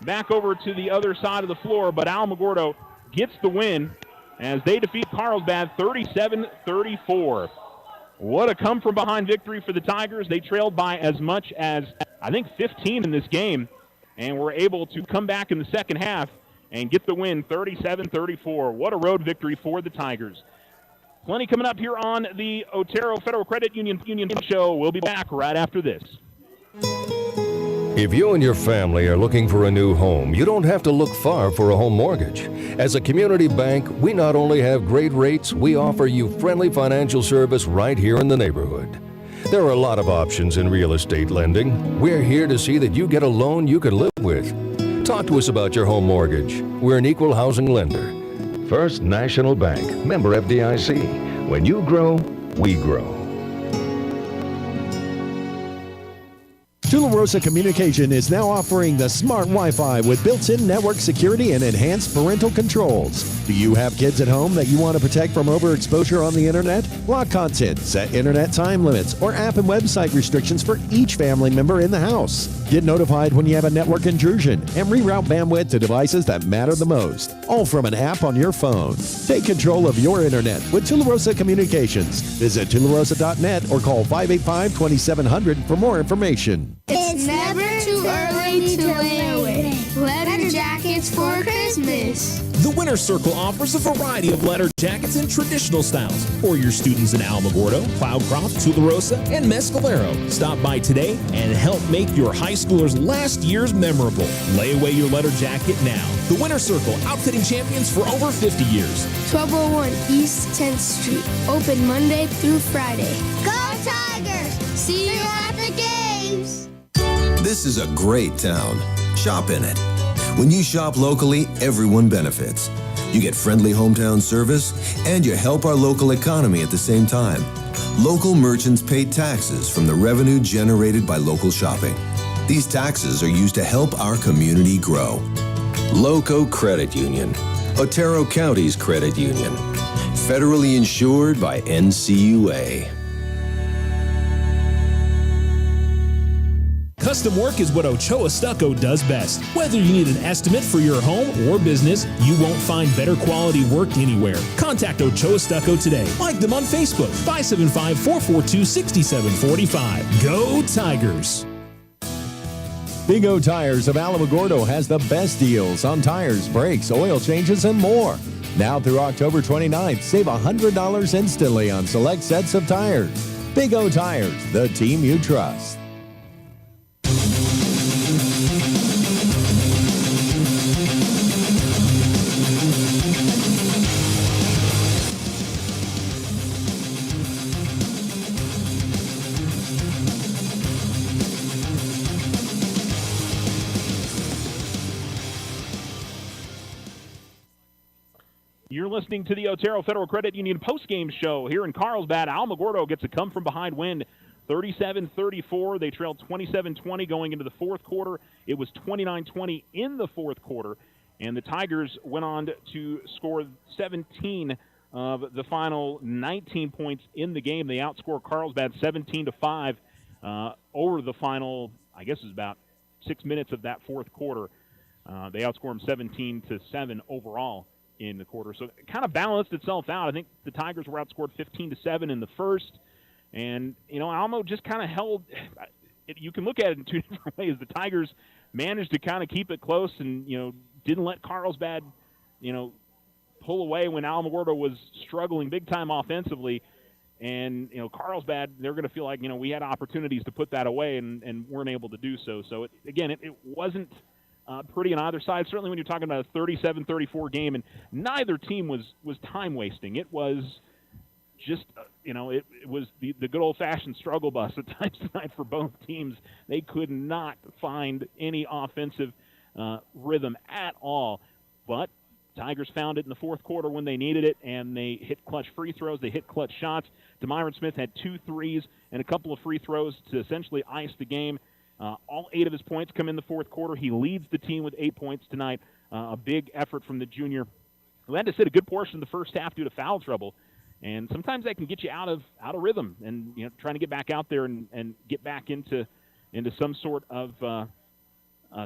back over to the other side of the floor, but Alamogordo gets the win as they defeat Carlsbad 37-34. What a come-from-behind victory for the Tigers. They trailed by as much as, I think, 15 in this game, and were able to come back in the second half and get the win 37-34. What a road victory for the Tigers. Plenty coming up here on the Otero Federal Credit Union show. We'll be back right after this. If you and your family are looking for a new home, you don't have to look far for a home mortgage. As a community bank, we not only have great rates, we offer you friendly financial service right here in the neighborhood. There are a lot of options in real estate lending. We're here to see that you get a loan you can live with. Talk to us about your home mortgage. We're an equal housing lender. First National Bank, member FDIC. When you grow, we grow. Tula Rosa Communication is now offering the smart Wi-Fi with built-in network security and enhanced parental controls. Do you have kids at home that you want to protect from overexposure on the internet? Block content, set internet time limits, or app and website restrictions for each family member in the house. Get notified when you have a network intrusion and reroute bandwidth to devices that matter the most, all from an app on your phone. Take control of your internet with Tularosa Communications. Visit tularosa.net or call 585-2700 for more information. It's never too early to lay away. Letter jackets for Christmas. The Winter Circle offers a variety of letter jackets in traditional styles for your students in Alamogordo, Cloudcroft, Tularosa, and Mescalero. Stop by today and help make your high schoolers' last years memorable. Lay away your letter jacket now. The Winter Circle, outfitting champions for over 50 years. 1201 East 10th Street. Open Monday through Friday. Go Tigers! See you at the games! This is a great town. Shop in it. When you shop locally, everyone benefits. You get friendly hometown service, and you help our local economy at the same time. Local merchants pay taxes from the revenue generated by local shopping. These taxes are used to help our community grow. Loco Credit Union, Otero County's credit union. Federally insured by NCUA. Custom work is what Ochoa Stucco does best. Whether you need an estimate for your home or business, you won't find better quality work anywhere. Contact Ochoa Stucco today. Like them on Facebook, 575-442-6745. Go Tigers! Big O Tires of Alamogordo has the best deals on tires, brakes, oil changes, and more. Now through October 29th, save $100 instantly on select sets of tires. Big O Tires, the team you trust. You're listening to the Otero Federal Credit Union postgame show here in Carlsbad. Alamogordo gets a come-from-behind win, 37-34. They trailed 27-20 going into the fourth quarter. It was 29-20 in the fourth quarter, and the Tigers went on to score 17 of the final 19 points in the game. They outscored Carlsbad 17-5 over the final, I guess it was about 6 minutes of that fourth quarter. They outscored them 17-7 overall in the quarter. So it kind of balanced itself out. I think the Tigers were outscored 15-7 in the first. And, you know, Alamo just kind of held you can look at it in two different ways. The Tigers managed to kind of keep it close and, you know, didn't let Carlsbad, you know, pull away when Alamogordo was struggling big time offensively. And, you know, Carlsbad, they're going to feel like, you know, we had opportunities to put that away and weren't able to do so. So, it wasn't pretty on either side. Certainly when you're talking about a 37-34 game, and neither team was time wasting. It was just, it was the good old-fashioned struggle bus at times tonight for both teams. They could not find any offensive rhythm at all. But Tigers found it in the fourth quarter when they needed it, and they hit clutch free throws. They hit clutch shots. DeMyron Smith had 2 threes and a couple of free throws to essentially ice the game. All 8 of his points come in the fourth quarter. He leads the team with 8 points tonight. A big effort from the junior, who had to sit a good portion of the first half due to foul trouble. And sometimes that can get you out of rhythm and, you know, trying to get back out there and get back into some sort of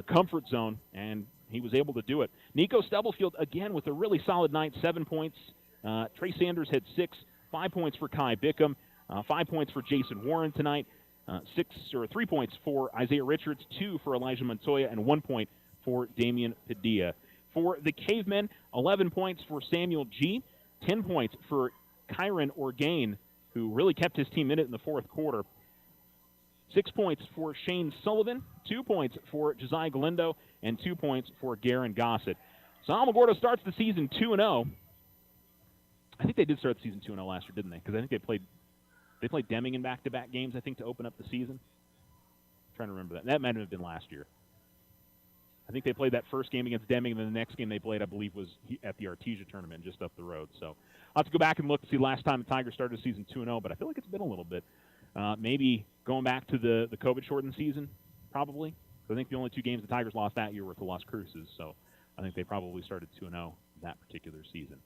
comfort zone. And he was able to do it. Nico Stubblefield, again, with a really solid night, 7 points. Trey Sanders had 6, 5 points for Kai Bickham, 5 points for Jason Warren tonight. 3 points for Isaiah Richards, 2 for Elijah Montoya, and 1 point for Damian Padilla. For the Cavemen, 11 points for Samuel G., 10 points for Kyron Orgain, who really kept his team in it in the fourth quarter. 6 points for Shane Sullivan, 2 points for Josiah Galindo, and 2 points for Garen Gossett. So Alamogordo starts the season 2-0. I think they did start the season 2-0 last year, didn't they? Because I think they played Deming in back-to-back games, I think, to open up the season. I'm trying to remember that. That might have been last year. I think they played that first game against Deming, and then the next game they played, I believe, was at the Artesia tournament just up the road. So I'll have to go back and look to see the last time the Tigers started the season 2-0, but I feel like it's been a little bit. Maybe going back to the COVID-shortened season probably. I think the only 2 games the Tigers lost that year were to Las Cruces, so I think they probably started 2-0 that particular season.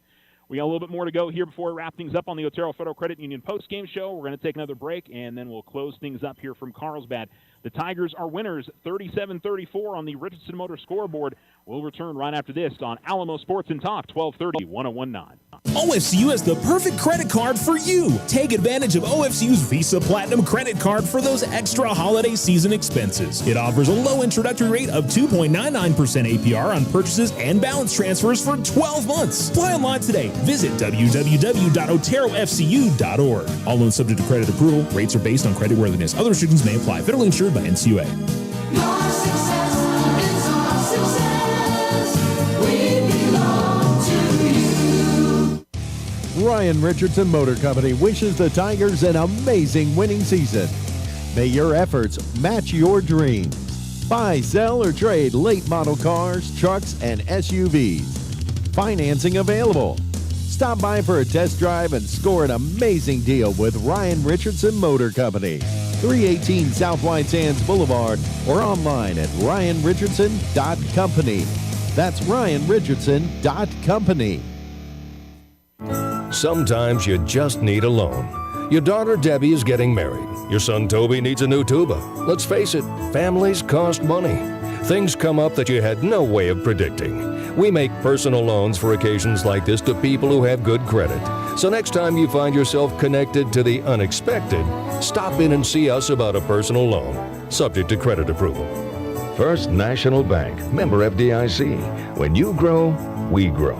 We got a little bit more to go here before we wrap things up on the Otero Federal Credit Union post-game show. We're going to take another break, and then we'll close things up here from Carlsbad. The Tigers are winners 37-34 on the Richardson Motor scoreboard. We'll return right after this on Alamo Sports and Talk, 1230, 1019. OFCU has the perfect credit card for you. Take advantage of OFCU's Visa Platinum credit card for those extra holiday season expenses. It offers a low introductory rate of 2.99% APR on purchases and balance transfers for 12 months. Apply online today. Visit www.oterofcu.org. All loans subject to credit approval. Rates are based on creditworthiness. Other restrictions may apply. Federally insured by NCUA. Your success is our success. We belong to you. Ryan Richardson Motor Company wishes the Tigers an amazing winning season. May your efforts match your dreams. Buy, sell, or trade late model cars, trucks, and SUVs. Financing available. Stop by for a test drive and score an amazing deal with Ryan Richardson Motor Company. 318 South White Sands Boulevard or online at ryanrichardson.company. That's ryanrichardson.company. Sometimes you just need a loan. Your daughter Debbie is getting married. Your son Toby needs a new tuba. Let's face it, families cost money. Things come up that you had no way of predicting. We make personal loans for occasions like this to people who have good credit. So next time you find yourself connected to the unexpected, stop in and see us about a personal loan, subject to credit approval. First National Bank, member FDIC. When you grow, we grow.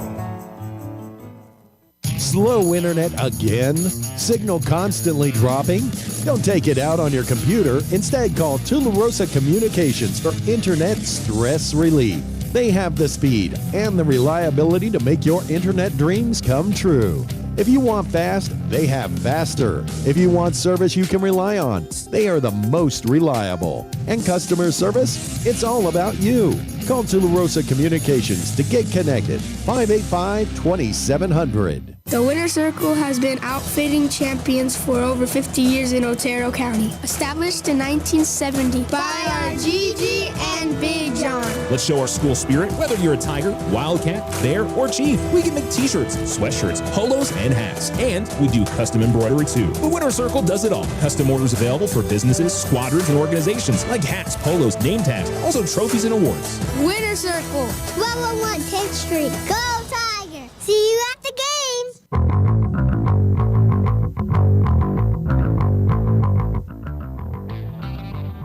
Slow internet again? Signal constantly dropping? Don't take it out on your computer. Instead, call Tularosa Communications for internet stress relief. They have the speed and the reliability to make your internet dreams come true. If you want fast, they have faster. If you want service you can rely on, they are the most reliable. And customer service? It's all about you. Call Tularosa Communications to get connected. 585-2700. The Winter Circle has been outfitting champions for over 50 years in Otero County. Established in 1970 by our Gigi and Big John. Let's show our school spirit. Whether you're a Tiger, Wildcat, Bear, or Chief, we can make t-shirts, sweatshirts, polos, and hats. And we do custom embroidery too. The Winter Circle does it all. Custom orders available for businesses, squadrons, and organizations like hats, polos, name tags, also trophies and awards. Winter Circle, 1201 10th Street. Go Tiger! See you at the games!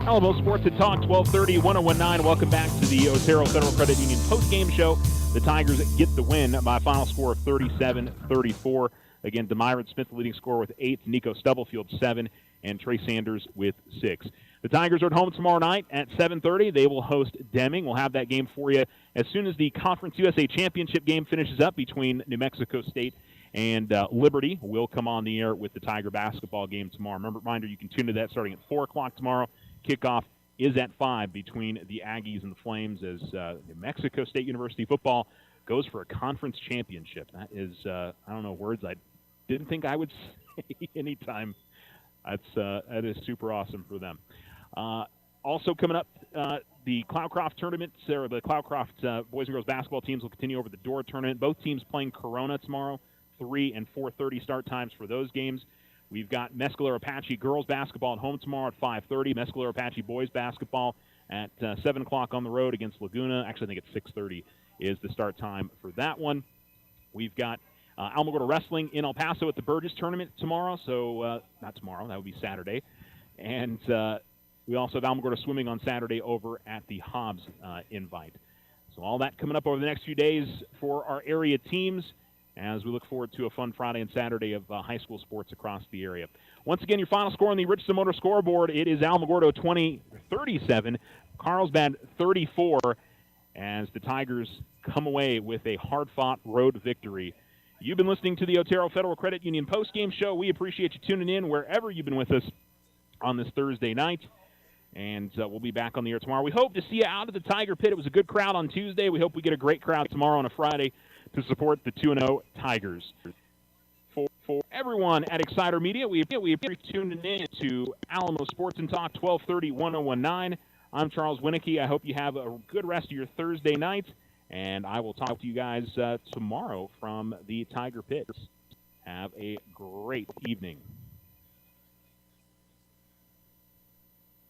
Alamo Sports and Talk, 1230, 1019. Welcome back to the Otero Federal Credit Union post-game show. The Tigers get the win by a final score of 37-34. Again, Demyron Smith, the leading scorer, with 8, Nico Stubblefield, 7, and Trey Sanders with 6. The Tigers are at home tomorrow night at 7:30. They will host Deming. We'll have that game for you as soon as the Conference USA Championship game finishes up between New Mexico State and Liberty. We'll come on the air with the Tiger basketball game tomorrow. Reminder, you can tune to that starting at 4 o'clock tomorrow. Kickoff is at 5 between the Aggies and the Flames as New Mexico State University football goes for a conference championship. That is, I don't know, words I didn't think I would say anytime. That is super awesome for them. Also coming up, the Cloudcroft tournament, or the Cloudcroft boys and girls basketball teams will continue over the door tournament. Both teams playing Corona tomorrow, 3 and 4:30 start times for those games. We've got Mescalero Apache girls basketball at home tomorrow at 5:30. Mescalero Apache boys basketball at 7 o'clock on the road against Laguna. Actually, I think it's 6:30 is the start time for that one. We've got Alamogordo Wrestling in El Paso at the Burgess tournament tomorrow. So not tomorrow, that would be Saturday. And we also have Alamogordo Swimming on Saturday over at the Hobbs Invite. So all that coming up over the next few days for our area teams, as we look forward to a fun Friday and Saturday of high school sports across the area. Once again, your final score on the Richardson Motor scoreboard, it is Alamogordo 37, Carlsbad 34, as the Tigers come away with a hard-fought road victory. You've been listening to the Otero Federal Credit Union postgame show. We appreciate you tuning in wherever you've been with us on this Thursday night, and we'll be back on the air tomorrow. We hope to see you out at the Tiger Pit. It was a good crowd on Tuesday. We hope we get a great crowd tomorrow on a Friday to support the 2-0 Tigers. For everyone at Exciter Media, we appreciate you tuning in to Alamo Sports and Talk, 1230, 1019. I'm Charles Winnicky. I hope you have a good rest of your Thursday night, and I will talk to you guys tomorrow from the Tiger Pits. Have a great evening.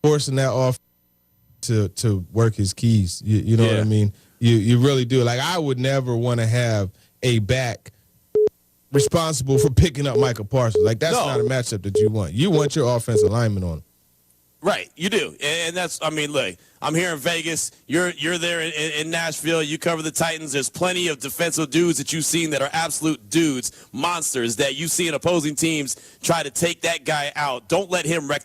Forcing that off to work his keys. You know what I mean? You really do. Like, I would never want to have a back responsible for picking up Michael Parsons. Like, that's not a matchup that you want. You want your offensive lineman on him. Right, you do, and that's. I mean, look, I'm here in Vegas. You're there in Nashville. You cover the Titans. There's plenty of defensive dudes that you've seen that are absolute dudes, monsters that you see in opposing teams try to take that guy out. Don't let him wreck the